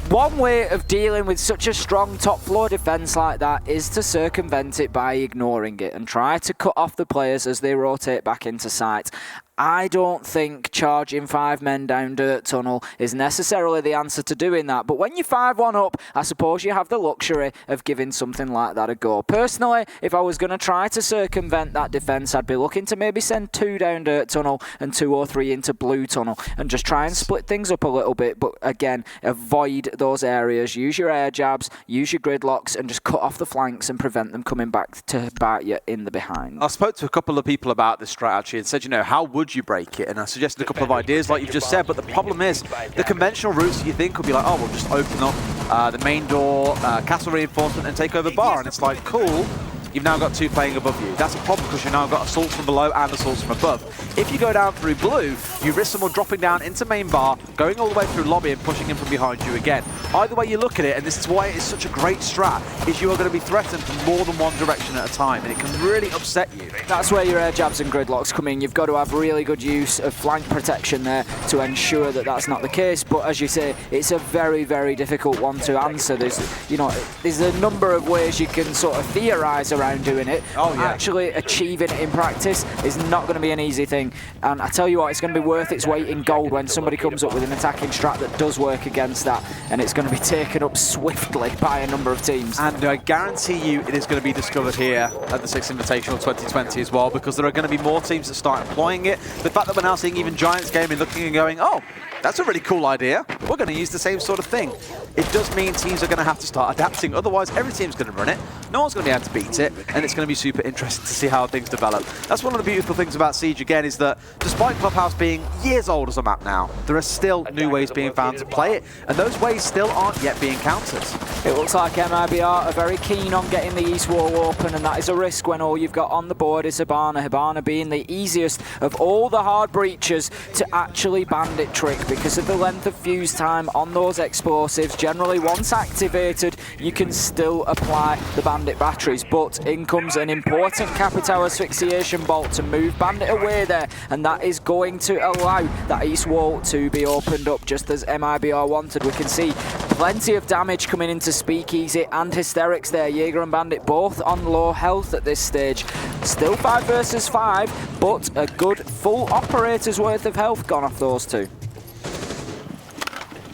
One way of dealing with such a strong top floor defense like that is to circumvent it by ignoring it and try to cut off the players as they rotate back into sight. I don't think charging 5 men down Dirt Tunnel is necessarily the answer to doing that. But when you're 5-1 up, I suppose you have the luxury of giving something like that a go. Personally, if I was going to try to circumvent that defence, I'd be looking to maybe send 2 down Dirt Tunnel and 2 or 3 into Blue Tunnel and just try and split things up a little bit. But again, avoid those areas. Use your air jabs, use your gridlocks, and just cut off the flanks and prevent them coming back to bite you in the behind. I spoke to a couple of people about this strategy and said, you know, how would you break it? And I suggested a couple of ideas like you've just said, but the problem is the conventional routes you think would be like, oh, we'll just open up the main door, castle reinforcement, and take over bar. And it's like, cool, you've now got 2 playing above you. That's a problem because you've now got assaults from below and assaults from above. If you go down through blue, you risk someone dropping down into main bar, going all the way through lobby and pushing in from behind you again. Either way you look at it, and this is why it's such a great strat, is you are going to be threatened from more than one direction at a time, and it can really upset you. That's where your air jabs and gridlocks come in. You've got to have really good use of flank protection there to ensure that that's not the case. But as you say, it's a very, very difficult one to answer. There's a number of ways you can sort of theorise around doing it. Oh, yeah. Actually achieving it in practice is not going to be an easy thing. And I tell you what, it's going to be worth its weight in gold when somebody comes up with an attacking strat that does work against that, and it's going to be taken up swiftly by a number of teams. And I guarantee you it is going to be discovered here at the Six Invitational 2020 as well, because there are going to be more teams that start employing it. The fact that we're now seeing even Giants Gaming looking and going, oh, that's a really cool idea. We're going to use the same sort of thing. It does mean teams are going to have to start adapting. Otherwise, every team's going to run it. No one's going to be able to beat it, and it's going to be super interesting to see how things develop. That's one of the beautiful things about Siege, again, is that despite Clubhouse being years old as a map now, there are still new ways being found to play it, and those ways still aren't yet being countered. It looks like MIBR are very keen on getting the East Wall open, and that is a risk when all you've got on the board is Hibana. Hibana being the easiest of all the hard breaches to actually bandit trick, because of the length of fuse time on those explosives. Generally, once activated, you can still apply the Bandit batteries, but in comes an important Capital Asphyxiation Bolt to move Bandit away there, and that is going to allow that east wall to be opened up just as MIBR wanted. We can see plenty of damage coming into Speakeasy and Hysterics there. Jaeger and Bandit both on low health at this stage. Still 5 versus 5, but a good full operator's worth of health gone off those two.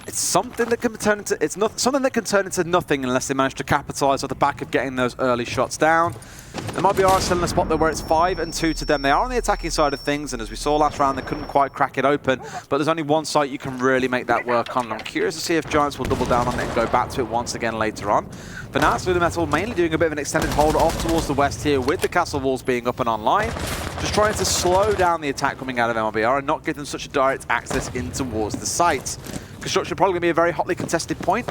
It's something that can turn into something that can turn into nothing unless they manage to capitalize off the back of getting those early shots down. They might be still in a spot there where it's 5-2 to them. They are on the attacking side of things, and as we saw last round, they couldn't quite crack it open, but there's only one site you can really make that work on. I'm curious to see if Giants will double down on it and go back to it once again later on. For now, it's Lunametal mainly doing a bit of an extended hold off towards the west here, with the castle walls being up and online, just trying to slow down the attack coming out of MIBR and not give them such a direct access in towards the site. Construction probably going to be a very hotly contested point.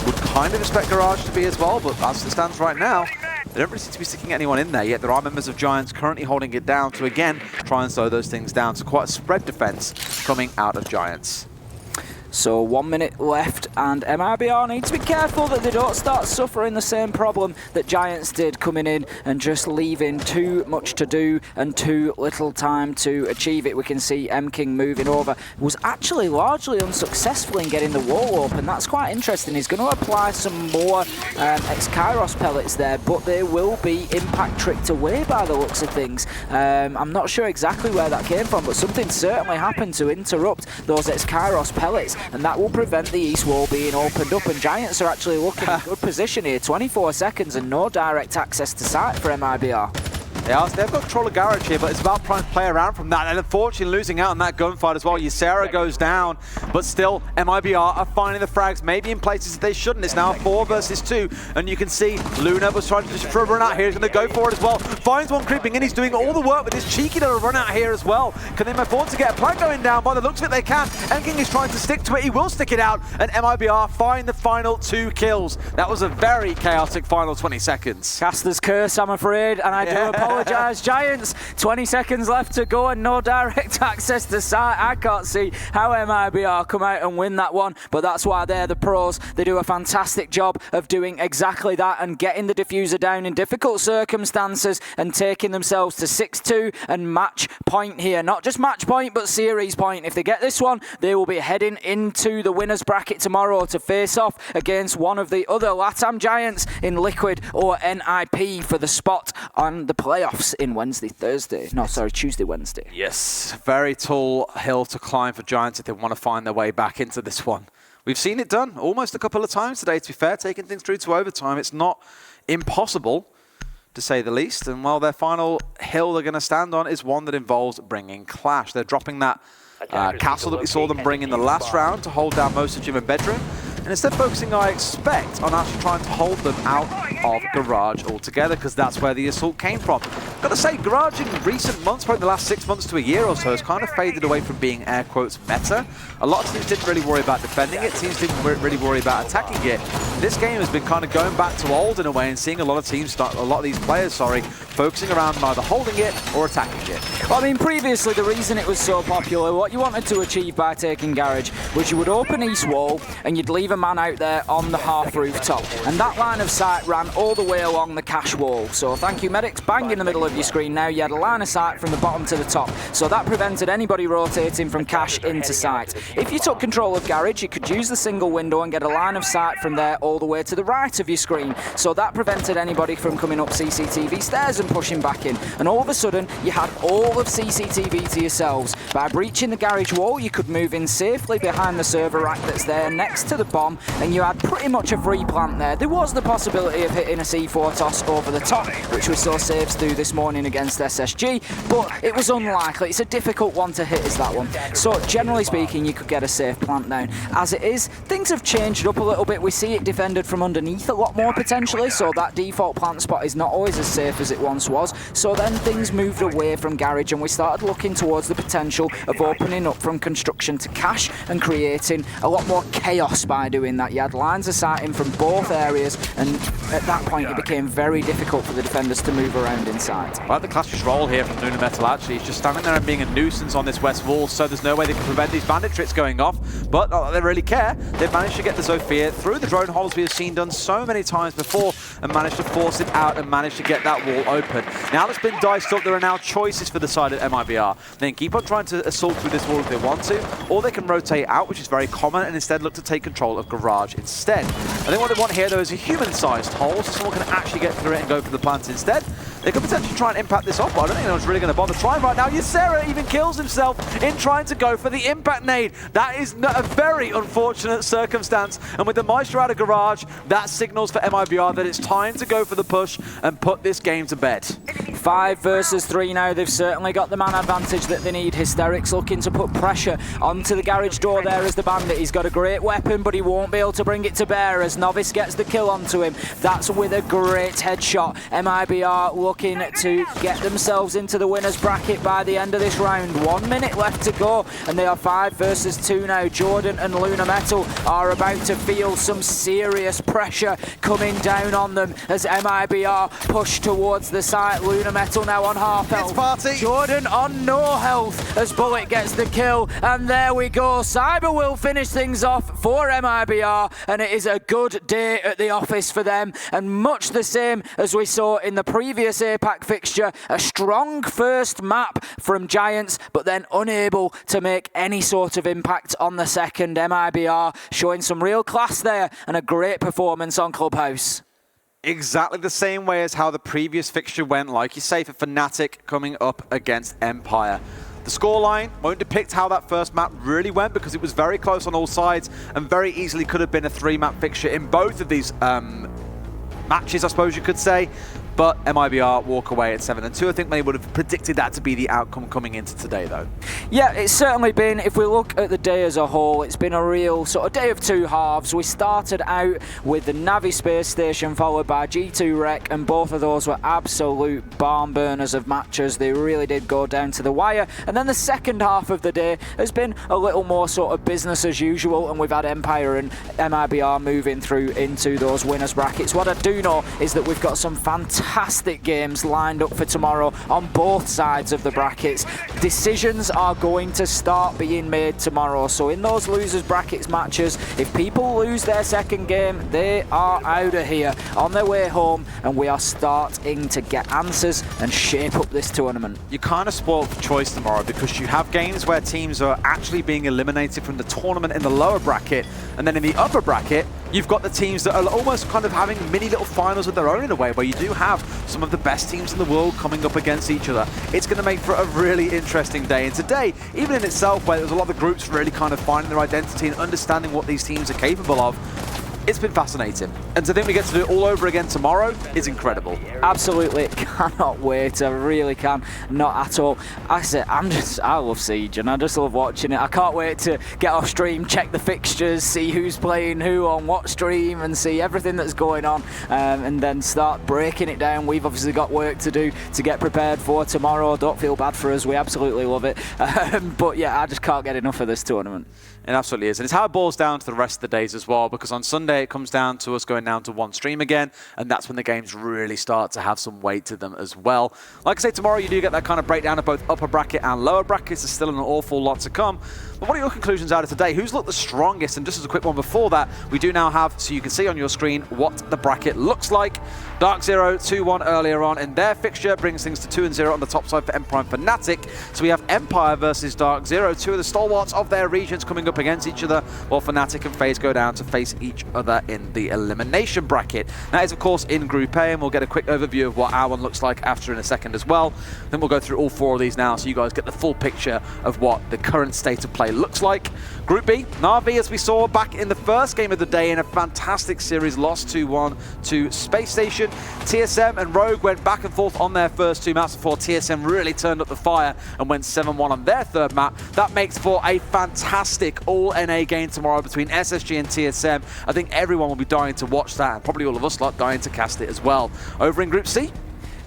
Would kind of expect Garage to be as well, but as it stands right now, they don't really seem to be sticking anyone in there yet. There are members of Giants currently holding it down to, again, try and slow those things down. So quite a spread defense coming out of Giants. So 1 minute left, and MIBR need to be careful that they don't start suffering the same problem that Giants did, coming in and just leaving too much to do and too little time to achieve it. We can see M-King moving over. Was actually largely unsuccessful in getting the wall open. That's quite interesting. He's going to apply some more X-Kairos pellets there, but they will be impact tricked away by the looks of things. I'm not sure exactly where that came from, but something certainly happened to interrupt those X-Kairos pellets, and that will prevent the east wall being opened up, and Giants are actually looking in good position here. 24 seconds and no direct access to site for MIBR. They've got control of Garage here, but it's about trying to play around from that, and unfortunately losing out on that gunfight as well. Ysera goes down, but still MIBR are finding the frags, maybe in places that they shouldn't. It's now 4 versus 2, and you can see Luna was trying to just throw a run out here. He's going to go for it as well. Finds one creeping in. He's doing all the work with this cheeky little run out here as well. Can they afford to get a plant going down? By the looks of it, they can. M-King is trying to stick to it. He will stick it out, and MIBR find the final 2 kills. That was a very chaotic final 20 seconds. Caster's curse, I'm afraid, and I do apologise. Giants, 20 seconds left to go and no direct access to site. I can't see how MIBR come out and win that one, but that's why they're the pros. They do a fantastic job of doing exactly that and getting the diffuser down in difficult circumstances and taking themselves to 6-2 and match point here. Not just match point, but series point. If they get this one, they will be heading into the winner's bracket tomorrow to face off against one of the other LATAM Giants in Liquid or NIP for the spot on the playoffs in Tuesday, Wednesday. Yes, very tall hill to climb for Giants if they want to find their way back into this one. We've seen it done almost a couple of times today, to be fair, taking things through to overtime. It's not impossible, to say the least. And while their final hill they're going to stand on is one that involves bringing Clash. They're dropping that castle that we saw them bring in the last round to hold down most of gym and bedroom, and instead focusing, I expect, on actually trying to hold them out of Garage altogether, because that's where the assault came from. Got to say, Garage in recent months, probably the last 6 months to a year or so, has kind of faded away from being air quotes meta. A lot of teams didn't really worry about defending it, teams didn't really worry about attacking it. This game has been kind of going back to old in a way, and seeing a lot of teams a lot of these players, focusing around either holding it or attacking it. Well, I mean, previously the reason it was so popular, what you wanted to achieve by taking Garage was you would open east wall and you'd leave a man out there on the half rooftop, and that line of sight ran all the way along the cache wall. So thank you, medics, bang in the middle of your screen now. You had a line of sight from the bottom to the top, so that prevented anybody rotating from cache into sight. If you took control of Garage, you could use the single window and get a line of sight from there all the way to the right of your screen, so that prevented anybody from coming up CCTV stairs and pushing back in, and all of a sudden you had all of CCTV to yourselves. By breaching the garage wall, you could move in safely behind the server rack that's there next to the bomb, and you had pretty much a free plant there. There was the possibility of hitting a C4 toss over the top, which we saw saves do this morning against SSG, but it was unlikely. It's a difficult one to hit, is that one. So generally speaking, you could get a safe plant down. As it is, things have changed up a little bit. We see it defended from underneath a lot more potentially, so that default plant spot is not always as safe as it once was. So then things moved away from garage, and we started looking towards the potential of opening up from construction to cache and creating a lot more chaos by doing that. You had lines of sight in from both areas, and at that point it became very difficult for the defenders to move around inside. Well, the classic role here from Luna Metal actually is just standing there and being a nuisance on this west wall, so there's no way they can prevent these bandit tricks going off, but not that they really care. They've managed to get the Zofia through the drone holes we have seen done so many times before and managed to force it out and managed to get that wall open. Now that's been diced up, there are now choices for the side of MIBR. They can keep on trying to assault through this wall if they want to, or they can rotate out, which is very common, and instead look to take control of Garage instead. I think what they want here though is a human-sized hole, so someone can actually get through it and go for the plant instead. They could potentially try and impact this off, but I don't think anyone's really going to bother trying right now. Ysera even kills himself in trying to go for the impact nade. That is a very unfortunate circumstance, and with the Maestro out of Garage, that signals for MIBR that it's time to go for the push and put this game to bed. 5 versus 3 now. They've certainly got the man advantage that they need. Hysterics looking to put pressure onto the garage door there as the bandit. He's got a great weapon, but he won't be able to bring it to bear as Novice gets the kill onto him. That's with a great headshot. MIBR looking to get themselves into the winner's bracket by the end of this round. 1 minute left to go, and they are 5 versus 2 now. Jordan and Luna Metal are about to feel some serious pressure coming down on them as MIBR push towards the site. Luna Metal now on half health. Jordan on no health as Bullet gets the kill, and there we go. Cyber will finish things off for MIBR, and it is a good day at the office for them, and much the same as we saw in the previous APAC fixture. A strong first map from Giants, but then unable to make any sort of impact on the second. MIBR showing some real class there and a great performance on Clubhouse. Exactly the same way as how the previous fixture went, like you say, for Fnatic coming up against Empire. The scoreline won't depict how that first map really went because it was very close on all sides and very easily could have been a 3-map fixture in both of these matches, I suppose you could say. But MIBR walk away at 7-2. I think they would have predicted that to be the outcome coming into today, though. Yeah, it's certainly been, if we look at the day as a whole, it's been a real sort of day of two halves. We started out with the Navi Space Station, followed by G2 Rec, and both of those were absolute barn burners of matches. They really did go down to the wire. And then the second half of the day has been a little more sort of business as usual, and we've had Empire and MIBR moving through into those winners brackets. What I do know is that we've got some fantastic games lined up for tomorrow on both sides of the brackets. Decisions are going to start being made tomorrow, so in those losers brackets matches, if people lose their second game, they are out of here on their way home, and we are starting to get answers and shape up this tournament. You're kind of spoiled for choice tomorrow because you have games where teams are actually being eliminated from the tournament in the lower bracket, and then in the upper bracket you've got the teams that are almost kind of having mini little finals of their own in a way, where you do have some of the best teams in the world coming up against each other. It's going to make for a really interesting day. And today, even in itself, where there's a lot of groups really kind of finding their identity and understanding what these teams are capable of, it's been fascinating. And to think we get to do it all over again tomorrow is incredible. Absolutely, cannot wait. I really can. Not at all. I love Siege and I just love watching it. I can't wait to get off stream, check the fixtures, see who's playing who on what stream, and see everything that's going on, and then start breaking it down. We've obviously got work to do to get prepared for tomorrow. Don't feel bad for us. We absolutely love it. But yeah, I just can't get enough of this tournament. It absolutely is. And it's how it boils down to the rest of the days as well, because on Sunday it comes down to us going down to one stream again, and that's when the games really start to have some weight to them as well. Like I say, tomorrow you do get that kind of breakdown of both upper bracket and lower brackets. There's still an awful lot to come. But what are your conclusions out of today? Who's looked the strongest? And just as a quick one before that, we do now have, so you can see on your screen, what the bracket looks like. Dark Zero 2-1 earlier on in their fixture brings things to 2-0 on the top side for Empire and Fnatic. So we have Empire versus Dark Zero, two of the stalwarts of their regions coming up against each other, while Fnatic and FaZe go down to face each other in the elimination bracket. That is, of course, in Group A, and we'll get a quick overview of what our one looks like after in a second as well. Then we'll go through all four of these now, so you guys get the full picture of what the current state of play looks like. Group B, Na'Vi, as we saw back in the first game of the day in a fantastic series, lost 2-1 to Space Station. TSM and Rogue went back and forth on their first two maps before TSM really turned up the fire and went 7-1 on their third map. That makes for a fantastic all-NA game tomorrow between SSG and TSM. I think everyone will be dying to watch that, and probably all of us lot dying to cast it as well. Over in Group C,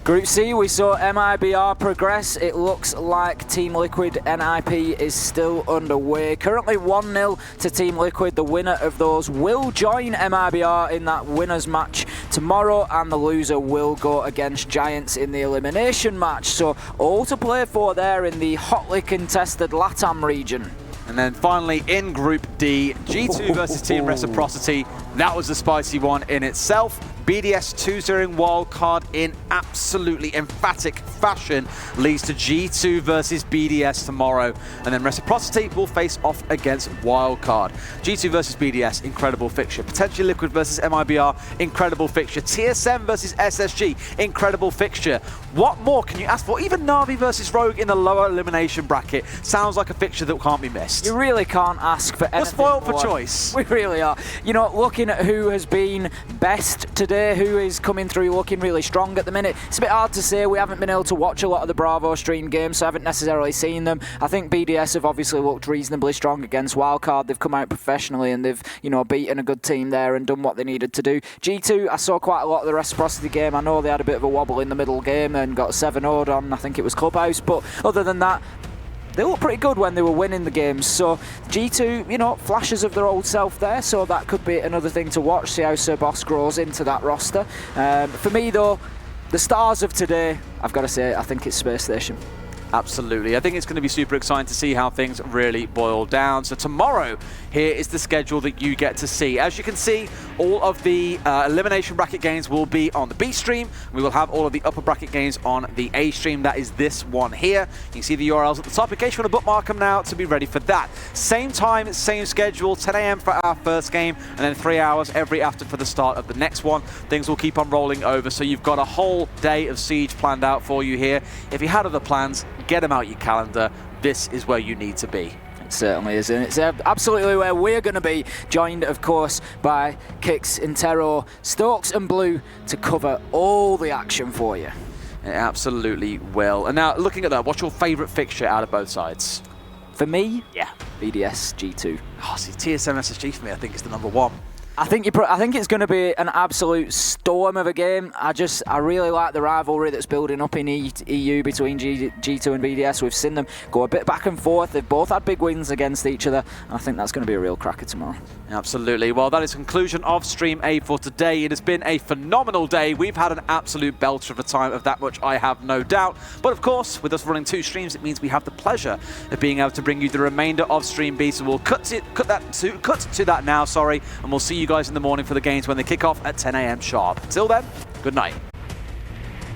Group C, we saw MIBR progress. It looks like Team Liquid NIP is still underway. Currently 1-0 to Team Liquid. The winner of those will join MIBR in that winners match tomorrow, and the loser will go against Giants in the elimination match. So all to play for there in the hotly contested LATAM region. And then finally in Group D, G2 versus Team Reciprocity. That was a spicy one in itself. BDS 2-0 wildcard in absolutely emphatic fashion leads to G2 versus BDS tomorrow. And then Reciprocity will face off against wildcard. G2 versus BDS, incredible fixture. Potentially Liquid versus MIBR, incredible fixture. TSM versus SSG, incredible fixture. What more can you ask for? Even Na'Vi versus Rogue in the lower elimination bracket sounds like a fixture that can't be missed. You really can't ask for anything. We're spoiled for more. Choice. We really are. You know, looking at who has been best today, who is coming through looking really strong at the minute, it's a bit hard to say. We haven't been able to watch a lot of the Bravo stream games, so I haven't necessarily seen them. I think BDS have obviously looked reasonably strong against Wildcard. They've come out professionally and they've, you know, beaten a good team there and done what they needed to do. G2, I saw quite a lot of the Reciprocity game. I know they had a bit of a wobble in the middle game and got 7-0'd on, I think it was Clubhouse, but other than that, they looked pretty good when they were winning the games. So G2, you know, flashes of their old self there, so that could be another thing to watch, see how Sir Boss grows into that roster. For me though, the stars of today, I've got to say, I think it's Space Station. Absolutely. I think it's going to be super exciting to see how things really boil down. So tomorrow, here is the schedule that you get to see. As you can see, all of the elimination bracket games will be on the B stream. We will have all of the upper bracket games on the A stream. That is this one here. You can see the URLs at the top in case you want to bookmark them now to be ready for that. Same time, same schedule, 10 AM for our first game, and then 3 hours every after for the start of the next one. Things will keep on rolling over, so you've got a whole day of Siege planned out for you here. If you had other plans, get them out your calendar. This is where you need to be. It certainly is, and it's absolutely where we're going to be, joined of course by Kix, Intero, Stokes and Blue to cover all the action for you. It absolutely will. And now looking at that, what's your favourite fixture out of both sides? For me, yeah, BDS G2. Oh, see, TSM SSG for me, I think is the number one. I think it's going to be an absolute storm of a game. I really like the rivalry that's building up in EU between G2 and BDS. We've seen them go a bit back and forth. They've both had big wins against each other. And I think that's going to be a real cracker tomorrow. Absolutely. Well, that is the conclusion of Stream A for today. It has been a phenomenal day. We've had an absolute belter of a time, of that much I have no doubt. But of course, with us running 2 streams, it means we have the pleasure of being able to bring you the remainder of Stream B. So we'll cut to that now, and we'll see you guys in the morning for the games when they kick off at 10 AM sharp. Until then, good night.